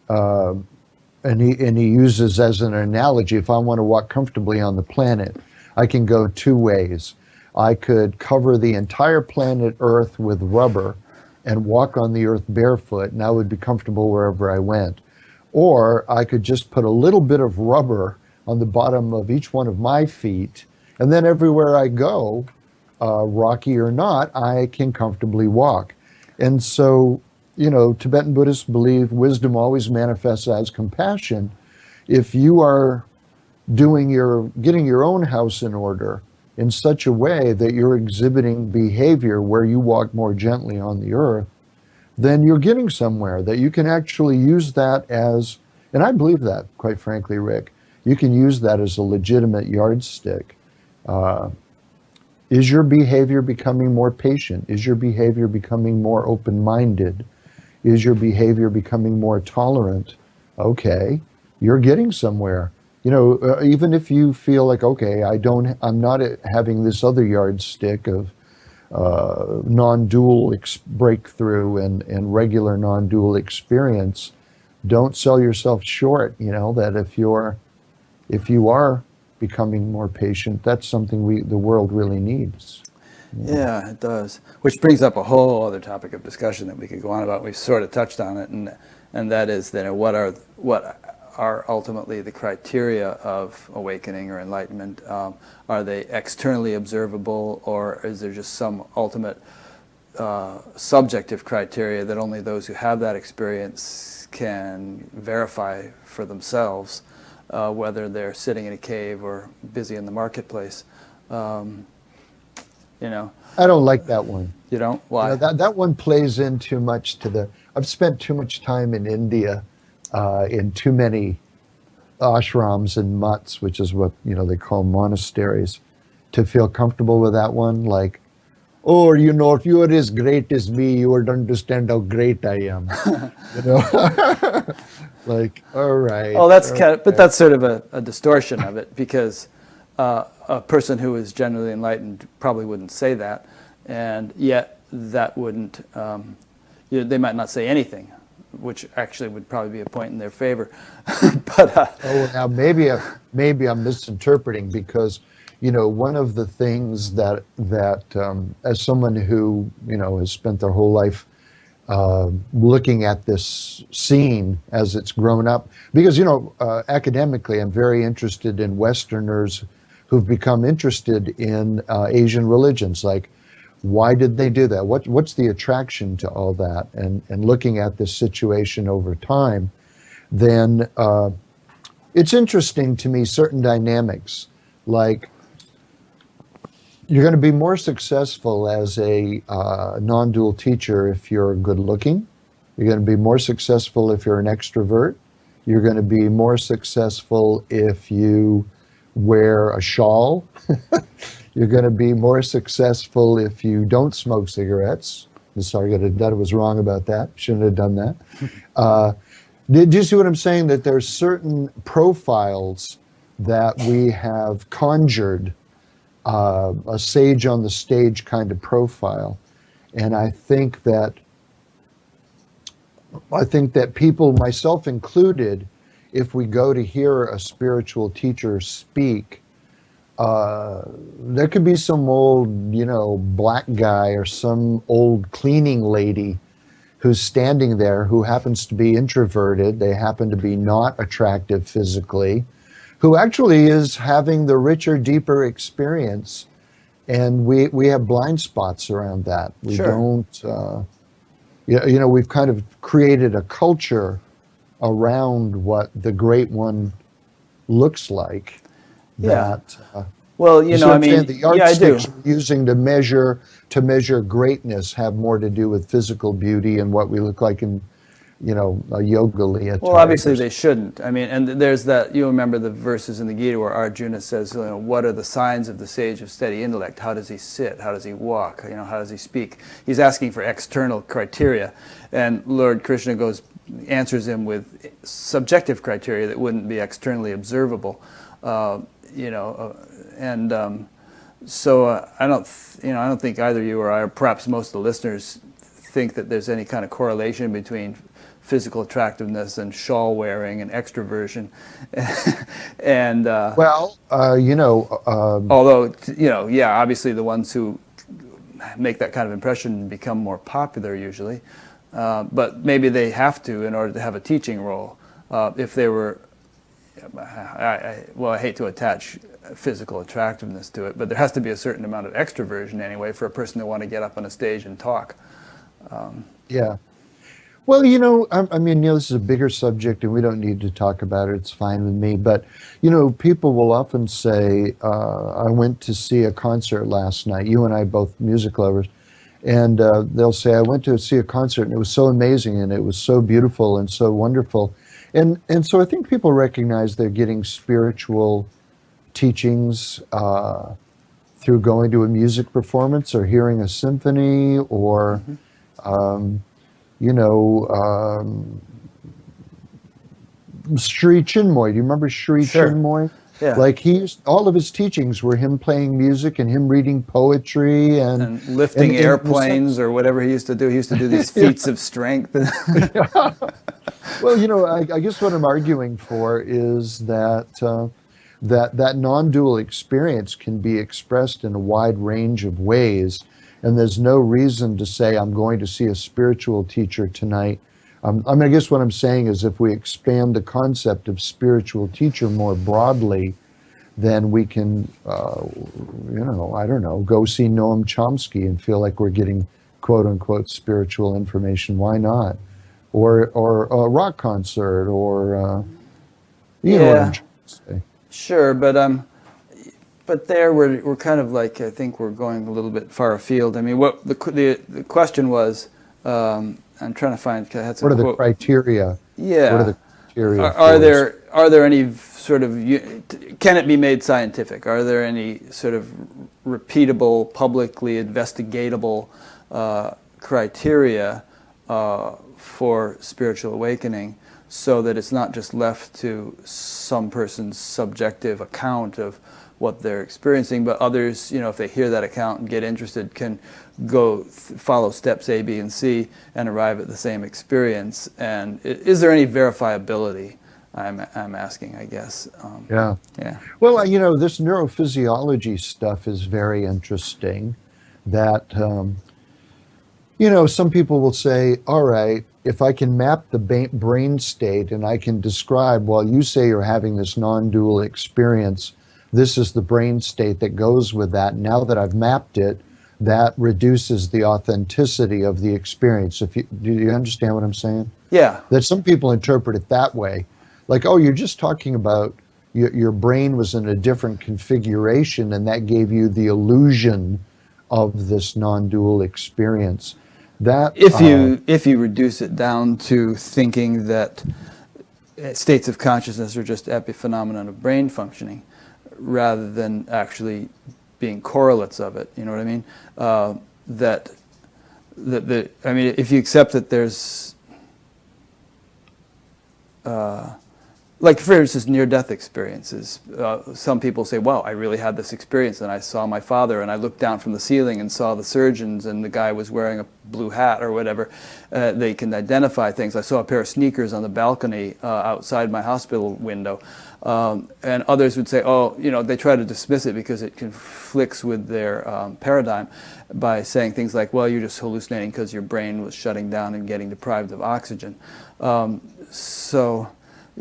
and he uses as an analogy, if I want to walk comfortably on the planet, I can go 2 ways. I could cover the entire planet Earth with rubber and walk on the earth barefoot, and I would be comfortable wherever I went. Or I could just put a little bit of rubber on the bottom of each one of my feet, and then everywhere I go, rocky or not, I can comfortably walk. And so, you know, Tibetan Buddhists believe wisdom always manifests as compassion. If you are getting your own house in order in such a way that you're exhibiting behavior where you walk more gently on the earth, then you're getting somewhere, that you can actually use that as, and I believe that, quite frankly, Rick, you can use that as a legitimate yardstick. Is your behavior becoming more patient? Is your behavior becoming more open-minded? Is your behavior becoming more tolerant? Okay, you're getting somewhere. You know, even if you feel like, okay, I'm not having this other yardstick of non-dual breakthrough and regular non-dual experience, don't sell yourself short. You know, that if you are becoming more patient, that's something the world really needs. Yeah, it does. Which brings up a whole other topic of discussion that we could go on about. We've sort of touched on it, and that is that what are ultimately the criteria of awakening or enlightenment? Are they externally observable, or is there just some ultimate subjective criteria that only those who have that experience can verify for themselves, whether they're sitting in a cave or busy in the marketplace? You know, I don't like that one. You don't? Why? You know, that one plays in too much to I've spent too much time in India, in too many ashrams and mutts, which is what, you know, they call monasteries, to feel comfortable with that one. Like, oh, you know, if you were as great as me, you would understand how great I am. You know, like, all right. Oh, that's kind of, but that's sort of a distortion of it, because a person who is generally enlightened probably wouldn't say that, and yet that wouldn't, they might not say anything, which actually would probably be a point in their favor. But oh, now maybe I'm misinterpreting, because, you know, one of the things that as someone who, you know, has spent their whole life looking at this scene as it's grown up, because, you know, academically, I'm very interested in Westerners who've become interested in Asian religions. Like, why did they do that? What's the attraction to all that? And looking at this situation over time, then it's interesting to me, certain dynamics. Like, you're going to be more successful as a non-dual teacher if you're good looking. You're going to be more successful if you're an extrovert. You're going to be more successful if you wear a shawl. You're going to be more successful if you don't smoke cigarettes. I'm sorry that I was wrong about that. Shouldn't have done that. Do you see what I'm saying? That there's certain profiles that we have conjured a sage on the stage kind of profile. And I think that people, myself included, if we go to hear a spiritual teacher speak, there could be some old, black guy or some old cleaning lady who's standing there who happens to be introverted. They happen to be not attractive physically, who actually is having the richer, deeper experience. And we have blind spots around that. We Sure. don't, we've kind of created a culture around what the Great One looks like. Yeah. That, well, the yardsticks we're using to measure greatness have more to do with physical beauty and what we look like in, a yoga attire. Well, obviously they shouldn't. I mean, and there's that, you remember the verses in the Gita where Arjuna says, what are the signs of the sage of steady intellect? How does he sit? How does he walk? How does he speak? He's asking for external criteria. And Lord Krishna answers him with subjective criteria that wouldn't be externally observable. So I don't think either you or I, or perhaps most of the listeners, think that there's any kind of correlation between physical attractiveness and shawl wearing and extroversion. And although obviously the ones who make that kind of impression become more popular usually, but maybe they have to in order to have a teaching role. If they were, I hate to attach physical attractiveness to it, but there has to be a certain amount of extroversion anyway for a person to want to get up on a stage and talk. Yeah. Well, this is a bigger subject and we don't need to talk about it. It's fine with me. But, people will often say, I went to see a concert last night. You and I both music lovers. And they'll say, I went to see a concert and it was so amazing and it was so beautiful and so wonderful. And so I think people recognize they're getting spiritual teachings through going to a music performance or hearing a symphony or... Sri Chinmoy. Do you remember Sri Chinmoy? Yeah. Like all of his teachings were him playing music and him reading poetry and lifting airplanes or whatever he used to do. He used to do these feats of strength. Well, I guess what I'm arguing for is that that non-dual experience can be expressed in a wide range of ways. And there's no reason to say, I'm going to see a spiritual teacher tonight. I guess what I'm saying is if we expand the concept of spiritual teacher more broadly, then we can, I don't know, go see Noam Chomsky and feel like we're getting quote unquote spiritual information. Why not? Or a rock concert or, you know what I'm trying to say. Sure, but there we're kind of like, I think we're going a little bit far afield. I mean, what the question was, I'm trying to find. I had some what are the criteria? Yeah. What are the criteria? Are there any sort of, can it be made scientific? Are there any sort of repeatable, publicly investigatable criteria for spiritual awakening, so that it's not just left to some person's subjective account of what they're experiencing, but others, if they hear that account and get interested, can go follow steps A, B, and C and arrive at the same experience? And is there any verifiability? I'm asking, I guess. Yeah. Well, this neurophysiology stuff is very interesting. That some people will say, all right, if I can map the brain state and I can describe, well, you say you're having this non-dual experience, this is the brain state that goes with that. Now that I've mapped it, that reduces the authenticity of the experience. Do you understand what I'm saying? Yeah. That some people interpret it that way. Like, oh, you're just talking about your brain was in a different configuration and that gave you the illusion of this non-dual experience. That if you reduce it down to thinking that states of consciousness are just epiphenomenon of brain functioning, rather than actually being correlates of it, you know what I mean? If you accept that there's like, for instance, near-death experiences. Some people say, wow, I really had this experience, and I saw my father, and I looked down from the ceiling and saw the surgeons, and the guy was wearing a blue hat or whatever. They can identify things. I saw a pair of sneakers on the balcony outside my hospital window. And others would say, oh, you know, they try to dismiss it because it conflicts with their paradigm by saying things like, well, you're just hallucinating because your brain was shutting down and getting deprived of oxygen. So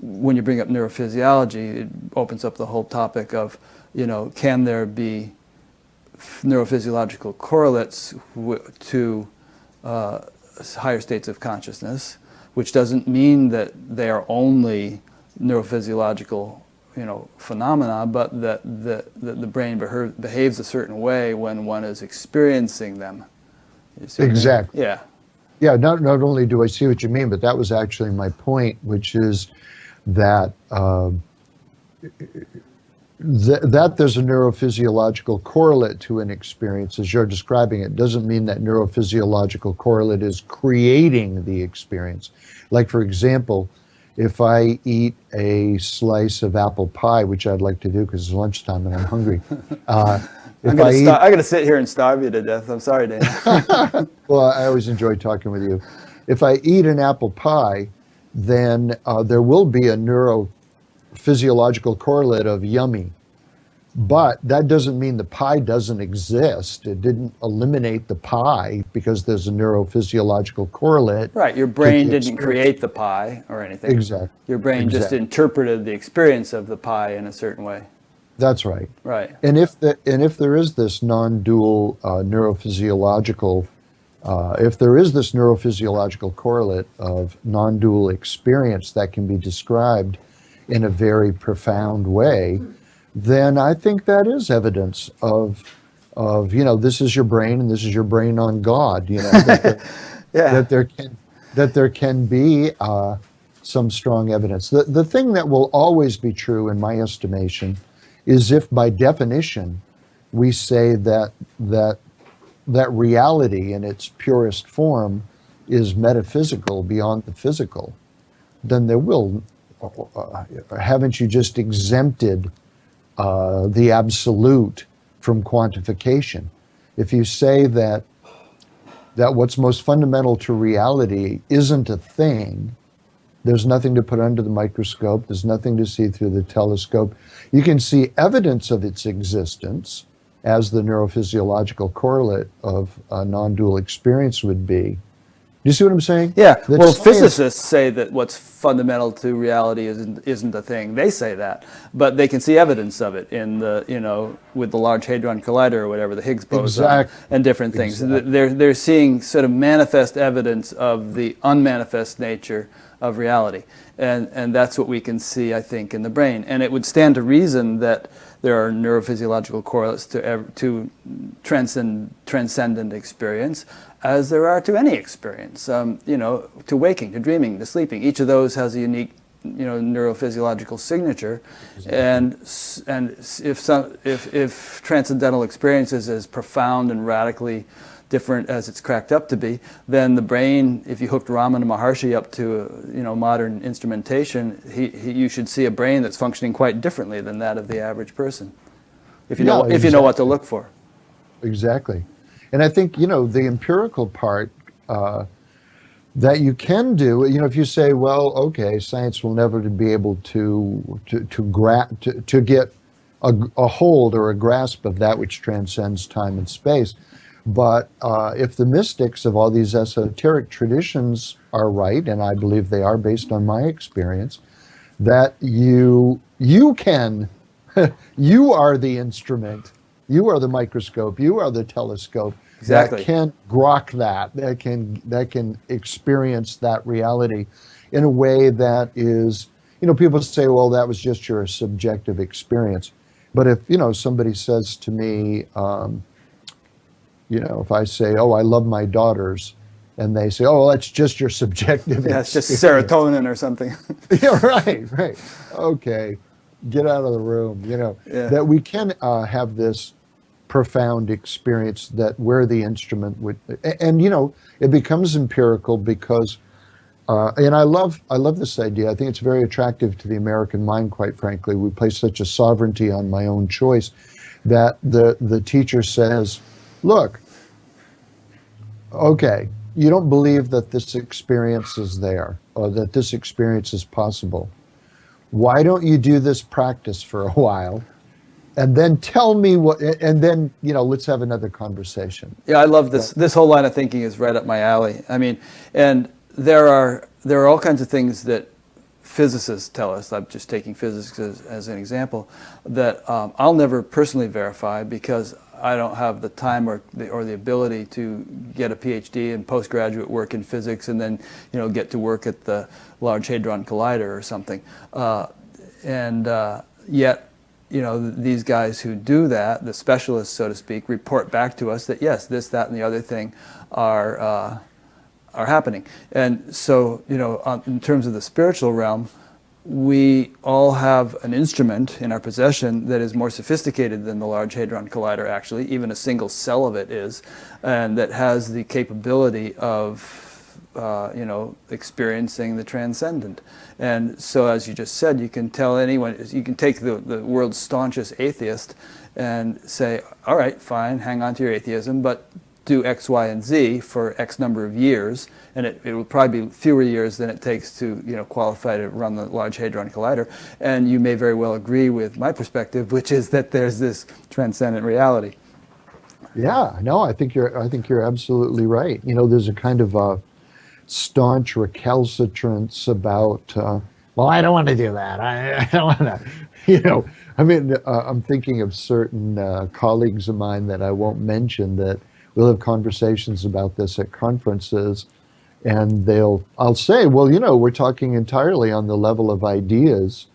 when you bring up neurophysiology, it opens up the whole topic of, you know, can there be neurophysiological correlates to higher states of consciousness, which doesn't mean that they are only neurophysiological, you know, phenomena, but that the brain behaves a certain way when one is experiencing them. Exactly. Yeah. Yeah, not only do I see what you mean, but that was actually my point, which is that that there's a neurophysiological correlate to an experience, as you're describing it, doesn't mean that neurophysiological correlate is creating the experience. Like, for example, if I eat a slice of apple pie, which I'd like to do because it's lunchtime and I'm hungry. I'm going to sit here and starve you to death. I'm sorry, Dan. Well, I always enjoy talking with you. If I eat an apple pie, then there will be a neurophysiological correlate of yummy. But that doesn't mean the pie doesn't exist. It didn't eliminate the pie because there's a neurophysiological correlate. Right, your brain didn't create the pie or anything. Exactly. Your brain just interpreted the experience of the pie in a certain way. That's right. Right. And if there is this non-dual neurophysiological, if there is this neurophysiological correlate of non-dual experience that can be described in a very profound way, then I think that is evidence of you know, this is your brain and this is your brain on God. You know, that there can be some strong evidence. The thing that will always be true, in my estimation, is if by definition we say that reality in its purest form is metaphysical beyond the physical, then there will, haven't you just exempted the absolute from quantification? If you say that what's most fundamental to reality isn't a thing, there's nothing to put under the microscope, there's nothing to see through the telescope. You can see evidence of its existence, as the neurophysiological correlate of a non-dual experience would be. You see what I'm saying? Yeah. That well, physicists say that what's fundamental to reality isn't a thing. They say that, but they can see evidence of it in the, you know, with the Large Hadron Collider or whatever, the Higgs boson, and different things. Exactly. They're seeing sort of manifest evidence of the unmanifest nature of reality, and that's what we can see, I think, in the brain. And it would stand to reason that there are neurophysiological correlates to transcendent experience, as there are to any experience. You know, to waking, to dreaming, to sleeping. Each of those has a unique, you know, neurophysiological signature. Exactly. And if transcendental experience is as profound and radically different as it's cracked up to be, then the brain, if you hooked Ramana Maharshi up to, you know, modern instrumentation, you should see a brain that's functioning quite differently than that of the average person, if you know what to look for. Exactly. And I think, you know, the empirical part that you can do, you know, if you say, well, okay, science will never be able to get a hold or a grasp of that which transcends time and space. But if the mystics of all these esoteric traditions are right, and I believe they are based on my experience, that you can, you are the instrument, you are the microscope, you are the telescope. Exactly. That can grok that can experience that reality in a way that is, you know, people say, well, that was just your subjective experience. But if, you know, somebody says to me, you know, if I say, oh, I love my daughters, and they say, oh, well, that's just your subjective experience. It's just serotonin or something. Yeah, right. Okay, get out of the room, you know. Yeah. That we can have this profound experience that where the instrument would, and, you know, it becomes empirical because And I love this idea. I think it's very attractive to the American mind, quite frankly. We place such a sovereignty on my own choice that the teacher says, look, okay, you don't believe that this experience is there or that this experience is possible. Why don't you do this practice for a while and then tell me what, and then, let's have another conversation. Yeah, I love this. This whole line of thinking is right up my alley. I mean, and there are all kinds of things that physicists tell us. I'm just taking physics as an example that I'll never personally verify because I don't have the time or the ability to get a PhD and postgraduate work in physics and then get to work at the Large Hadron Collider or something. Yet these guys who do that, the specialists, so to speak, report back to us that yes, this, that, and the other thing are happening. And so, in terms of the spiritual realm, we all have an instrument in our possession that is more sophisticated than the Large Hadron Collider, actually. Even a single cell of it is, and that has the capability of experiencing the transcendent. And so, as you just said, you can tell anyone, you can take the world's staunchest atheist and say, all right, fine, hang on to your atheism, but do X, Y, and Z for X number of years, and it will probably be fewer years than it takes to qualify to run the Large Hadron Collider. And you may very well agree with my perspective, which is that there's this transcendent reality. Yeah, no, I think you're absolutely right. There's a kind of a staunch recalcitrance about, well, I don't want to do that. I don't want to, I'm thinking of certain colleagues of mine that I won't mention that we'll have conversations about this at conferences, and I'll say, well, we're talking entirely on the level of ideas,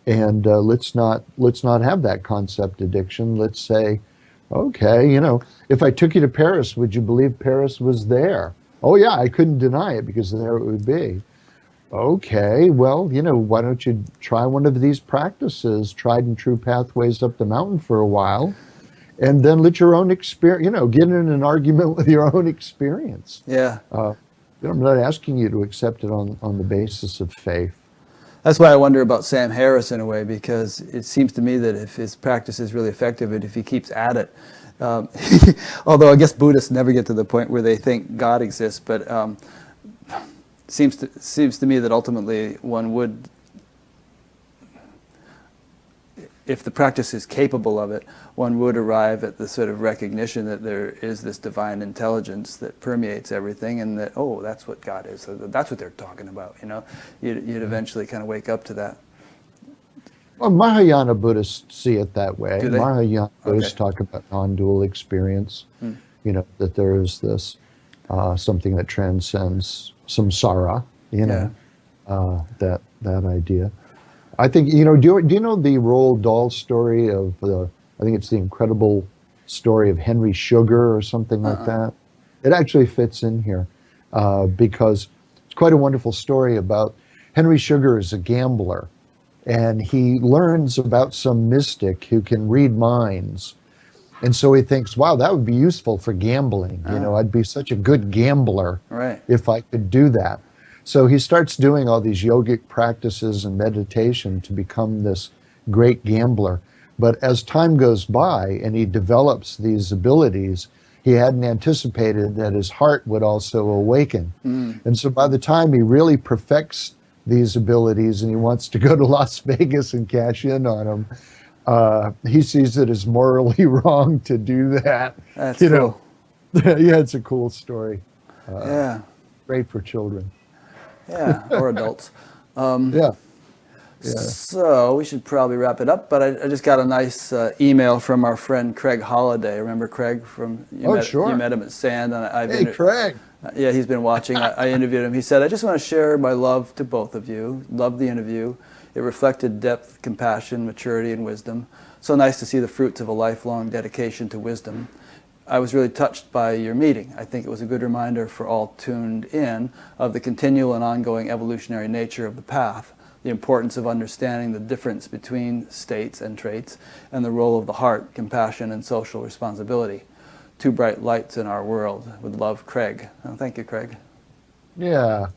and let's not have that concept addiction. Let's say, okay, if I took you to Paris, would you believe Paris was there? Oh yeah, I couldn't deny it because there it would be. Okay, well, why don't you try one of these practices, tried and true pathways up the mountain for a while, and then let your own experience, get in an argument with your own experience. Yeah. I'm not asking you to accept it on the basis of faith. That's why I wonder about Sam Harris in a way, because it seems to me that if his practice is really effective and if he keeps at it, although I guess Buddhists never get to the point where they think God exists, but seems to me that ultimately one would, if the practice is capable of it, one would arrive at the sort of recognition that there is this divine intelligence that permeates everything, and that, oh, that's what God is. So that's what they're talking about. You'd eventually kind of wake up to that. Well, Mahayana Buddhists see it that way. Do they? Mahayana Buddhists talk about non-dual experience. That there is this something that transcends samsara. That idea. I think, do you know the Roald Dahl story of I think it's the incredible story of Henry Sugar or something like that? It actually fits in here because it's quite a wonderful story about Henry Sugar is a gambler, and he learns about some mystic who can read minds. And so he thinks, wow, that would be useful for gambling. I'd be such a good gambler if I could do that. So he starts doing all these yogic practices and meditation to become this great gambler. But as time goes by and he develops these abilities, he hadn't anticipated that his heart would also awaken. And so by the time he really perfects these abilities and he wants to go to Las Vegas and cash in on them, he sees it as morally wrong to do that. That's cool. Yeah, it's a cool story. Yeah. Great for children. Yeah, or adults. Yeah. So we should probably wrap it up, but I just got a nice email from our friend Craig Holliday. Remember Craig from sure. You met him at Sand, and Hey, Craig. Yeah, he's been watching. I interviewed him. He said, "I just want to share my love to both of you. Loved the interview. It reflected depth, compassion, maturity, and wisdom. So nice to see the fruits of a lifelong dedication to wisdom. I was really touched by your meeting. I think it was a good reminder for all tuned in of the continual and ongoing evolutionary nature of the path, the importance of understanding the difference between states and traits, and the role of the heart, compassion, and social responsibility. Two bright lights in our world. With love, Craig." Oh, thank you, Craig. Yeah.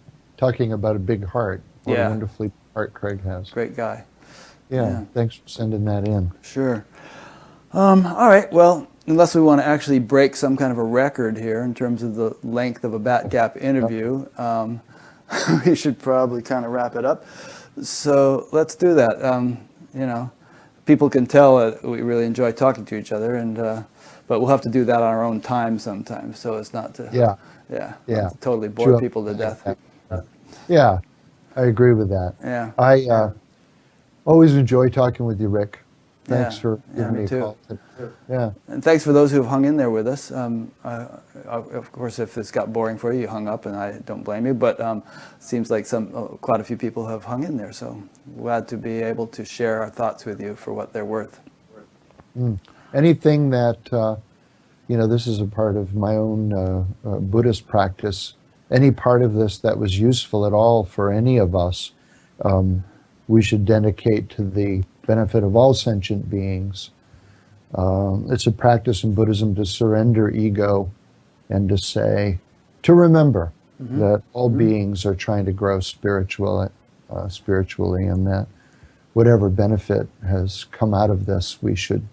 talking about a big heart. What a wonderfully big heart Craig has. Great guy. Yeah, thanks for sending that in. Sure. All right, well, unless we want to actually break some kind of a record here in terms of the length of a Bat Gap interview, we should probably kind of wrap it up. So let's do that. You know, people can tell that we really enjoy talking to each other, and but we'll have to do that on our own time sometimes, so as not to not to totally bore people to death. Yeah, I agree with that. Yeah. I always enjoy talking with you, Rick. Thanks for giving me a call. Yeah. And thanks for those who have hung in there with us. Of course, if this got boring for you, you hung up, and I don't blame you. But it seems like quite a few people have hung in there. So glad to be able to share our thoughts with you for what they're worth. Anything that, this is a part of my own Buddhist practice. Any part of this that was useful at all for any of us, we should dedicate to the benefit of all sentient beings. It's a practice in Buddhism to surrender ego and to remember that all beings are trying to grow spiritually, and that whatever benefit has come out of this, we should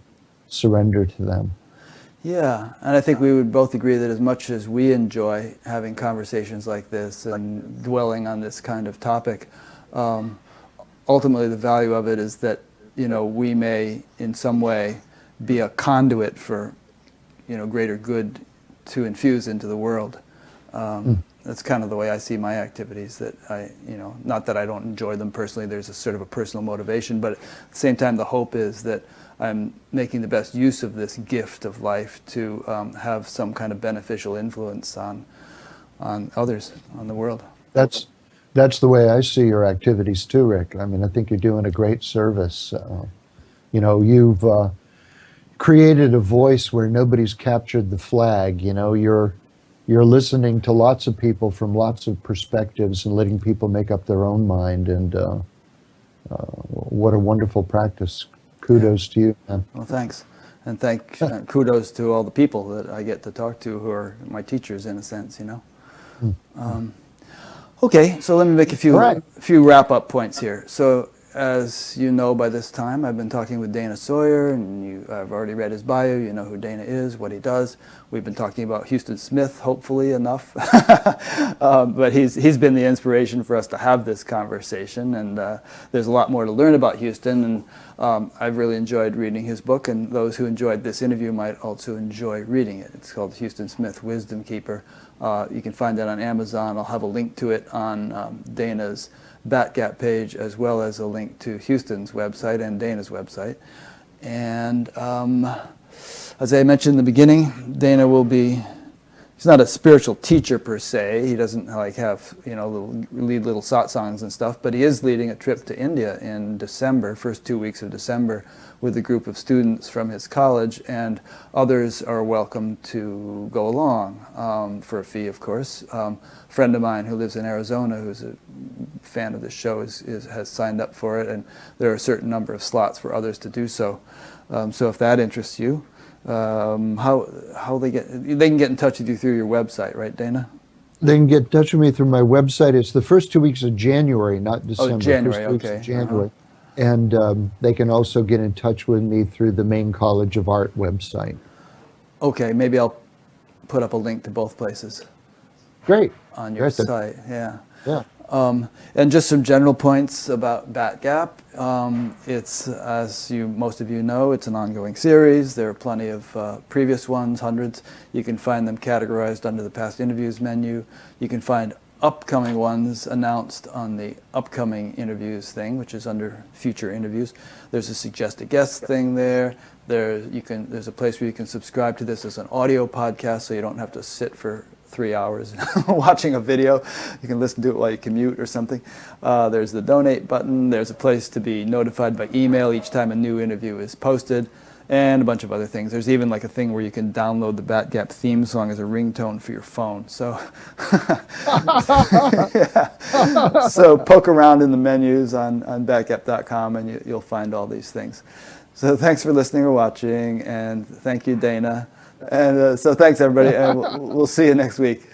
surrender to them. Yeah, and I think we would both agree that as much as we enjoy having conversations like this and dwelling on this kind of topic, ultimately the value of it is that we may, in some way, be a conduit for, greater good to infuse into the world. That's kind of the way I see my activities. That not that I don't enjoy them personally. There's a sort of a personal motivation, but at the same time, the hope is that I'm making the best use of this gift of life to have some kind of beneficial influence on others, on the world. That's the way I see your activities too, Rick. I mean, I think you're doing a great service. You've created a voice where nobody's captured the flag. You're listening to lots of people from lots of perspectives and letting people make up their own mind. And what a wonderful practice. Kudos to you, man. Well, thanks. And kudos to all the people that I get to talk to who are my teachers, in a sense, Okay, so let me make a few wrap-up points here. So, as you know by this time, I've been talking with Dana Sawyer, and I've already read his bio. You know who Dana is, what he does. We've been talking about Huston Smith, hopefully enough. But he's been the inspiration for us to have this conversation, and there's a lot more to learn about Huston, and I've really enjoyed reading his book, and those who enjoyed this interview might also enjoy reading it. It's called Huston Smith, Wisdom Keeper. You can find that on Amazon. I'll have a link to it on Dana's Batgap page, as well as a link to Huston's website and Dana's website. And as I mentioned in the beginning, Dana will be, he's not a spiritual teacher per se. He doesn't have, lead little satsangs and stuff, but he is leading a trip to India in December, first 2 weeks of December, with a group of students from his college, and others are welcome to go along for a fee, of course. A friend of mine who lives in Arizona, who's a fan of this show, has signed up for it, and there are a certain number of slots for others to do so. So if that interests you, how they can get in touch with you through your website, right, Dana? They can get in touch with me through my website. It's the first 2 weeks of January, not December. Oh, January, first 2 weeks okay. of January. And they can also get in touch with me through the Maine College of Art website. Okay, maybe I'll put up a link to both places. Great. On your site, yeah. Yeah. And just some general points about Batgap. It's, as most of you know, it's an ongoing series. There are plenty of previous ones, hundreds. You can find them categorized under the past interviews menu. You can find upcoming ones announced on the upcoming interviews thing, which is under future interviews. There's a suggest a guest thing there. There's a place where you can subscribe to this as an audio podcast, so you don't have to sit for 3 hours watching a video. You can listen to it while you commute or something. There's the donate button. There's a place to be notified by email each time a new interview is posted, and a bunch of other things. There's even a thing where you can download the Batgap theme song as a ringtone for your phone. So, so poke around in the menus on batgap.com, and you'll find all these things. So thanks for listening or watching, and thank you, Dana. And so thanks, everybody, and we'll see you next week.